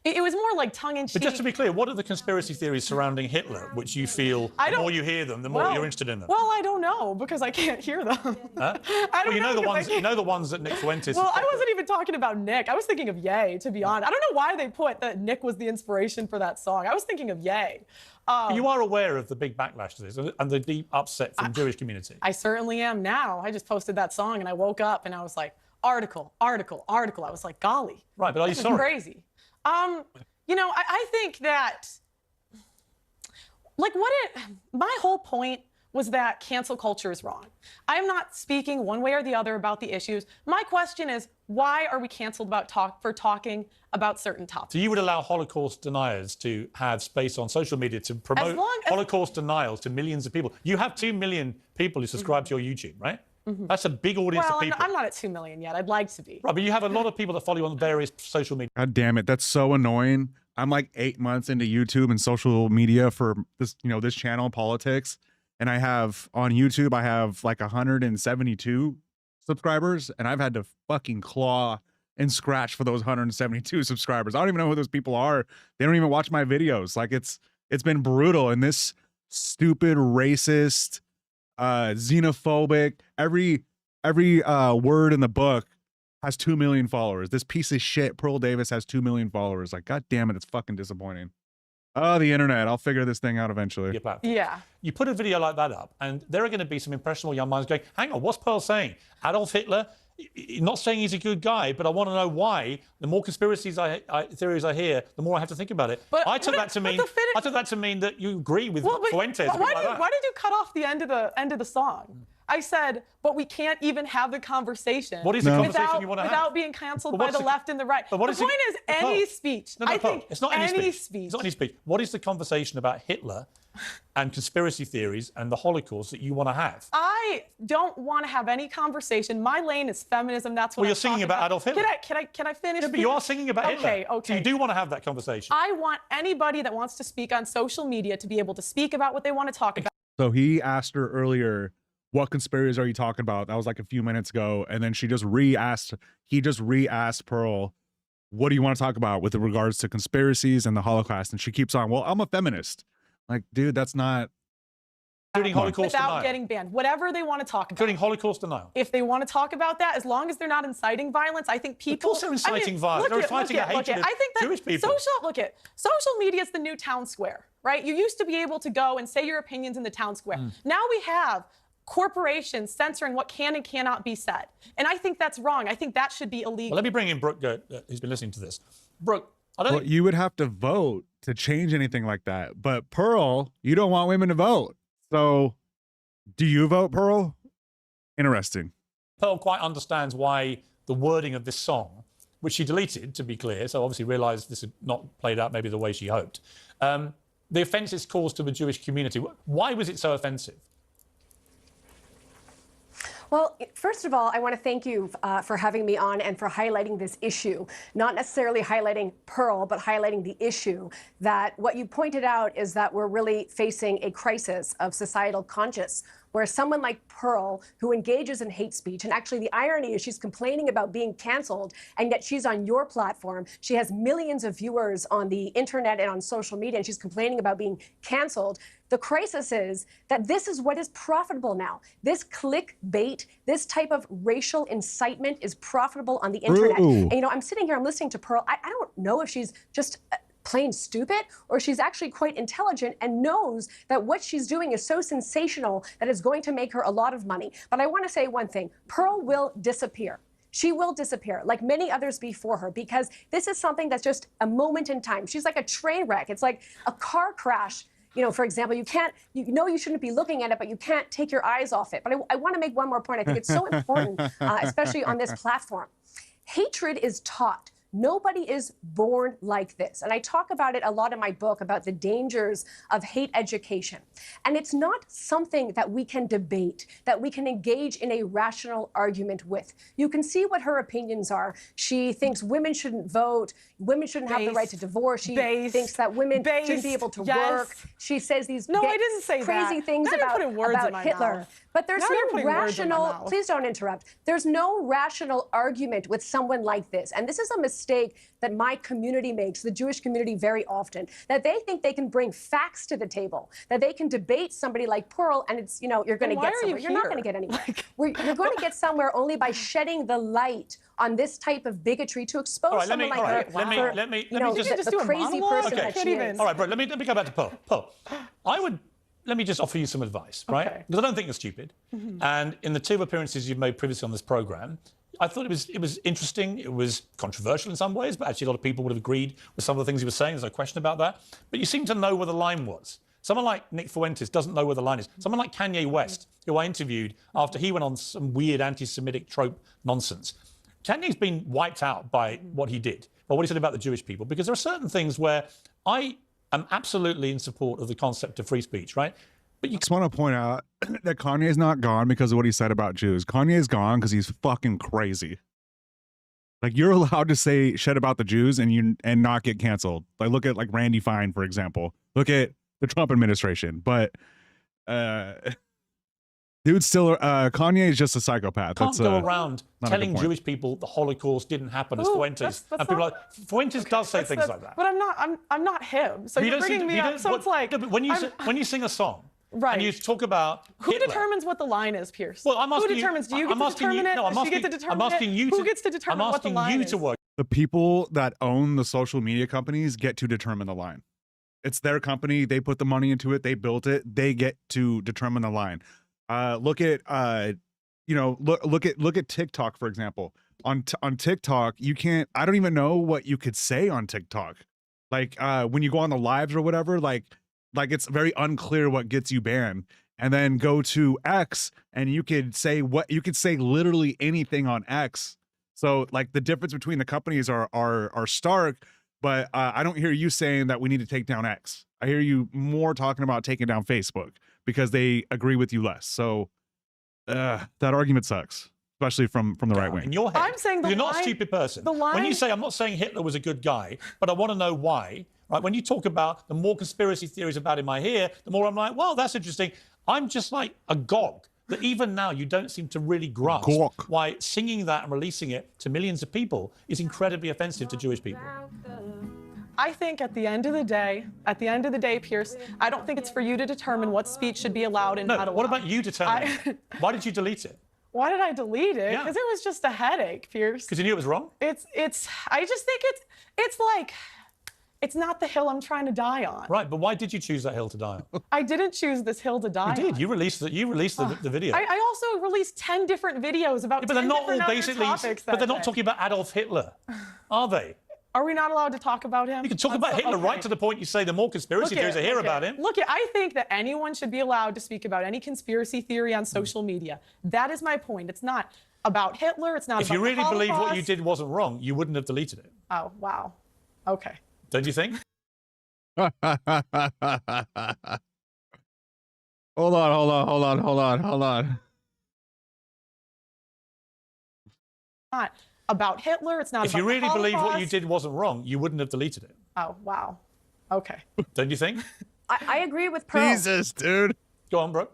it was more like tongue-in-cheek. But just to be clear, what are the conspiracy theories surrounding Hitler, which you feel, the more you hear them, the more you're interested in them? Well, I don't know, because I can't hear them. Huh? You know the ones that Nick Fuentes... Well, I wasn't even talking about Nick. I was thinking of Ye, to be honest. I don't know why they put that Nick was the inspiration for that song. I was thinking of Ye. You are aware of the big backlash to this and the deep upset from the Jewish community. I certainly am now. I just posted that song and I woke up and I was like, article. I was like, golly. Right, but are you sorry? Crazy. I think that, my whole point was that cancel culture is wrong. I am not speaking one way or the other about the issues. My question is, why are we canceled for talking about certain topics? So you would allow Holocaust deniers to have space on social media to promote Holocaust denials to millions of people? You have 2 million people who subscribe to your YouTube, right? That's a big audience of people. I'm not at 2 million yet. I'd like to be. Right, but you have a lot of people that follow you on various social media. God damn it, that's so annoying. I'm like 8 months into YouTube and social media for this, this channel, politics. And I have, on YouTube, I have like 172 subscribers, and I've had to fucking claw and scratch for those 172 subscribers. I don't even know who those people are. They don't even watch my videos. Like, it's been brutal. And this stupid, racist, xenophobic, every word in the book has 2 million followers. This piece of shit, Pearl Davis, has 2 million followers. Like, God damn it, it's fucking disappointing. Oh, the internet. I'll figure this thing out eventually. Yeah. You put a video like that up, and there are going to be some impressionable young minds going, hang on, what's Pearl saying? Adolf Hitler? Not saying he's a good guy, but I want to know why. The more conspiracies theories I hear, the more I have to think about it. But I took that to mean that you agree with Fuentes. Why did you cut off the end of the song? I said, but we can't even have the conversation. What is the conversation you want to have? Without being canceled by the left and the right. But what the point is any speech. No, I think it's not any speech. It's not any speech. What is the conversation about Hitler and conspiracy theories and the Holocaust that you want to have? I don't want to have any conversation. My lane is feminism. That's what you're singing about Adolf Hitler. Can I finish? Yeah, but you are singing about Hitler. Okay. So you do want to have that conversation. I want anybody that wants to speak on social media to be able to speak about what they want to talk about. So he asked her earlier, what conspiracies are you talking about? That was like a few minutes ago. And then he just re-asked Pearl, what do you want to talk about with regards to conspiracies and the Holocaust? And she keeps on, well, I'm a feminist. Like, dude, that's not. Including Holocaust without denial. getting banned. Whatever they want to talk about. Including Holocaust denial. If they want to talk about that, as long as they're not inciting violence, I think people. Of course they're inciting violence. They're inciting a hatred of I think that Jewish people. Social media is the new town square, right? You used to be able to go and say your opinions in the town square. Now we have corporations censoring what can and cannot be said. And I think that's wrong. I think that should be illegal. Well, let me bring in Brooke, who's been listening to this. Brooke, you would have to vote to change anything like that. But Pearl, you don't want women to vote. So do you vote, Pearl? Interesting. Pearl quite understands why the wording of this song, which she deleted, to be clear, so obviously realised this had not played out maybe the way she hoped. The offence it's caused to the Jewish community. Why was it so offensive? Well, first of all, I want to thank you for having me on and for highlighting this issue. Not necessarily highlighting Pearl, but highlighting the issue that what you pointed out is that we're really facing a crisis of societal conscience, where someone like Pearl, who engages in hate speech, and actually the irony is she's complaining about being canceled, and yet she's on your platform. She has millions of viewers on the internet and on social media, and she's complaining about being canceled. The crisis is that this is what is profitable now. This clickbait, this type of racial incitement is profitable on the internet. Ooh. And, I'm sitting here, I'm listening to Pearl. I don't know if she's just plain stupid or she's actually quite intelligent and knows that what she's doing is so sensational that it's going to make her a lot of money. But I want to say one thing. Pearl will disappear. She will disappear, like many others before her, because this is something that's just a moment in time. She's like a train wreck. It's like a car crash. For example, you shouldn't be looking at it, but you can't take your eyes off it. But I want to make one more point. I think it's so important, especially on this platform. Hatred is taught. Nobody is born like this. And I talk about it a lot in my book about the dangers of hate education. And it's not something that we can debate, that we can engage in a rational argument with. You can see what her opinions are. She thinks women shouldn't vote, women shouldn't have the right to divorce. She thinks that women shouldn't be able to work. She says these I didn't say crazy things about Hitler. But there's no rational, please don't interrupt. There's no rational argument with someone like this. And this is a mistake that my community makes, the Jewish community, very often, that they think they can bring facts to the table, that they can debate somebody like Pearl, and it's, you're going to get somewhere. You're not going to get anywhere. You're going to get somewhere only by shedding the light on this type of bigotry to expose someone like her. Let me just do a crazy monologue? person that she is. All right, bro, let me go back to Pearl. Pearl, let me just offer you some advice, right? Okay. Because I don't think you're stupid. And in the 2 appearances you've made previously on this program, I thought it was interesting. It was controversial in some ways, but actually a lot of people would have agreed with some of the things you were saying. There's no question about that. But you seem to know where the line was. Someone like Nick Fuentes doesn't know where the line is. Someone like Kanye West, who I interviewed after he went on some weird anti-Semitic trope nonsense. Kanye's been wiped out by what he did, or what he said about the Jewish people, because there are certain things where I'm absolutely in support of the concept of free speech, right? But you just want to point out that Kanye's not gone because of what he said about Jews. Kanye's gone because he's fucking crazy. Like, you're allowed to say shit about the Jews and not get canceled. Like, look at Randy Fine, for example. Look at the Trump administration. But dude's still Kanye is just a psychopath. Can't go around telling Jewish people the Holocaust didn't happen as Fuentes. And people are like, Fuentes does say things like that. But I'm not him. So you're bringing me up. So it's like, but when you sing a song, right, and you talk about Hitler. Who determines what the line is, Pierce? Well, I'm asking who determines? Do you get to determine it? No, Does she get to determine it? Who gets to determine what the line is? I'm asking you to work. The people that own the social media companies get to determine the line. It's their company. They put the money into it. They built it. They get to determine the line. Look at look at TikTok, for example. On TikTok, you can't. I don't even know what you could say on TikTok. Like when you go on the lives or whatever, like it's very unclear what gets you banned. and then go to X, and you could say literally anything on X. So like the difference between the companies are stark, but I don't hear you saying that we need to take down X. I hear you more talking about taking down Facebook because they agree with you less. So that argument sucks, especially from the right wing. In your head, I'm saying you're not a stupid person. When you say, I'm not saying Hitler was a good guy, but I want to know why. Right? When you talk about the more conspiracy theories about him I hear, the more I'm like, well, that's interesting. I'm just like agog that even now you don't seem to really grasp why singing that and releasing it to millions of people is incredibly offensive to Jewish people. I think at the end of the day, Pierce, I don't think it's for you to determine what speech should be allowed and not allowed. What about you determining? Why did you delete it? Why did I delete it? Yeah. Because it was just a headache, Pierce. Because you knew it was wrong? I just think it's like, it's not the hill I'm trying to die on. Right, but why did you choose that hill to die on? I didn't choose this hill to die on. You did. You released the video. I also released 10 different videos about 10 different other topics that But they're not day. talking about Adolf Hitler, are they? Are we not allowed to talk about him? You can talk about Hitler right to the point you say the more conspiracy theories I hear about him. Look, I think that anyone should be allowed to speak about any conspiracy theory on social media. That is my point. It's not about Hitler. It's not If about you really the believe what you Holocaust. did wasn't wrong, you wouldn't have deleted it. Oh, wow. Okay. Don't you think? Hold on. Not about Hitler. It's not If about you really the believe what you Holocaust. did wasn't wrong, you wouldn't have deleted it. Oh, wow. Okay. Don't you think? I agree with Pearl. Jesus, dude. Go on, bro.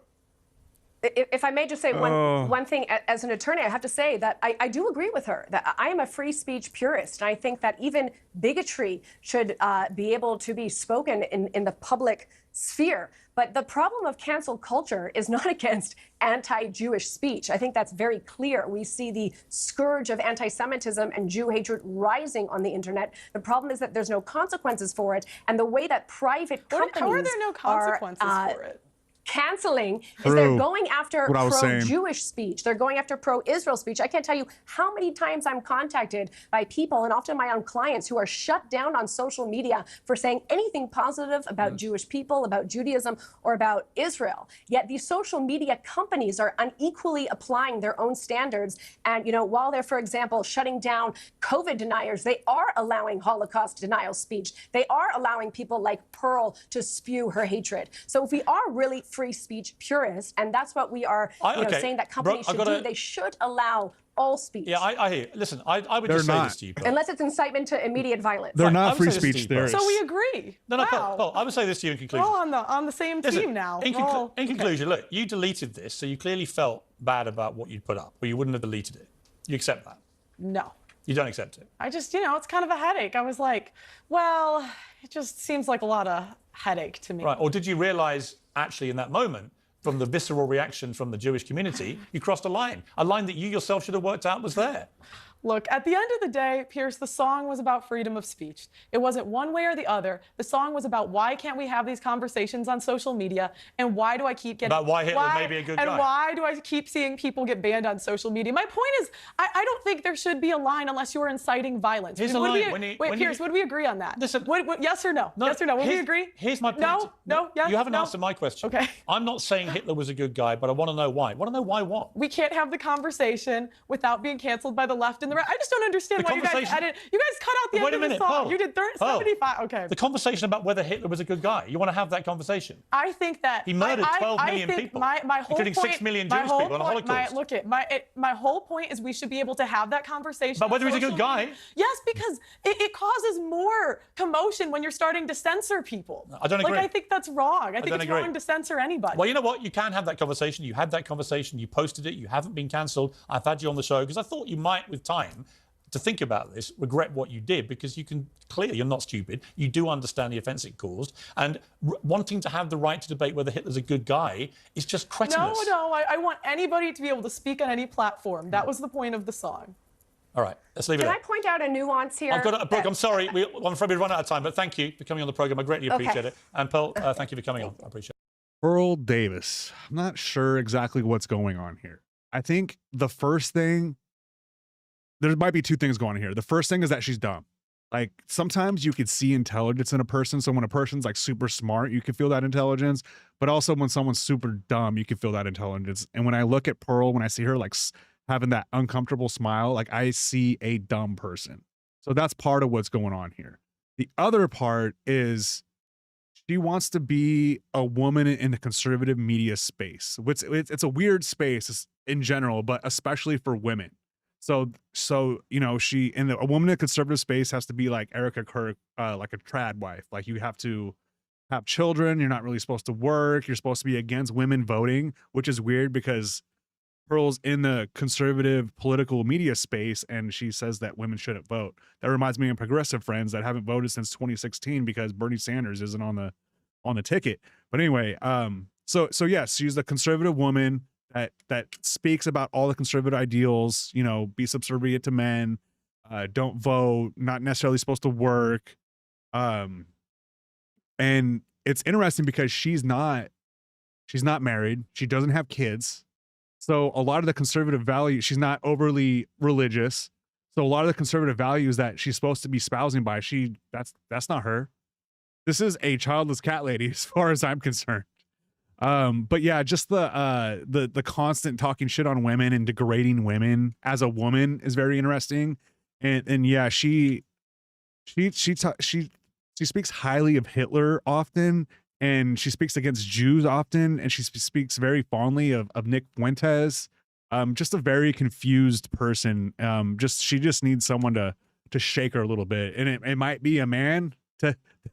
If I may just say one thing, as an attorney, I have to say that I do agree with her, that I am a free speech purist. And I think that even bigotry should be able to be spoken in the public sphere. But the problem of cancel culture is not against anti-Jewish speech. I think that's very clear. We see the scourge of anti-Semitism and Jew hatred rising on the internet. The problem is that there's no consequences for it. And the way that private companies How are there no consequences for it? Canceling is they're going after What I was saying. pro-Jewish speech. They're going after pro-Israel speech. I can't tell you how many times I'm contacted by people, and often my own clients, who are shut down on social media for saying anything positive about Jewish people, about Judaism, or about Israel. Yet these social media companies are unequally applying their own standards. And, while they're, for example, shutting down COVID deniers, they are allowing Holocaust denial speech. They are allowing people like Pearl to spew her hatred. So if we are really free speech purists, and that's what we are saying that companies should do, they should allow all speech. Yeah, I hear you. Listen, I would They're just say not. this to you, Pearl. Unless it's incitement to immediate violence. They're I not would free say this to speech you, Pearl. theorists. So we agree. No, Wow. Pearl, I would say this to you in conclusion. We're all on the same team now. In We're all- conclusion, look, you deleted this, so you clearly felt bad about what you'd put up, or you wouldn't have deleted it. You accept that? No. You don't accept it? I just, it's kind of a headache. I was like, well, it just seems like a lot of headache to me. Right, or did you realise, actually, in that moment, from the visceral reaction from the Jewish community, you crossed a line that you yourself should have worked out was there? Look, at the end of the day, Pierce, the song was about freedom of speech. It wasn't one way or the other. The song was about why can't we have these conversations on social media, and why do I keep getting... About why Hitler may be a good guy. And why do I keep seeing people get banned on social media? My point is, I don't think there should be a line unless you are inciting violence. Here's a line. Pierce, would we agree on that? Listen, yes or no? Yes or no? Would we agree? Here's my point. No, yes, You haven't no. answered my question. Okay. I'm not saying Hitler was a good guy, but I want to know why. I want to know why what? We can't have the conversation without being canceled by the left and the right. I just don't understand why you guys added. You guys cut out the Wait end a of the minute, song. Pearl. You did 75. Okay. The conversation about whether Hitler was a good guy. You want to have that conversation? I think that He murdered 12 I million think people, my whole including point, 6 million my Jewish whole people in the point- Holocaust. My whole point is we should be able to have that conversation. But whether on he's a good social guy? media. Yes, because it causes more commotion when you're starting to censor people. I don't agree. I think that's wrong. I think don't it's agree. wrong to censor anybody. Well, you know what? You can have that conversation. You had that conversation. You posted it. You haven't been cancelled. I've had you on the show because I thought you might, with time, to think about this, regret what you did, because you're not stupid. You do understand the offence it caused. And wanting to have the right to debate whether Hitler's a good guy is just cretinous. No, I want anybody to be able to speak on any platform. That was the point of the song. All right, let's leave it Can there. I point out a nuance here? Brooke, I'm sorry. I'm afraid we've run out of time, but thank you for coming on the programme. I greatly appreciate it. And Pearl, thank you for coming on. I appreciate it. Pearl Davis. I'm not sure exactly what's going on here. I think the first thing, there might be two things going on here. The first thing is that she's dumb. Like sometimes you could see intelligence in a person. So when a person's like super smart, you can feel that intelligence. But also when someone's super dumb, you can feel that intelligence. And when I look at Pearl, when I see her like having that uncomfortable smile, like I see a dumb person. So that's part of what's going on here. The other part is she wants to be a woman in the conservative media space, which it's a weird space in general, but especially for women. So you know, a woman in a conservative space has to be like Erica Kirk, like a trad wife. Like you have to have children. You're not really supposed to work. You're supposed to be against women voting, which is weird because Pearl's in the conservative political media space and she says that women shouldn't vote. That reminds me of progressive friends that haven't voted since 2016 because Bernie Sanders isn't on the ticket. But anyway, so yes, she's the conservative woman that speaks about all the conservative ideals, you know, be subservient to men, don't vote, not necessarily supposed to work. And it's interesting because she's not married. She doesn't have kids. So a lot of the conservative values, she's not overly religious. So a lot of the conservative values that she's supposed to be espousing by, that's not her. This is a childless cat lady as far as I'm concerned. But yeah, just the constant talking shit on women and degrading women as a woman is very interesting. And yeah, she speaks highly of Hitler often, and she speaks against Jews often, and she speaks very fondly of Nick Fuentes. Just a very confused person. She just needs someone to shake her a little bit, and it might be a man.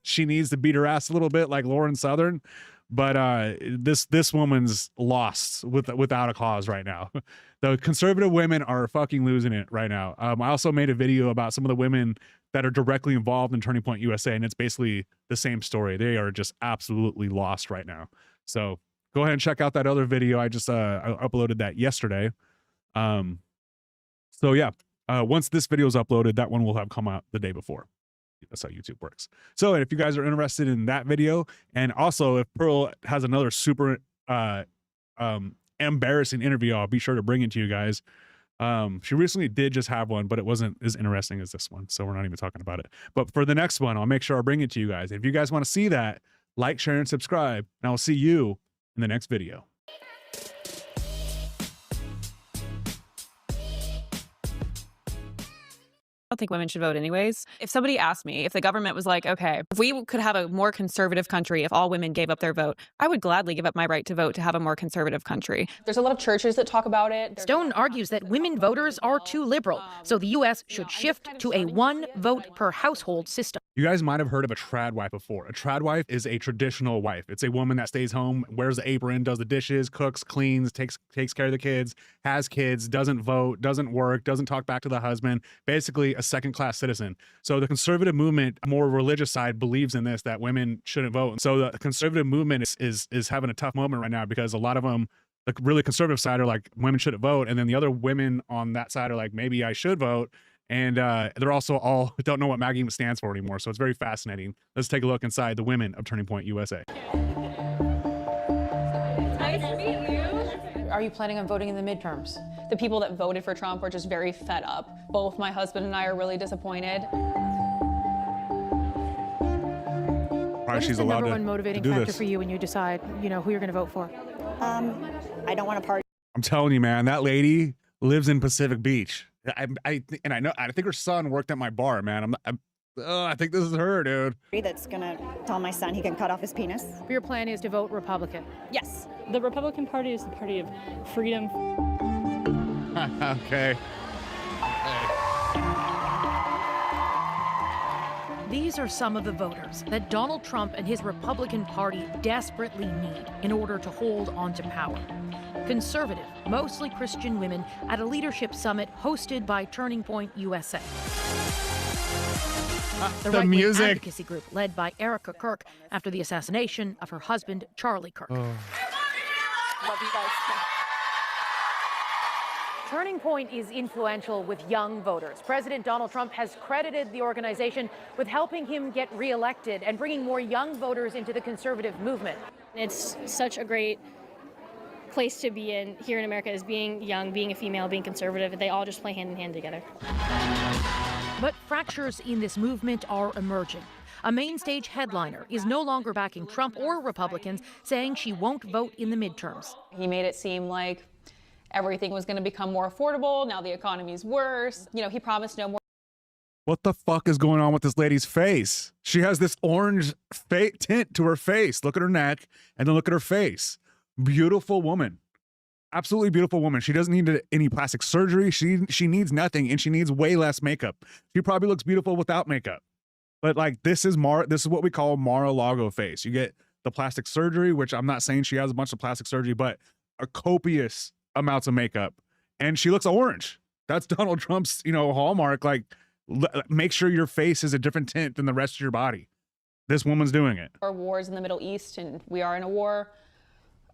She needs to beat her ass a little bit, like Lauren Southern. But this woman's lost without a cause right now. The conservative women are fucking losing it right now. I also made a video about some of the women that are directly involved in Turning Point USA, and it's basically the same story. They are just absolutely lost right now. So go ahead and check out that other video. I just I uploaded that yesterday. So yeah, once this video is uploaded, that one will have come out the day before. That's how YouTube works. So if you guys are interested in that video, and also if Pearl has another super embarrassing interview, I'll be sure to bring it to you guys. She recently did just have one, but it wasn't as interesting as this one, so we're not even talking about it. But for the next one, I'll make sure I bring it to you guys. If you guys want to see that, like, share, and subscribe, and I'll see you in the next video. I don't think women should vote anyways. If somebody asked me, if the government was like, okay, if we could have a more conservative country, if all women gave up their vote, I would gladly give up my right to vote to have a more conservative country. There's a lot of churches that talk about it. Stone argues that women voters are too liberal, so the U.S. should shift to a one vote per household system. You guys might have heard of a trad wife before. A trad wife is a traditional wife. It's a woman that stays home, wears the apron, does the dishes, cooks, cleans, takes care of the kids, has kids, doesn't vote, doesn't work, doesn't talk back to the husband, basically a second-class citizen. So the conservative movement, more religious side, believes in this, that women shouldn't vote. So the conservative movement is having a tough moment right now because a lot of them, the really conservative side, are like, women shouldn't vote. And then the other women on that side are like, maybe I should vote. And they're also all don't know what MAGA even stands for anymore. So it's very fascinating. Let's take a look inside the women of Turning Point USA. Nice to meet you. Are you planning on voting in the midterms? The people that voted for Trump are just very fed up. Both my husband and I are really disappointed. What is the number one motivating factor this for you when you decide, you know, who you're going to vote for? I don't want to party. I'm telling you, man, that lady lives in Pacific Beach. I think her son worked at my bar, man. I think this is her, dude. That's gonna tell my son he can cut off his penis. Your plan is to vote Republican? Yes. The Republican Party is the party of freedom. Okay. These are some of the voters that Donald Trump and his Republican Party desperately need in order to hold on to power. Conservative, mostly Christian women at a leadership summit hosted by Turning Point USA. The right-wing music. advocacy group led by Erica Kirk after the assassination of her husband, Charlie Kirk. Love you guys. Turning Point is influential with young voters. President Donald Trump has credited the organization with helping him get reelected and bringing more young voters into the conservative movement. It's such a great place to be in here in America, is being young, being a female, being conservative. They all just play hand in hand together. But fractures in this movement are emerging. A main stage headliner is no longer backing Trump or Republicans, saying she won't vote in the midterms. He made it seem like everything was going to become more affordable. Now the economy's worse. You know, he promised no more. What the fuck is going on with this lady's face? She has this orange tint to her face. Look at her neck and then look at her face. Beautiful woman. Absolutely beautiful woman. She doesn't need any plastic surgery. She needs nothing, and she needs way less makeup. She probably looks beautiful without makeup. But like this is what we call Mar-a-Lago face. You get the plastic surgery, which I'm not saying she has a bunch of plastic surgery, but a copious amounts of makeup. And she looks orange. That's Donald Trump's, hallmark. Like, make sure your face is a different tint than the rest of your body. This woman's doing it. Wars in the Middle East, and we are in a war.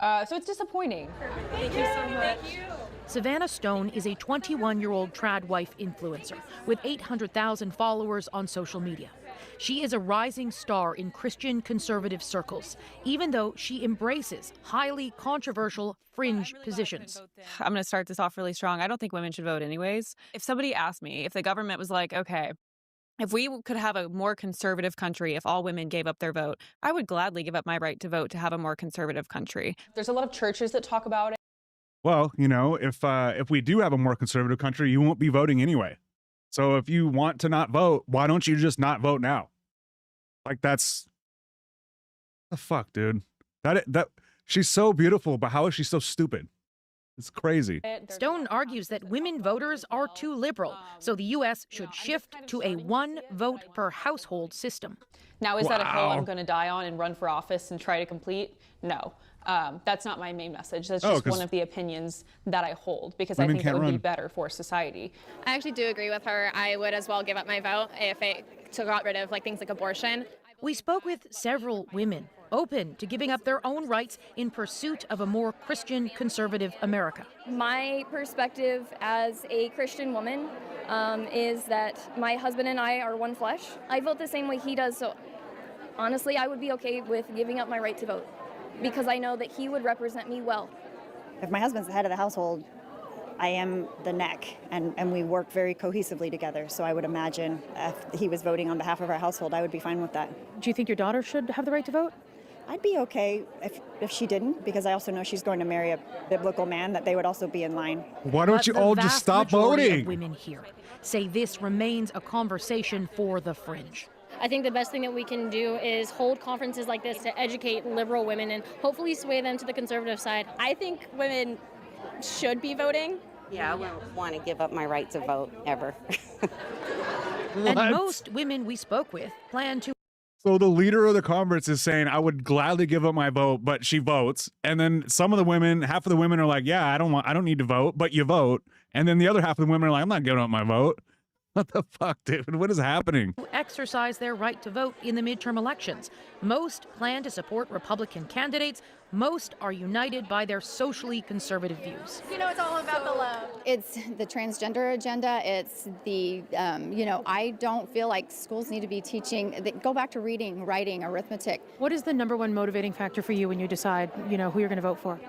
So it's disappointing. Thank you so much. Savannah Stone is a 21-year-old trad wife influencer with 800,000 followers on social media. She is a rising star in Christian conservative circles, even though she embraces highly controversial fringe positions. I'm going to start this off really strong. I don't think women should vote anyways. If somebody asked me, if the government was like, okay, if we could have a more conservative country, if all women gave up their vote, I would gladly give up my right to vote to have a more conservative country. There's a lot of churches that talk about it. Well, if we do have a more conservative country, you won't be voting anyway. So if you want to not vote, why don't you just not vote now? Like, that's the fuck, dude. That she's so beautiful, but how is she so stupid? It's crazy. Stone argues that women voters are too liberal, so the U.S. should shift to a one vote per household system. Now, is that a hill I'm going to die on and run for office and try to complete? No. That's not my main message. That's just one of the opinions that I hold, because I think it would be better for society. I actually do agree with her. I would as well give up my vote if it got rid of things like abortion. We spoke with several women open to giving up their own rights in pursuit of a more Christian conservative America. My perspective as a Christian woman is that my husband and I are one flesh. I vote the same way he does, so honestly, I would be okay with giving up my right to vote, because I know that he would represent me well. If my husband's the head of the household, I am the neck, and we work very cohesively together. So I would imagine if he was voting on behalf of our household, I would be fine with that. Do you think your daughter should have the right to vote? I'd be okay if she didn't, because I also know she's going to marry a biblical man, that they would also be in line. Why don't you all just stop voting? Women here say this remains a conversation for the fringe. I think the best thing that we can do is hold conferences like this to educate liberal women and hopefully sway them to the conservative side. I think women should be voting. Yeah, I wouldn't want to give up my right to vote ever. And most women we spoke with plan to. So the leader of the conference is saying, I would gladly give up my vote, but she votes. And then some of the women, half of the women are like, yeah, I don't need to vote, but you vote. And then the other half of the women are like, I'm not giving up my vote. What the fuck, dude? What is happening? Exercise their right to vote in the midterm elections. Most plan to support Republican candidates. Most are united by their socially conservative views. It's all about the love. It's the transgender agenda. It's the, I don't feel like schools need to be teaching, go back to reading, writing, arithmetic. What is the number one motivating factor for you when you decide, who you're going to vote for?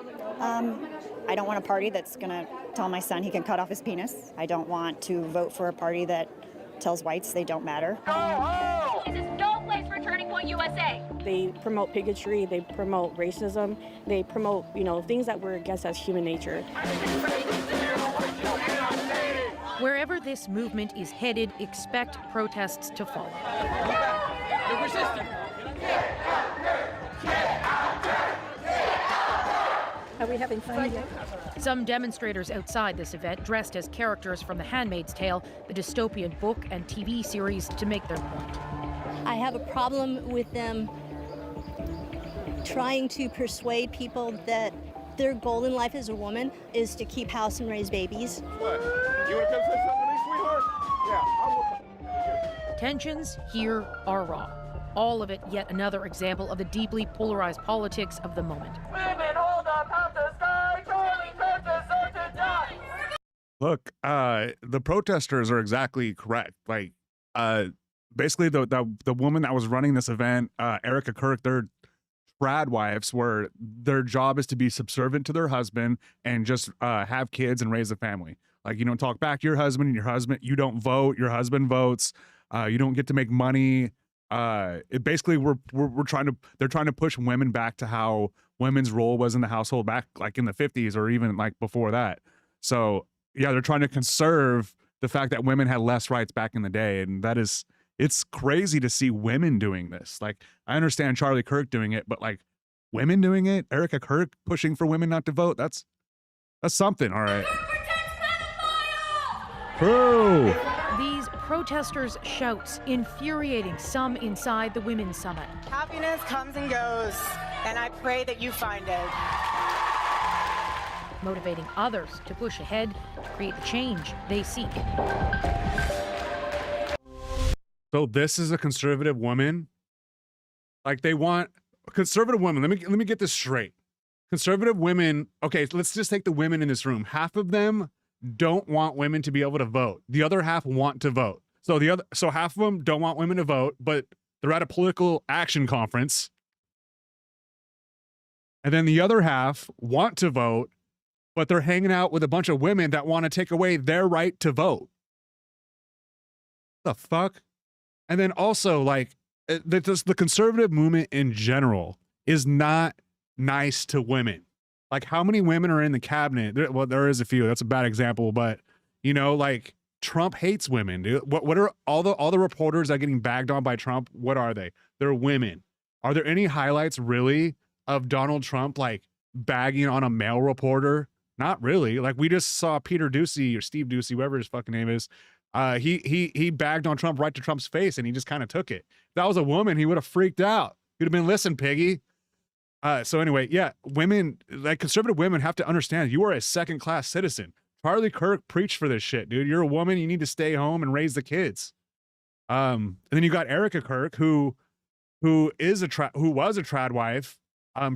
I don't want a party that's going to tell my son he can cut off his penis. I don't want to vote for a party that tells whites they don't matter. This is no place for Turning Point USA. They promote bigotry, they promote racism, they promote, things that we're against as human nature. Wherever this movement is headed, expect protests to follow. Are we having fun yet? Some demonstrators outside this event dressed as characters from The Handmaid's Tale, the dystopian book and TV series, to make their point. I have a problem with them trying to persuade people that their goal in life as a woman is to keep house and raise babies. What? You want to come say something to me, sweetheart? Yeah, Tensions here are raw. All of it yet another example of the deeply polarized politics of the moment. Women hold up half the sky, Charlie Kirk deserves to die. Look, the protesters are exactly correct. Like, basically the woman that was running this event, Erica Kirk, they're trad wives where their job is to be subservient to their husband and just have kids and raise a family. Like, you don't talk back to your husband, and you don't vote, your husband votes. You don't get to make money. It basically they're trying to push women back to how women's role was in the household back like in the 50s or even like before that. So yeah, they're trying to conserve the fact that women had less rights back in the day. And it's crazy to see women doing this. Like, I understand Charlie Kirk doing it, but like women doing it, Erica Kirk pushing for women not to vote, that's something. All right. True. These protesters' shouts infuriating some inside the Women's Summit. Happiness comes and goes, and I pray that you find it. Motivating others to push ahead, create the change they seek. So this is a conservative woman. Like, they want conservative women. Let me get this straight. Conservative women. Okay, let's just take the women in this room. Half of them don't want women to be able to vote. The other half want to vote. So half of them don't want women to vote, but they're at a political action conference. And then the other half want to vote, but they're hanging out with a bunch of women that want to take away their right to vote. The fuck? And then also, like, the conservative movement in general is not nice to women. Like, how many women are in the cabinet? Well, there is a few. That's a bad example, but you know, like, Trump hates women, dude. What are all the reporters that are getting bagged on by Trump? What are they? They're women. Are there any highlights really of Donald Trump like bagging on a male reporter? Not really. Like, we just saw Peter Doocy or Steve Doocy, whatever his fucking name is. He bagged on Trump right to Trump's face, and he just kind of took it. If that was a woman, he would have freaked out. He'd have been, listen, piggy. So anyway, yeah, women, like conservative women, have to understand you are a second-class citizen. Charlie Kirk preached for this shit, dude. You're a woman. You need to stay home and raise the kids. And then you got Erica Kirk, who was a trad wife.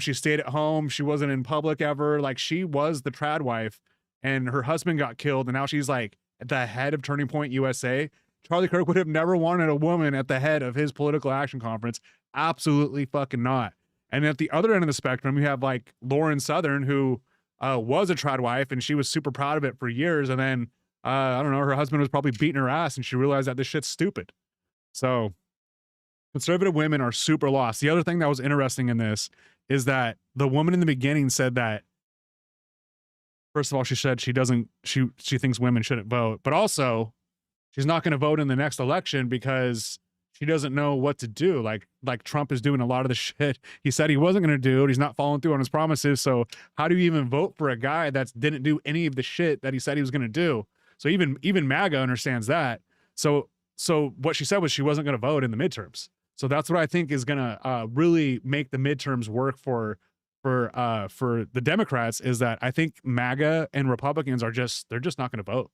She stayed at home. She wasn't in public ever. Like, she was the trad wife, and her husband got killed, and now she's like at the head of Turning Point USA. Charlie Kirk would have never wanted a woman at the head of his political action conference. Absolutely fucking not. And at the other end of the spectrum, you have like Lauren Southern, who was a trad wife, and she was super proud of it for years. And then, I don't know, her husband was probably beating her ass, and she realized that this shit's stupid. So conservative women are super lost. The other thing that was interesting in this is that the woman in the beginning said that, first of all, she said she thinks women shouldn't vote, but also she's not going to vote in the next election because she doesn't know what to do. Like Trump is doing a lot of the shit he said he wasn't going to do. He's not following through on his promises. So how do you even vote for a guy that didn't do any of the shit that he said he was going to do? So even MAGA understands that. So what she said was she wasn't going to vote in the midterms. So that's what I think is going to really make the midterms work for the Democrats, is that I think MAGA and Republicans they're just not going to vote.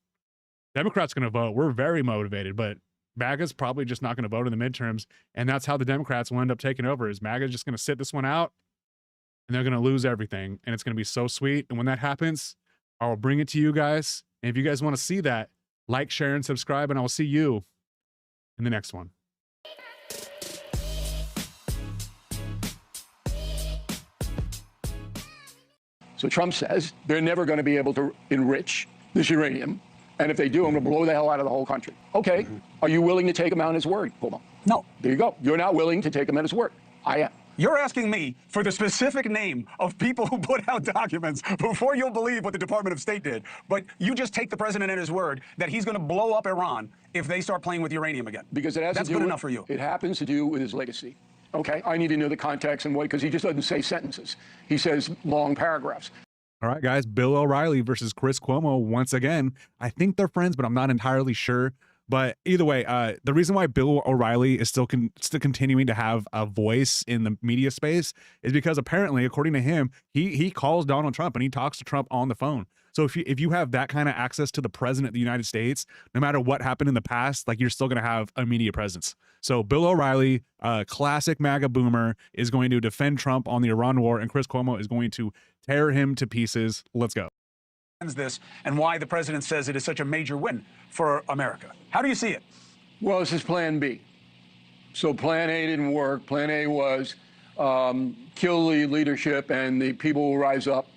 Democrats going to vote. We're very motivated, but MAGA's probably just not going to vote in the midterms. And that's how the Democrats will end up taking over, is MAGA's just going to sit this one out, and they're going to lose everything. And it's going to be so sweet. And when that happens, I will bring it to you guys. And if you guys want to see that, like, share, and subscribe, and I will see you in the next one. So Trump says they're never going to be able to enrich this uranium. And if they do, I'm going to blow the hell out of the whole country. Okay, Are you willing to take him on his word? Hold on. No. There you go. You're not willing to take him at his word. I am. You're asking me for the specific name of people who put out documents before you'll believe what the Department of State did. But you just take the president at his word that he's going to blow up Iran if they start playing with uranium again. Because it has That's to do good with, enough for you. It happens to do with his legacy. Okay, I need to know the context and what, because he just doesn't say sentences. He says long paragraphs. All right, guys, Bill O'Reilly versus Chris Cuomo once again. I think they're friends, but I'm not entirely sure. But either way, the reason why Bill O'Reilly is still continuing to have a voice in the media space is because apparently, according to him, he calls Donald Trump and he talks to Trump on the phone. So if you have that kind of access to the president of the United States, no matter what happened in the past, like, you're still going to have a media presence. So Bill O'Reilly, classic MAGA boomer, is going to defend Trump on the Iran war, and Chris Cuomo is going to tear him to pieces. Let's go. This and why the president says it is such a major win for America. How do you see it? Well, this is Plan B. So Plan A didn't work. Plan A was kill the leadership and the people will rise up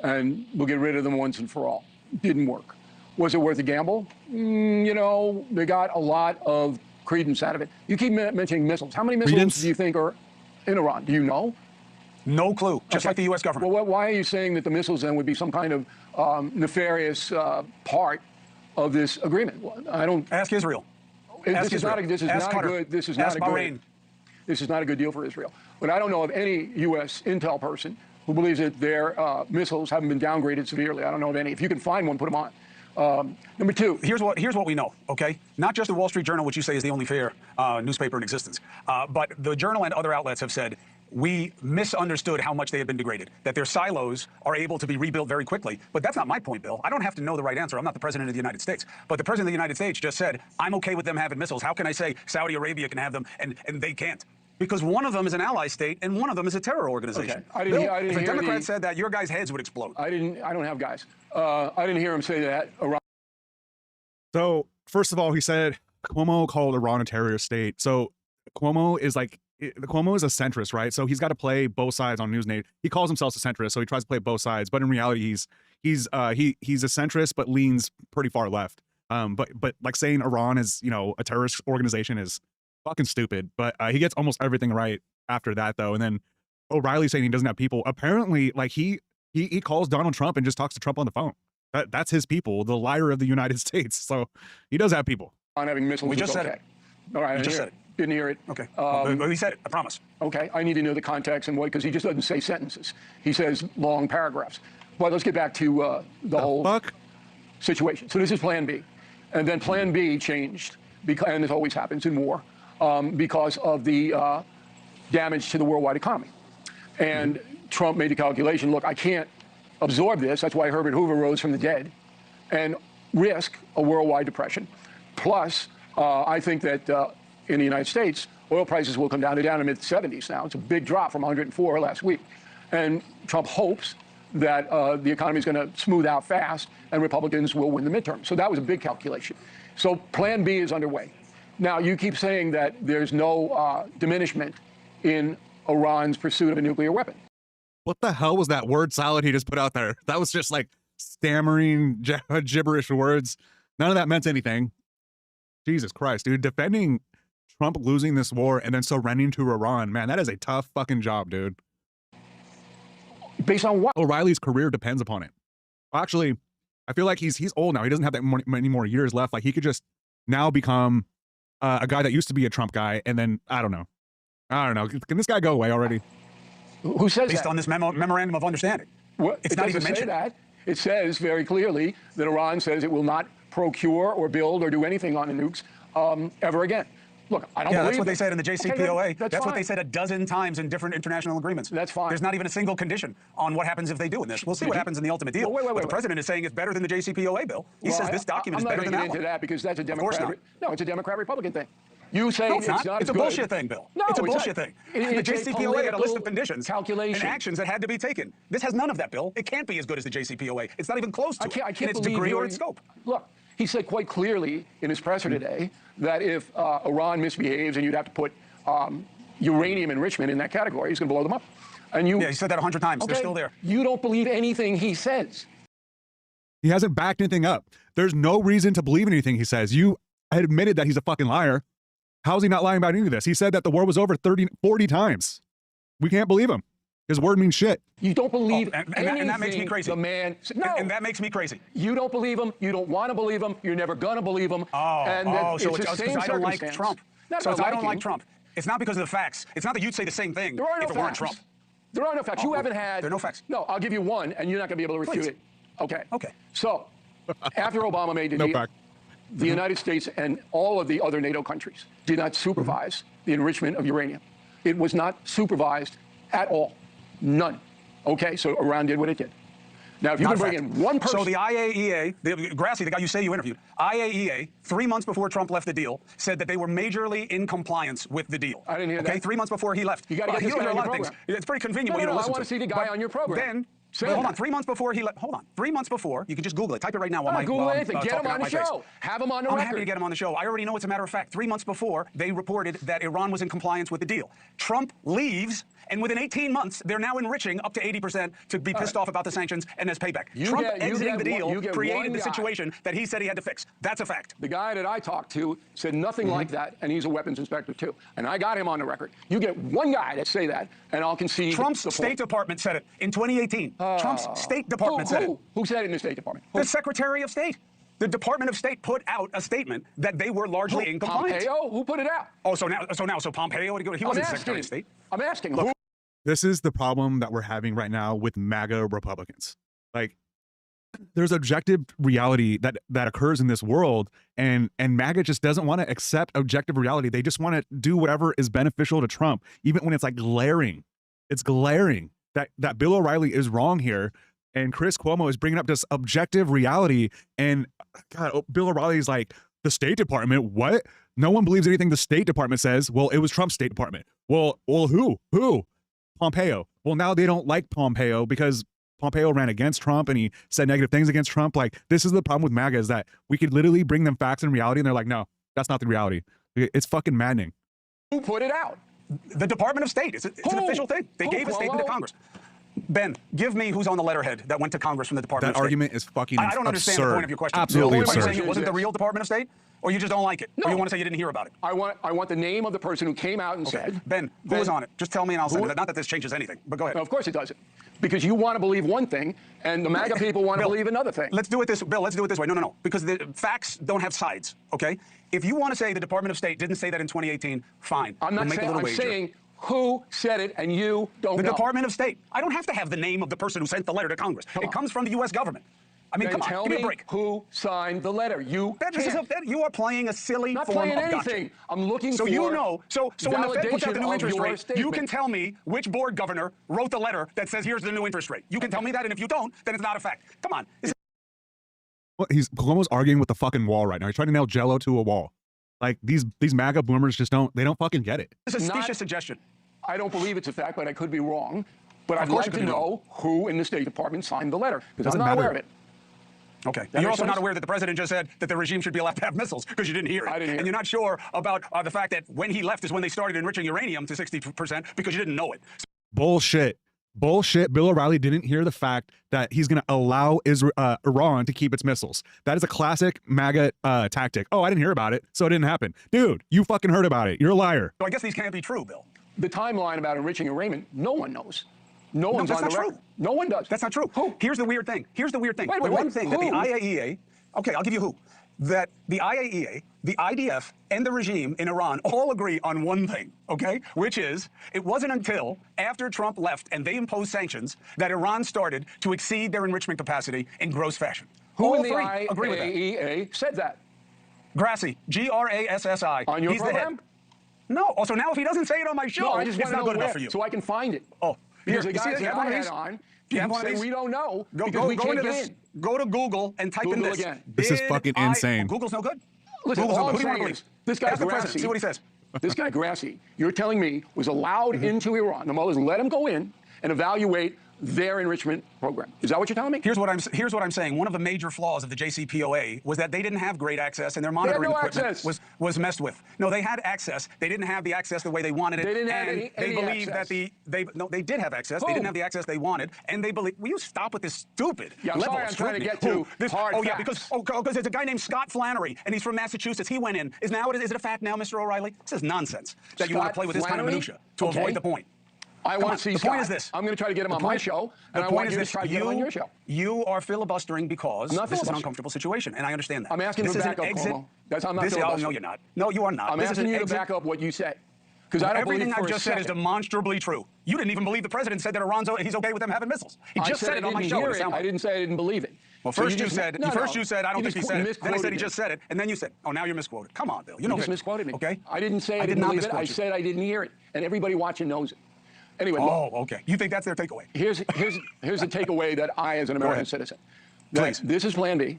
and we'll get rid of them once and for all. Didn't work. Was it worth a gamble? You know, they got a lot of credence out of it. You keep mentioning missiles. How many missiles do you think are in Iran? Do you know? No clue, just like the U.S. government. Well, why are you saying that the missiles then would be some kind of nefarious part of this agreement? I don't. Ask Israel. This is not a good deal for Israel. But I don't know of any U.S. intel person who believes that their missiles haven't been downgraded severely. I don't know of any. If you can find one, put them on. Number two. Here's what we know, okay? Not just the Wall Street Journal, which you say is the only fair newspaper in existence, but the Journal and other outlets have said we misunderstood how much they had been degraded, that their silos are able to be rebuilt very quickly. But that's not my point, Bill. I don't have to know the right answer. I'm not the president of the United States. But the president of the United States just said, I'm okay with them having missiles. How can I say Saudi Arabia can have them and they can't? Because one of them is an ally state and one of them is a terror organization. Okay. If a Democrat said that, your guys' heads would explode. I don't have guys. I didn't hear him say that. So, first of all, he said Cuomo called Iran a terrorist state. So, Cuomo is a centrist, right? So he's got to play both sides on Newsnate. He calls himself a centrist, so he tries to play both sides. But in reality, he's a centrist, but leans pretty far left. But like saying Iran is, you know, a terrorist organization is fucking stupid. But he gets almost everything right after that, though. And then O'Reilly saying he doesn't have people. Apparently, like he calls Donald Trump and just talks to Trump on the phone. That's his people, the liar of the United States. So he does have people. On having missiles. We just said it. All right, we just said it. Didn't hear it. Okay. He said it, I promise. Okay, I need to know the context and what, because he just doesn't say sentences. He says long paragraphs. But let's get back to the whole situation. So this is Plan B. And then Plan B changed, and this always happens in war, because of the damage to the worldwide economy. And Trump made the calculation, look, I can't absorb this. That's why Herbert Hoover rose from the dead and risk a worldwide depression. Plus, I think that in the United States, oil prices will come down to down in the mid-70s now. It's a big drop from 104 last week. And Trump hopes that the economy is going to smooth out fast and Republicans will win the midterm. So that was a big calculation. So Plan B is underway. Now, you keep saying that there's no diminishment in Iran's pursuit of a nuclear weapon. What the hell was that word salad he just put out there? That was just like stammering gibberish words. None of that meant anything. Jesus Christ, dude. Defending Trump losing this war and then surrendering to Iran, man, that is a tough fucking job, dude. Based on what? O'Reilly's career depends upon it. Actually, I feel like he's old now. He doesn't have that many more years left. Like he could just now become a guy that used to be a Trump guy, and then I don't know. Can this guy go away already? Who says Based that? on this memorandum of understanding. Well, it's not even mentioned. That. It says very clearly that Iran says it will not procure or build or do anything on the nukes ever again. Look, I don't believe that's what they said in the JCPOA. Okay, that's what they said a dozen times in different international agreements. That's fine. There's not even a single condition on what happens if they do in this. We'll see what happens in the ultimate deal. Well, But the president is saying it's better than the JCPOA bill. He says this document is better than that one. I'm not going to get into that because that's a Democrat. Of course not. No, it's a Democrat-Republican thing. You say it's not. It's a bullshit thing, Bill. No, it's a bullshit thing. The JCPOA had a list of conditions calculation and actions that had to be taken. This has none of that, Bill. It can't be as good as the JCPOA. It's not even close to it in its degree or its scope. Look, he said quite clearly in his presser today that if Iran misbehaves and you'd have to put uranium enrichment in that category, he's going to blow them up. And yeah, he said that 100 times. Okay, they're still there. You don't believe anything he says. He hasn't backed anything up. There's no reason to believe anything he says. You admitted that he's a fucking liar. How is he not lying about any of this? He said that the war was over 40 times. We can't believe him. His word means shit. You don't believe anything. And that makes me crazy. The man. No. And that makes me crazy. You don't believe him. You don't want to believe him. You're never going to believe him. So it's because I don't like Trump. So I don't like Trump. It's not because of the facts. It's not that you'd say the same thing if it weren't Trump. There are no facts. You haven't had. There are no facts. No, I'll give you one, and you're not going to be able to refute it. Okay. Okay. So, after Obama made the deal, the United States and all of the other NATO countries did not supervise the enrichment of uranium. It was not supervised at all. None. Okay, so Iran did what it did. Now, if you can bring in one person... So the IAEA, Grassi, the guy you say you interviewed, IAEA, 3 months before Trump left the deal, said that they were majorly in compliance with the deal. I didn't hear that. Okay, 3 months before he left. You got to get this guy on your program. It's pretty convenient No, what you don't listen I want to see the guy on your program. Then Wait, hold on. 3 months before he hold on. 3 months before, you can just Google it. Type it right now. While Google anything. Get him on the show. Have him on the record. I'm happy to get him on the show. I already know it's a matter of fact. 3 months before, they reported that Iran was in compliance with the deal. Trump leaves, and within 18 months, they're now enriching up to 80% to be pissed off about the sanctions and as payback. Trump exiting the deal created the situation that he said he had to fix. That's a fact. The guy that I talked to said nothing like that, and he's a weapons inspector too. And I got him on the record. You get one guy that say that, and I'll concede. Trump's State Department said it in 2018. Trump's State Department said it. Who said it in the State Department? The Secretary of State. The Department of State put out a statement that they were largely in compliance. Pompeo? Who put it out? Oh, so Pompeo? He wasn't Secretary of State. I'm asking. Look, this is the problem that we're having right now with MAGA Republicans. Like, there's objective reality that occurs in this world, and MAGA just doesn't want to accept objective reality. They just want to do whatever is beneficial to Trump, even when it's like glaring. It's glaring that Bill O'Reilly is wrong here, and Chris Cuomo is bringing up this objective reality. And God, Bill O'Reilly's like, the State Department, what? No one believes anything the State Department says. Well, it was Trump's State Department. Well, who? Pompeo. Well, now they don't like Pompeo because Pompeo ran against Trump and he said negative things against Trump. Like, this is the problem with MAGA, is that we could literally bring them facts and reality, and they're like, no, that's not the reality. It's fucking maddening. Who put it out? The Department of State. It's an official thing. They gave a statement to Congress. Ben, give me who's on the letterhead that went to Congress from the Department of State. That argument is fucking absurd. I don't understand the point of your question. Absolutely absurd. Are you saying it wasn't the real Department of State? Or you just don't like it? No. Or you want to say you didn't hear about it? I want the name of the person who came out and said. Ben, who was on it? Just tell me and I'll send it. Not that this changes anything, but go ahead. No, of course it doesn't. Because you want to believe one thing, and the MAGA people want to believe another thing. Let's do it this way. Bill, let's do it this way. No. Because the facts don't have sides, okay? If you want to say the Department of State didn't say that in 2018, fine. I'm not saying, I'm saying who said it, and you don't know. The Department of State. I don't have to have the name of the person who sent the letter to Congress. It comes from the U.S. government. I mean, come on, give me a break. Who signed the letter? You you are playing a silly not form playing of anything. gotcha. I'm looking so for you know. So when the Fed puts out the new interest rate, statement. you can tell me which board governor wrote the letter that says here's the new interest rate. You can tell me that, and if you don't, then it's not a fact. Come on. Cuomo's arguing with the fucking wall right now. He's trying to nail Jello to a wall. Like, these MAGA boomers just don't fucking get it. It's a specious suggestion. I don't believe it's a fact, but I could be wrong. But I'd like to know who in the State Department signed the letter, because I'm not aware of it. Okay. You're also not aware that the president just said that the regime should be allowed to have missiles because you didn't hear it. I didn't hear and you're not sure about the fact that when he left is when they started enriching uranium to 60% because you didn't know it. Bullshit. Bill O'Reilly didn't hear the fact that he's going to allow Iran to keep its missiles. That is a classic MAGA tactic. Oh, I didn't hear about it, so it didn't happen. Dude, you fucking heard about it. You're a liar. So I guess these can't be true, Bill. The timeline about enriching uranium, no one knows. No one's on the record. No one does. That's not true. Who? Here's the weird thing. Wait, the one thing that the IAEA, okay, I'll give you who. That the IAEA, the IDF, and the regime in Iran all agree on one thing, okay? Which is, it wasn't until after Trump left and they imposed sanctions that Iran started to exceed their enrichment capacity in gross fashion. Who in the IAEA said that? Grassi, Grassi. On your He's program? the head. No. Oh, so now if he doesn't say it on my show, I just it's not good enough for you. So I can find it. Oh, because the guys that I had on, we don't know because we can't get in. Go to Google and type in this. Again. This is fucking insane. Google's no good. Listen, Google's no all good. I'm saying is, this guy Grassi, see what he says. This guy Grassi, you're telling me, was allowed into Iran. The mullahs let him go in and evaluate their enrichment program. Is that what you're telling me? Here's what I'm saying. One of the major flaws of the JCPOA was that they didn't have great access and their monitoring equipment was messed with. No, they had access. They didn't have the access the way they wanted it. They didn't have any believed access. that they did have access. Who? They didn't have the access they wanted, and they believe. Will you stop with this stupid level of scrutiny? I'm trying to get to hard yeah, facts. because there's a guy named Scott Flannery, and he's from Massachusetts. He went in. Is it a fact now, Mr. O'Reilly? This is nonsense that you want to play with this kind of minutia to avoid the point. I want to see the Scott. point is this. I'm going to try to get him on my show, and I want you to try to get him on your show. You are filibustering because this is an uncomfortable situation, and I understand that. I'm asking you to back up, Cuomo. That's how I'm not filibustering. No, you're not. No, you are not. I'm asking you to back up what you said. Because I don't believe everything I've just said is demonstrably true. You didn't even believe the president said that he's okay with them having missiles. He just said it on my show. I didn't say I didn't believe it. Well, first you said I don't think he said it. Then I said he just said it, and then you said, oh, now you're misquoted. Come on, Bill. You just misquoted me. Okay. I didn't say I didn't believe it. I said I didn't hear it, and everybody watching knows it. Anyway, okay. You think that's their takeaway? Here's the takeaway that I, as an American citizen, Please. This is Plan B.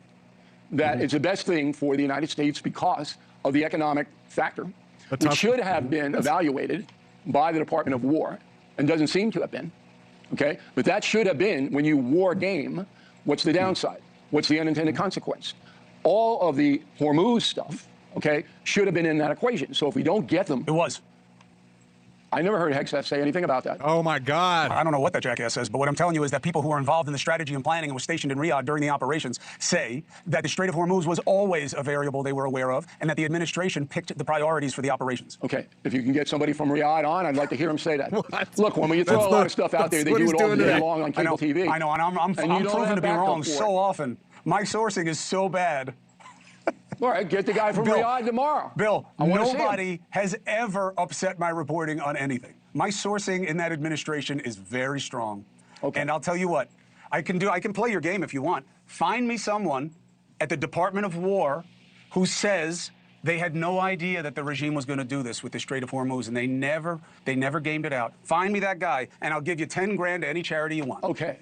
That it's the best thing for the United States because of the economic factor, which should have been evaluated by the Department of War, and doesn't seem to have been. okay? But that should have been, when you war game, what's the downside? What's the unintended consequence? All of the Hormuz stuff, okay, should have been in that equation. So if we don't get them... It was. I never heard Hegseth say anything about that. Oh, my God. I don't know what that jackass says, but what I'm telling you is that people who are involved in the strategy and planning and were stationed in Riyadh during the operations say that the Strait of Hormuz was always a variable they were aware of and that the administration picked the priorities for the operations. Okay, if you can get somebody from Riyadh on, I'd like to hear him say that. Look, when you throw a lot of stuff out there, they do it all day long on cable TV. I know, and I'm proven to be wrong so often. My sourcing is so bad. All right, get the guy from Riyadh tomorrow. Bill, nobody has ever upset my reporting on anything. My sourcing in that administration is very strong. Okay. And I'll tell you what, I can play your game if you want. Find me someone at the Department of War who says they had no idea that the regime was going to do this with the Strait of Hormuz, and they never gamed it out. Find me that guy, and I'll give you 10 grand to any charity you want. Okay.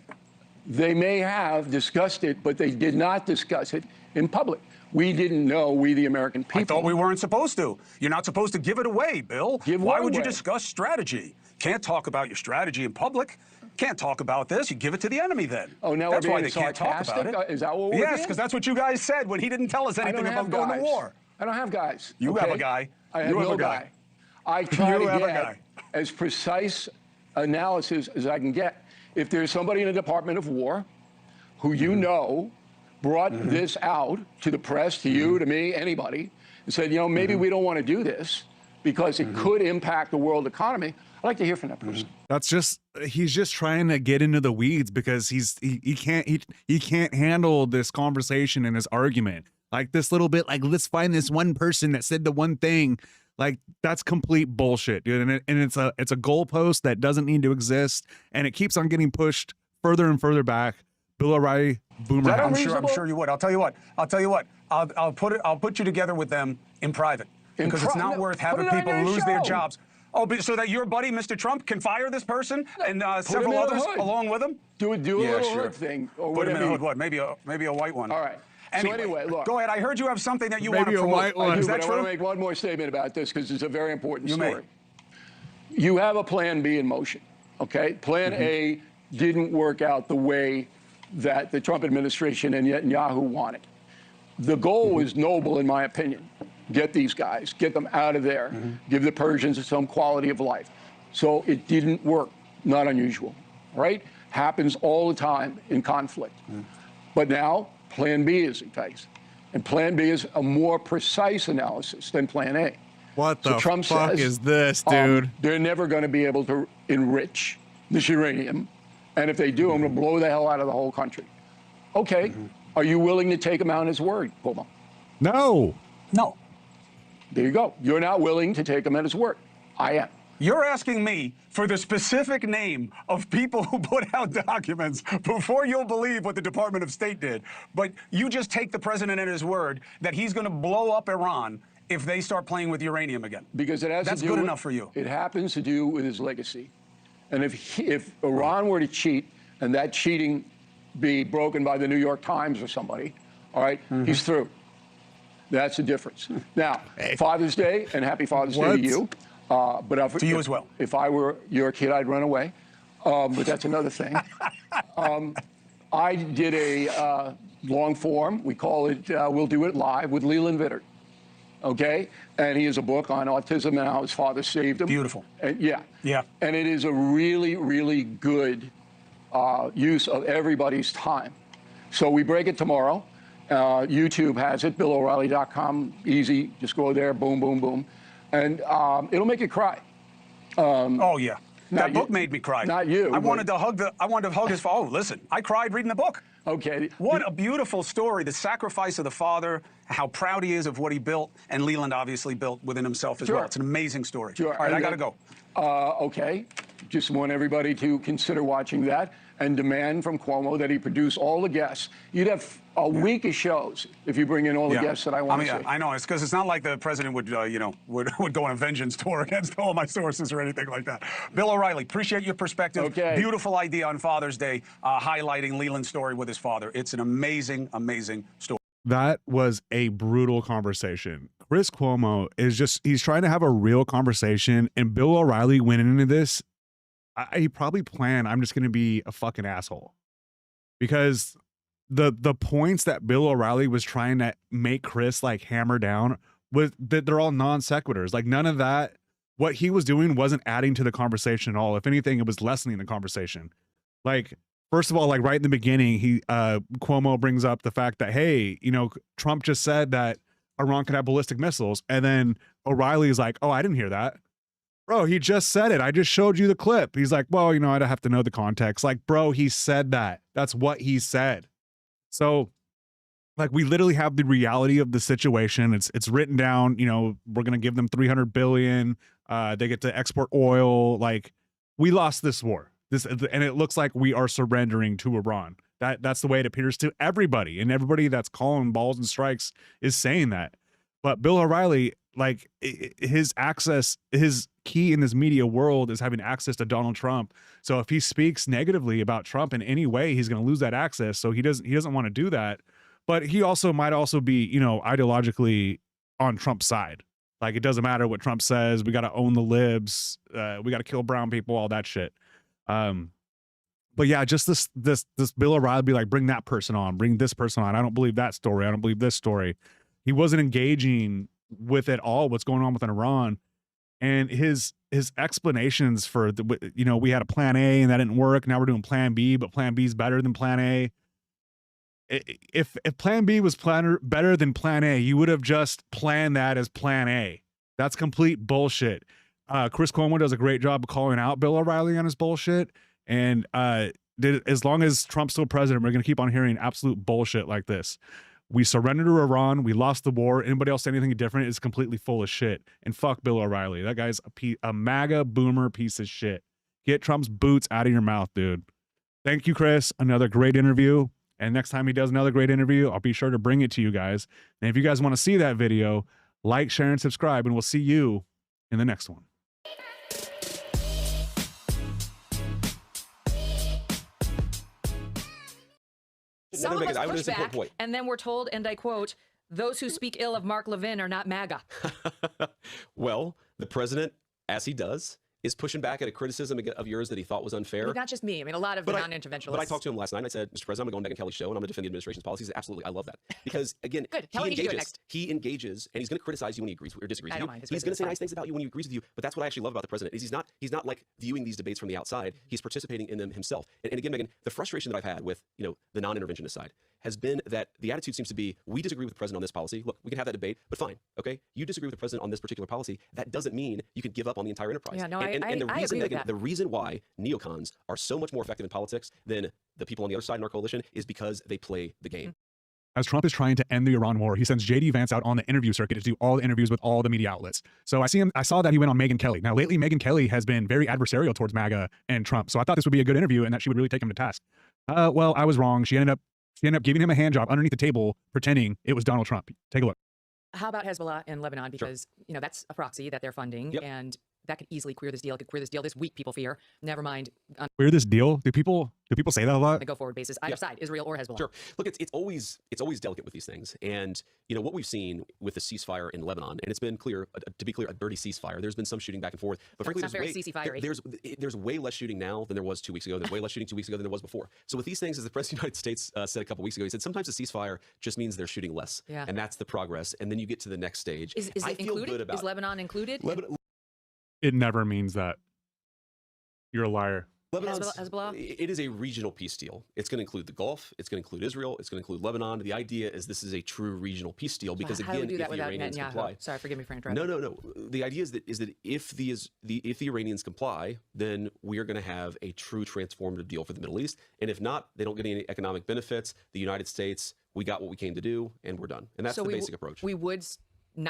They may have discussed it, but they did not discuss it in public. We didn't know, we the American people. I thought we weren't supposed to. You're not supposed to give it away, Bill. Why would you discuss strategy? Can't talk about your strategy in public. Can't talk about this. You give it to the enemy then. Oh, now that's we're why being they can't talk about it. Is that what we're Yes, because that's what you guys said when he didn't tell us anything about going to war. I don't have guys. You have a guy. I have no guy. I try to get as precise analysis as I can get. If there's somebody in the Department of War who you know brought this out to the press, to you, to me, anybody, and said, you know, maybe we don't want to do this because it could impact the world economy, I'd like to hear from that person. That's just, he's just trying to get into the weeds because he can't handle this conversation and his argument. Like this little bit, like, let's find this one person that said the one thing. Like, that's complete bullshit, dude. And it's a goalpost that doesn't need to exist, and it keeps on getting pushed further and further back. Bill O'Reilly, boomer. I'm sure you would. I'll tell you what. I'll put you together with them in private because it's not worth having people lose their jobs. Oh, so that your buddy, Mr. Trump, can fire this person and several others along with him? Do a little hood thing. Or put him in a hood. What? Maybe a white one. All right. Anyway, look. Go ahead. I heard you have something that you want to promote. I do, Is that but true? I want to make one more statement about this because it's a very important story. May. You have a plan B in motion, okay? Plan A didn't work out the way that the Trump administration and Netanyahu wanted. The goal was noble, in my opinion. Get these guys, get them out of there, give the Persians some quality of life. So it didn't work, not unusual, right? Happens all the time in conflict. But now, Plan B is in place. And Plan B is a more precise analysis than Plan A. What the Trump fuck says, is this, dude? They're never going to be able to enrich this uranium. And if they do, I'm going to blow the hell out of the whole country. Okay. Are you willing to take him out on his word, Cuomo? No. No. There you go. You're not willing to take him at his word. I am. You're asking me for the specific name of people who put out documents before you'll believe what the Department of State did. But you just take the president at his word that he's going to blow up Iran if they start playing with uranium again. Because it has That's to do good with, enough for you. It happens to do with his legacy. And if Iran were to cheat and that cheating be broken by the New York Times or somebody, all right, he's through. That's the difference. Now, Father's Day, and happy Father's Day to you. But to you as well. If I were your kid, I'd run away. But that's another thing. I did a long form. We call it We'll Do It Live with Leland Vittert. Okay? And he has a book on autism and how his father saved him. Beautiful. And, yeah. Yeah. And it is a really, really good use of everybody's time. So we break it tomorrow. YouTube has it, BillO'Reilly.com. Easy. Just go there, boom, boom, boom. And it'll make you cry. Oh, yeah. That book made me cry. Not you. I wanted to hug his father. Oh, listen, I cried reading the book. Okay. What a beautiful story. The sacrifice of the father, how proud he is of what he built, and Leland obviously built within himself as well. It's an amazing story. Sure. All right, I got to go. Okay. Just want everybody to consider watching that and demand from Cuomo that he produce all the guests. You'd have a week of shows if you bring in all the guests that I want to see. I know. It's because it's not like the president would, would go on a vengeance tour against all my sources or anything like that. Bill O'Reilly, appreciate your perspective. Okay. Beautiful idea on Father's Day, highlighting Leland's story with his father. It's an amazing, amazing story. That was a brutal conversation. Chris Cuomo is he's trying to have a real conversation, and Bill O'Reilly went into this. he probably planned, I'm just going to be a fucking asshole, because the points that Bill O'Reilly was trying to make Chris like hammer down was that they're all non sequiturs. Like none of that, what he was doing wasn't adding to the conversation at all. If anything, it was lessening the conversation. Like, first of all, like right in the beginning, Cuomo brings up the fact that, hey, you know, Trump just said that Iran could have ballistic missiles. And then O'Reilly's like, oh, I didn't hear that. Bro, he just said it. I just showed you the clip. He's like, well, you know, I'd have to know the context. Like, bro, he said that. That's what he said. So, like, we literally have the reality of the situation. It's written down. You know, we're gonna give them $300 billion. They get to export oil. Like, we lost this war. And it looks like we are surrendering to Iran. That's the way it appears to everybody, and everybody that's calling balls and strikes is saying that. But Bill O'Reilly, like, his key in this media world is having access to Donald Trump. So if he speaks negatively about Trump in any way, he's going to lose that access. So he doesn't want to do that. But he also might also be, you know, ideologically on Trump's side. Like, it doesn't matter what Trump says. We got to own the libs. We got to kill brown people, all that shit. But yeah, just this Bill O'Reilly be like, bring that person on, bring this person on. I don't believe that story. I don't believe this story. He wasn't engaging with it all, what's going on with Iran. And his explanations for you know, we had a plan A and that didn't work. Now we're doing plan B, but plan B is better than plan A. If plan B was better than plan A, you would have just planned that as plan A. That's complete bullshit. Chris Cuomo does a great job of calling out Bill O'Reilly on his bullshit. And as long as Trump's still president, we're going to keep on hearing absolute bullshit like this. We surrendered to Iran. We lost the war. Anybody else say anything different is completely full of shit. And fuck Bill O'Reilly. That guy's a MAGA boomer piece of shit. Get Trump's boots out of your mouth, dude. Thank you, Chris. Another great interview. And next time he does another great interview, I'll be sure to bring it to you guys. And if you guys want to see that video, like, share, and subscribe, and we'll see you in the next one. Some of us push back, and then we're told, and I quote, those who speak ill of Mark Levin are not MAGA. Well, the president, as he does, is pushing back at a criticism of yours that he thought was unfair. I mean, not just me. I mean, a lot of the non-interventionalists. But I talked to him last night. I said, Mr. President, I'm going to go on Megyn Kelly's show, and I'm going to defend the administration's policies. Absolutely, I love that. Because, again, he engages, and he's going to criticize you when he agrees or disagrees with you. He's going to say nice things about you when he agrees with you. But that's what I actually love about the president, is he's not like viewing these debates from the outside. He's participating in them himself. And again, Megyn, the frustration that I've had with, you know, the non-interventionist side has been that the attitude seems to be, we disagree with the president on this policy. Look, we can have that debate, but fine, okay? You disagree with the president on this particular policy. That doesn't mean you can give up on the entire enterprise. Yeah, no, and I agree with that. The reason why neocons are so much more effective in politics than the people on the other side in our coalition is because they play the game. As Trump is trying to end the Iran war, he sends J.D. Vance out on the interview circuit to do all the interviews with all the media outlets. So I saw that he went on Megyn Kelly. Now, lately, Megyn Kelly has been very adversarial towards MAGA and Trump. So I thought this would be a good interview and that she would really take him to task. Well, I was wrong. She ended up giving him a hand job underneath the table, pretending it was Donald Trump. Take a look. How about Hezbollah in Lebanon? Because, you know, that's a proxy that they're funding. Yep. And that could easily queer this deal. It could queer this deal this week, people fear. Never mind. Queer this deal? Do people say that a lot? On a go-forward basis, either side, Israel or Hezbollah. Sure. Look, it's always delicate with these things. And, you know, what we've seen with the ceasefire in Lebanon, and it's been clear, to be clear, a dirty ceasefire. There's been some shooting back and forth. But frankly, there's way less shooting now than there was 2 weeks ago. There's way less shooting 2 weeks ago than there was before. So with these things, as the President of the United States said a couple weeks ago, he said, sometimes a ceasefire just means they're shooting less. Yeah. And that's the progress. And then you get to the next stage. Is it included? Is Lebanon included? It never means that. You're a liar. Hezbollah? It is a regional peace deal. It's going to include the Gulf. It's going to include Israel. It's going to include Lebanon. The idea is this is a true regional peace deal because, how again, do we do that if the Iranians comply. Sorry, forgive me for interrupting. No. The idea is that if the Iranians comply, then we are going to have a true transformative deal for the Middle East. And if not, they don't get any economic benefits. The United States, we got what we came to do, and we're done. And that's the basic approach. We would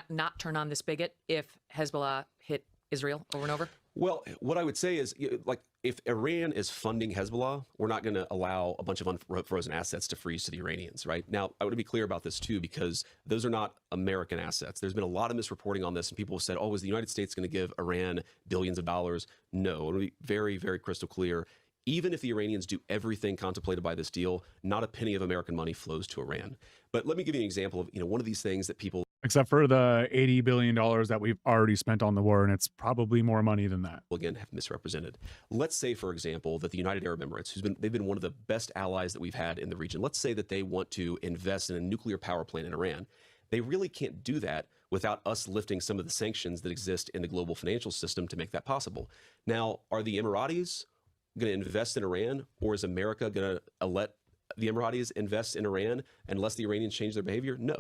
not turn on the spigot if Hezbollah hit Israel over and over? Well, what I would say is, like, if Iran is funding Hezbollah, we're not going to allow a bunch of unfrozen assets to freeze to the Iranians, right? Now, I want to be clear about this, too, because those are not American assets. There's been a lot of misreporting on this, and people have said, oh, is the United States going to give Iran billions of dollars? No, I want to be very, very crystal clear. Even if the Iranians do everything contemplated by this deal, not a penny of American money flows to Iran. But let me give you an example of, one of these things that people Except for the $80 billion that we've already spent on the war, and it's probably more money than that. Again, have misrepresented. Let's say, for example, that the United Arab Emirates, they've been one of the best allies that we've had in the region. Let's say that they want to invest in a nuclear power plant in Iran. They really can't do that without us lifting some of the sanctions that exist in the global financial system to make that possible. Now, are the Emiratis going to invest in Iran, or is America going to let the Emiratis invest in Iran unless the Iranians change their behavior? No.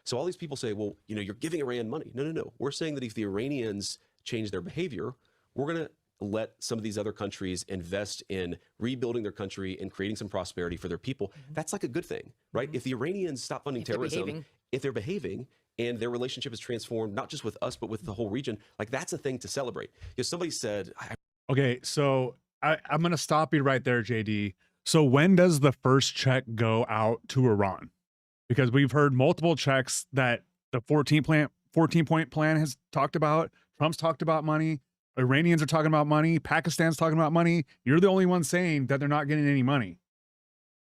So all these people say, well, you're giving Iran money. No, no, no. We're saying that if the Iranians change their behavior, we're going to let some of these other countries invest in rebuilding their country and creating some prosperity for their people. That's like a good thing, right? If the Iranians stop funding terrorism, if they're behaving and their relationship is transformed, not just with us, but with the whole region, like that's a thing to celebrate. Somebody said... Okay, so I'm going to stop you right there, JD. So when does the first check go out to Iran? Because we've heard multiple checks that the 14-point plan has talked about. Trump's talked about money. Iranians are talking about money. Pakistan's talking about money. You're the only one saying that they're not getting any money.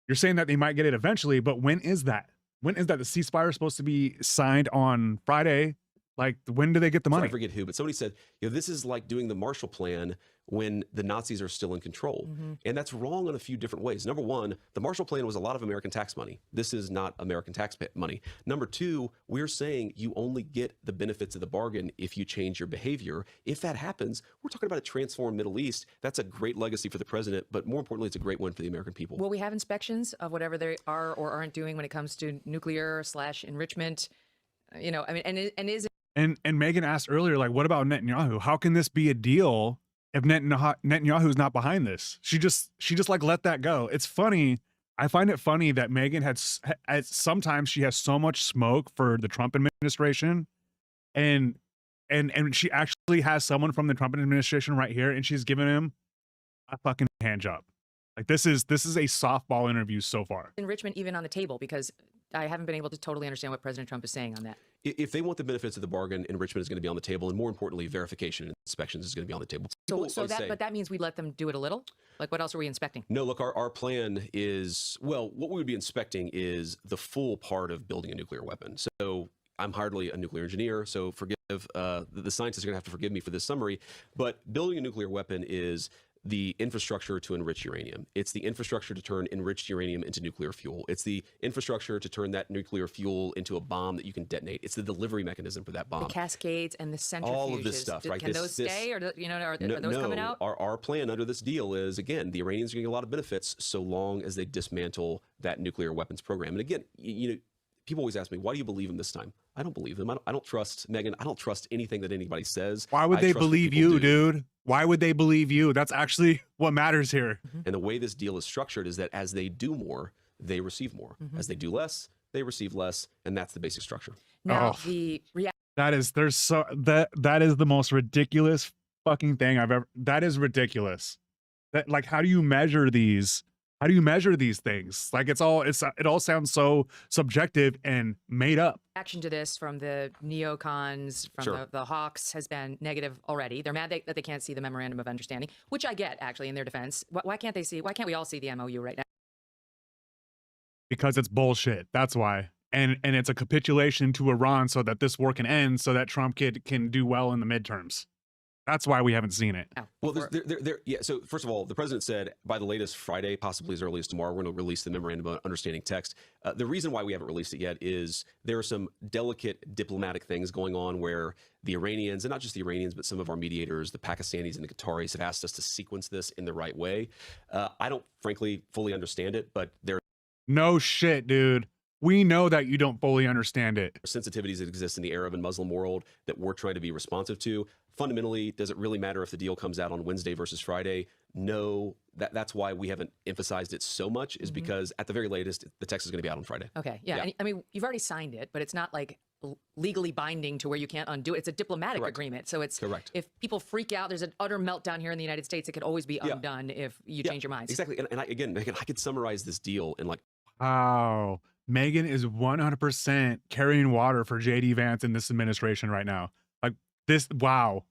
You're saying that they might get it eventually, but when is that? When is that? The ceasefire is supposed to be signed on Friday. Like, when do they get the money? I forget who, but somebody said, this is like doing the Marshall Plan when the Nazis are still in control. And that's wrong in a few different ways. Number one, the Marshall Plan was a lot of American tax money. This is not American tax money. Number two, we're saying you only get the benefits of the bargain if you change your behavior. If that happens, we're talking about a transformed Middle East. That's a great legacy for the president, but more importantly, it's a great one for the American people. Will we have inspections of whatever they are or aren't doing when it comes to nuclear/enrichment? I mean, and is it... And Megan asked earlier, like, what about Netanyahu? How can this be a deal if Netanyahu's not behind this? She just like let that go. It's funny. I find it funny that Megan sometimes she has so much smoke for the Trump administration, and she actually has someone from the Trump administration right here, and she's giving him a fucking hand job. Like, this is a softball interview so far. Enrichment even on the table, because I haven't been able to totally understand what President Trump is saying on that. If they want the benefits of the bargain, enrichment is going to be on the table, and more importantly, verification and inspections is going to be on the table. But that means we let them do it a little? Like, what else are we inspecting? No, look, our plan is, well, what we would be inspecting is the full part of building a nuclear weapon. So I'm hardly a nuclear engineer, so forgive, the scientists are going to have to forgive me for this summary, but building a nuclear weapon is the infrastructure to enrich uranium. It's the infrastructure to turn enriched uranium into nuclear fuel. It's the infrastructure to turn that nuclear fuel into a bomb that you can detonate. It's the delivery mechanism for that bomb. The cascades and the centrifuges. All of this stuff, right? Can those stay, or are those coming out? Our plan under this deal is, again, the Iranians are getting a lot of benefits so long as they dismantle that nuclear weapons program. And again, people always ask me, why do you believe them this time? I don't believe them. I don't trust Megan. I don't trust anything that anybody says. Why would they believe you, dude? Why would they believe you? That's actually what matters here. And the way this deal is structured is that as they do more, they receive more. As they do less, they receive less, and that's the basic structure. Now, that is the most ridiculous fucking thing I've ever. That is ridiculous. That, like, how do you measure these? How do you measure these things? Like, it all sounds so subjective and made up. Reaction to this from the neocons, from the hawks, has been negative already. They're mad that they can't see the memorandum of understanding, which I get, actually, in their defense. Why can't they see? Why can't we all see the MOU right now? Because it's bullshit. That's why. And it's a capitulation to Iran so that this war can end, so that Trump can do well in the midterms. That's why we haven't seen it. Well, so first of all, the president said by the latest Friday, possibly as early as tomorrow, we're going to release the memorandum of understanding text. The reason why we haven't released it yet is there are some delicate diplomatic things going on where the Iranians, and not just the Iranians, but some of our mediators, the Pakistanis and the Qataris, have asked us to sequence this in the right way. I don't, frankly, fully understand it, but there. No shit, dude. We know that you don't fully understand it. Sensitivities that exist in the Arab and Muslim world that we're trying to be responsive to. Fundamentally, does it really matter if the deal comes out on Wednesday versus Friday? No. That's why we haven't emphasized it so much, is because at the very latest, the text is going to be out on Friday. Okay, yeah. I mean, you've already signed it, but it's not like legally binding to where you can't undo it. It's a diplomatic agreement. So it's, if people freak out, there's an utter meltdown here in the United States, it could always be undone if you change your minds. Exactly. And again, I could summarize this deal in like... Wow. Megan is 100% carrying water for JD Vance in this administration right now. Like this, wow.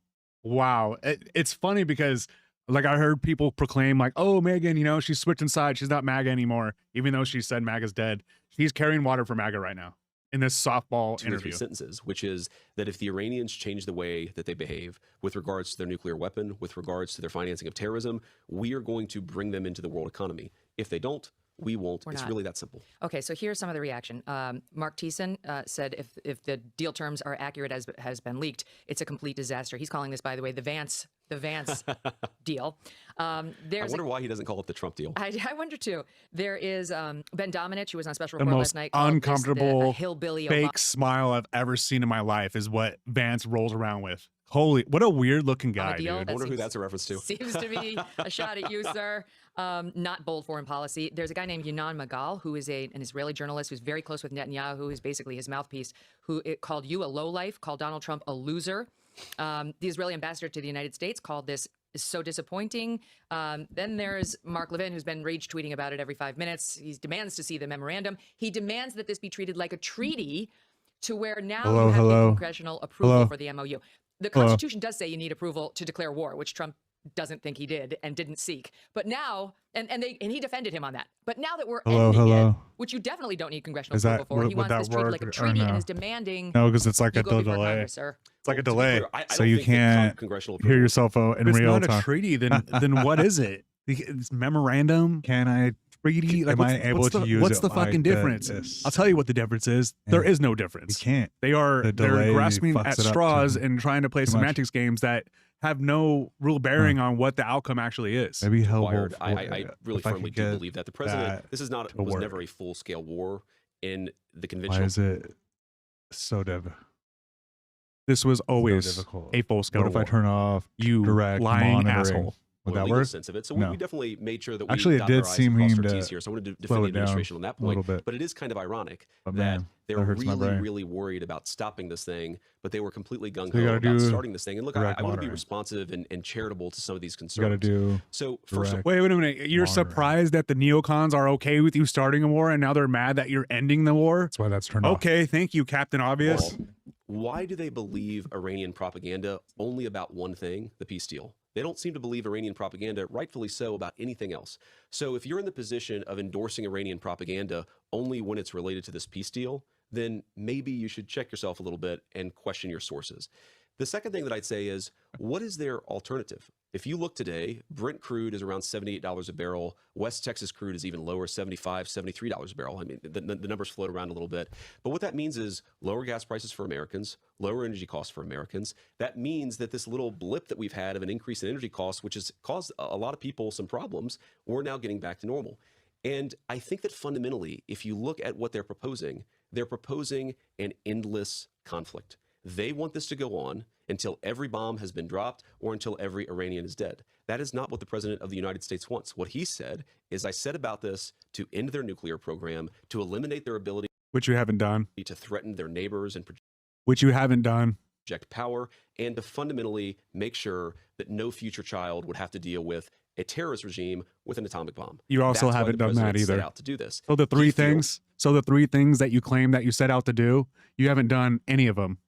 It's funny because, like, I heard people proclaim, like, oh, Megan, she's switching sides. She's not MAGA anymore, even though she said MAGA's dead. She's carrying water for MAGA right now in this softball two or three interview. sentences, which is that if the Iranians change the way that they behave with regards to their nuclear weapon, with regards to their financing of terrorism, we are going to bring them into the world economy. If they don't, we won't. It's really that simple. Okay, so here's some of the reaction. Mark Thiessen said if the deal terms are accurate as has been leaked, it's a complete disaster. He's calling this, by the way, the Vance deal. I wonder why he doesn't call it the Trump deal. I wonder too. There is Ben Domenech, who was on Special The Report most last night. uncomfortable hillbilly fake smile I've ever seen in my life is what Vance rolls around with. Holy, what a weird looking guy, dude. I wonder who that's a reference to. Seems to be a shot at you, sir. Not bold foreign policy. There's a guy named Yinon Magal, who is an Israeli journalist who's very close with Netanyahu, who is basically his mouthpiece, who called you a lowlife, called Donald Trump a loser. The Israeli ambassador to the United States called this so disappointing. Then there's Mark Levin, who's been rage tweeting about it every 5 minutes. He demands to see the memorandum. He demands that this be treated like a treaty, to where now you have the congressional approval for the MOU. The Constitution does say you need approval to declare war, which Trump doesn't think he did and didn't seek. But now, and he defended him on that. But now that we're ending it, which you definitely don't need congressional approval for, he wants this treated like a treaty and is demanding. No, because it's like a delay. It's like a delay, so you can't hear yourself out in real time. If it's not a treaty, then what is it? It's memorandum? Can I treaty? Like, am I able to use it? What's the fucking difference? I'll tell you what the difference is. There is no difference. You can't. They're grasping at straws and trying to play semantics games that have no real bearing on what the outcome actually is. Maybe I really firmly do believe that the president. This is not was never a full scale war in the conventional. Why is it so difficult? This was always a full scale war. What if I turn off direct lying monitoring? Asshole? Would that work? Sense of it. So we definitely made sure that we actually it did seem him to here. So I wanted to defend the administration on that point. But it is kind of ironic that they were really worried about stopping this thing, but they were completely gung ho about starting this thing. And look, I want to be responsive and charitable to some of these concerns. You got to do. So first, wait a minute. You're surprised that the neocons are okay with you starting a war, and now they're mad that you're ending the war. That's why that's turned off. Okay, thank you, Captain Obvious. Well, why do they believe Iranian propaganda only about one thing, the peace deal? They don't seem to believe Iranian propaganda, rightfully so, about anything else. So if you're in the position of endorsing Iranian propaganda only when it's related to this peace deal, then maybe you should check yourself a little bit and question your sources. The second thing that I'd say is, what is their alternative? If you look today, Brent crude is around $78 a barrel. West Texas crude is even lower, $75, $73 a barrel. I mean, the numbers float around a little bit. But what that means is lower gas prices for Americans, lower energy costs for Americans. That means that this little blip that we've had of an increase in energy costs, which has caused a lot of people some problems, we're now getting back to normal. And I think that fundamentally, if you look at what they're proposing an endless conflict. They want this to go on until every bomb has been dropped or until every Iranian is dead. That is not what the President of the United States wants. What he said is, I said about this to end their nuclear program, to eliminate their ability, which you haven't done, to threaten their neighbors and which you haven't done, project power, and to fundamentally make sure that no future child would have to deal with a terrorist regime with an atomic bomb. You also haven't done that either. Set out to do this. So the three things that you claim that you set out to do, you haven't done any of them.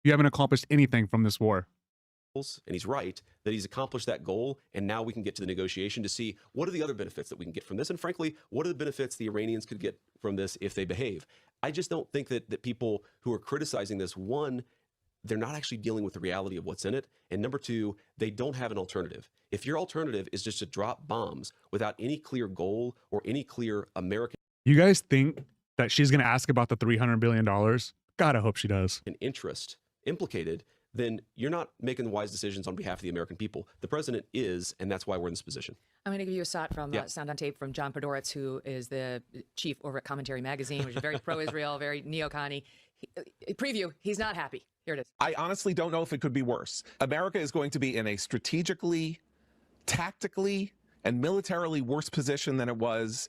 You haven't accomplished anything from this war. And he's right that he's accomplished that goal, and now we can get to the negotiation to see what are the other benefits that we can get from this, and frankly, what are the benefits the Iranians could get from this if they behave. I just don't think that people who are criticizing this, one, they're not actually dealing with the reality of what's in it, and number two, they don't have an alternative. If your alternative is just to drop bombs without any clear goal or any clear American... You guys think that she's going to ask about the $300 billion? God, I hope she does. ...an interest implicated, then you're not making wise decisions on behalf of the American people. The president is, and that's why we're in this position. I'm going to give you a shot from Sound on Tape from John Podhoretz, who is the chief over at Commentary Magazine, which is very pro-Israel, very neocon-y. Preview, he's not happy. Here it is. I honestly don't know if it could be worse. America is going to be in a strategically, tactically, and militarily worse position than it was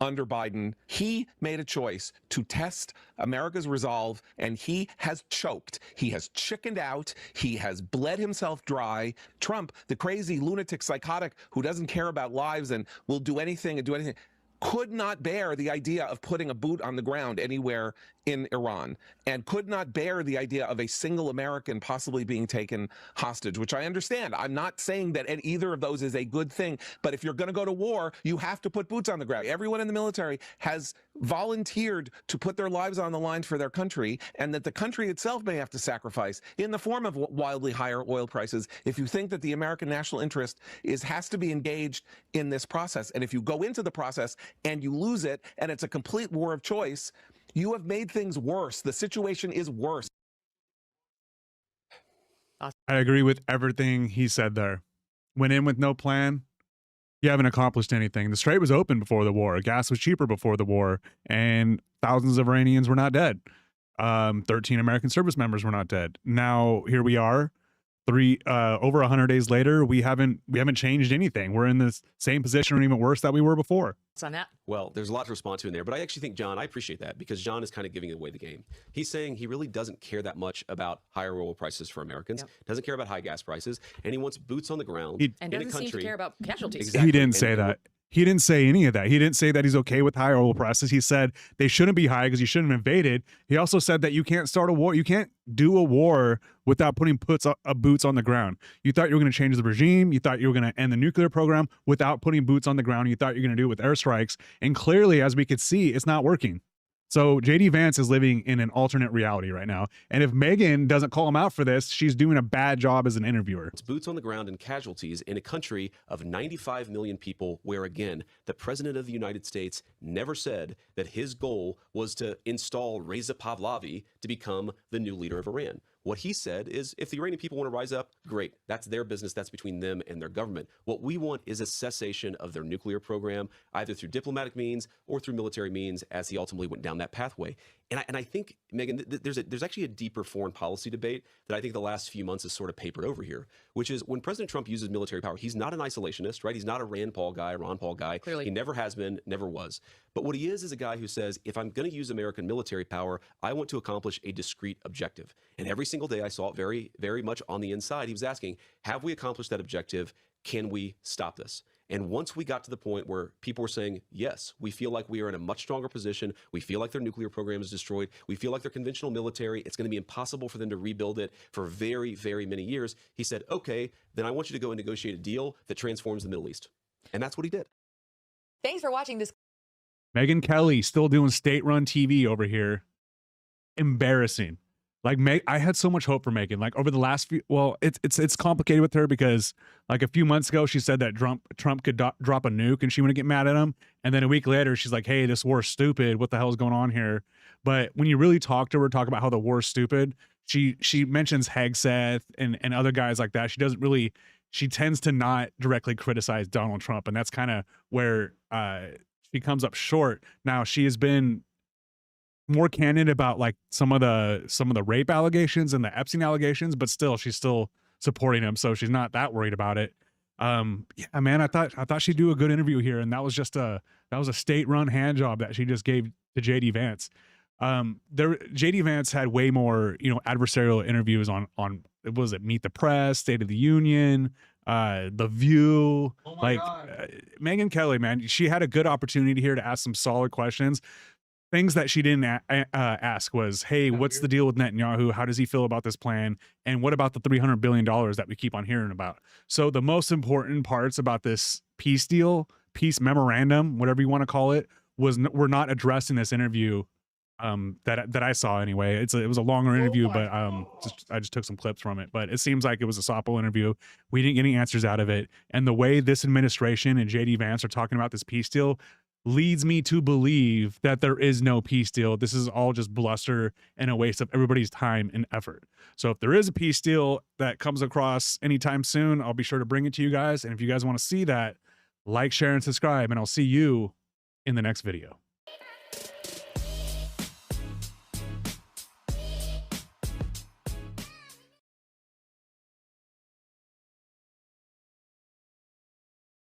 under Biden. He made a choice to test America's resolve, and he has choked. He has chickened out. He has bled himself dry. Trump, the crazy lunatic psychotic who doesn't care about lives and will do anything and do anything, could not bear the idea of putting a boot on the ground anywhere in Iran and could not bear the idea of a single American possibly being taken hostage, which I understand. I'm not saying that either of those is a good thing, but if you're going to go to war, you have to put boots on the ground. Everyone in the military has volunteered to put their lives on the line for their country, and that the country itself may have to sacrifice in the form of wildly higher oil prices if you think that the American national interest has to be engaged in this process. And if you go into the process and you lose it, and it's a complete war of choice, you have made things worse. The situation is worse. I agree with everything he said there. Went in with no plan. You haven't accomplished anything. The Strait was open before the war. Gas was cheaper before the war. And thousands of Iranians were not dead. 13 American service members were not dead. Now, here we are. Over 100 days later, we haven't changed anything. We're in the same position or even worse that we were before. What's on that? Well, there's a lot to respond to in there, but I actually think, John, I appreciate that because John is kind of giving away the game. He's saying he really doesn't care that much about higher oil prices for Americans, doesn't care about high gas prices, and he wants boots on the ground and doesn't seem to care about casualties. Exactly. He didn't say that. He didn't say any of that. He didn't say that he's okay with higher oil prices. He said they shouldn't be high because you shouldn't have invaded. He also said that you can't start a war. You can't do a war without putting boots on the ground. You thought you were going to change the regime. You thought you were going to end the nuclear program without putting boots on the ground. You thought you were going to do it with airstrikes. And clearly, as we could see, it's not working. So JD Vance is living in an alternate reality right now. And if Megan doesn't call him out for this, she's doing a bad job as an interviewer. It's boots on the ground and casualties in a country of 95 million people where, again, the president of the United States never said that his goal was to install Reza Pahlavi to become the new leader of Iran. What he said is if the Iranian people want to rise up, great. That's their business. That's between them and their government. What we want is a cessation of their nuclear program, either through diplomatic means or through military means, as he ultimately went down that pathway. And I think, Megan, there's actually a deeper foreign policy debate that I think the last few months has sort of papered over here, which is when President Trump uses military power, he's not an isolationist, right? He's not a Rand Paul guy, Ron Paul guy. Clearly. He never has been, never was. But what he is a guy who says, if I'm going to use American military power, I want to accomplish a discrete objective. And every single day I saw it very, very much on the inside. He was asking, have we accomplished that objective? Can we stop this? And once we got to the point where people were saying, yes, we feel like we are in a much stronger position. We feel like their nuclear program is destroyed. We feel like their conventional military, it's going to be impossible for them to rebuild it for very, very many years. He said, okay, then I want you to go and negotiate a deal that transforms the Middle East. And that's what he did. Thanks for watching this. Megyn Kelly still doing state-run TV over here. Embarrassing. Like I had so much hope for Megan. Like over the last few, well, it's complicated with her because like a few months ago she said that Trump could drop a nuke and she wouldn't get mad at him, and then a week later she's like, "Hey, this war's stupid. What the hell is going on here?" But when you really talk to her, talk about how the war's stupid, she mentions Hegseth and other guys like that. She doesn't really. She tends to not directly criticize Donald Trump, and that's kind of where she comes up short. Now she has been more candid about like some of the rape allegations and the Epstein allegations, but still she's still supporting him, so she's not that worried about it. Yeah, man, I thought she'd do a good interview here, and that was a state-run hand job that she just gave to JD Vance. JD Vance had way more, adversarial interviews on what was it, Meet the Press, State of the Union, The View. Megyn Kelly, man, she had a good opportunity here to ask some solid questions. Things that she didn't ask was, hey, what's the deal with Netanyahu? How does he feel about this plan? And what about the $300 billion that we keep on hearing about? So the most important parts about this peace deal, peace memorandum, whatever you want to call it, were not addressed in this interview that I saw anyway. It was a longer interview, but I just took some clips from it. But it seems like it was a Sopo interview. We didn't get any answers out of it. And the way this administration and JD Vance are talking about this peace deal leads me to believe that there is no peace deal. This is all just bluster and a waste of everybody's time and effort. So if there is a peace deal that comes across anytime soon, I'll be sure to bring it to you guys. And if you guys want to see that, like, share, and subscribe, and I'll see you in the next video.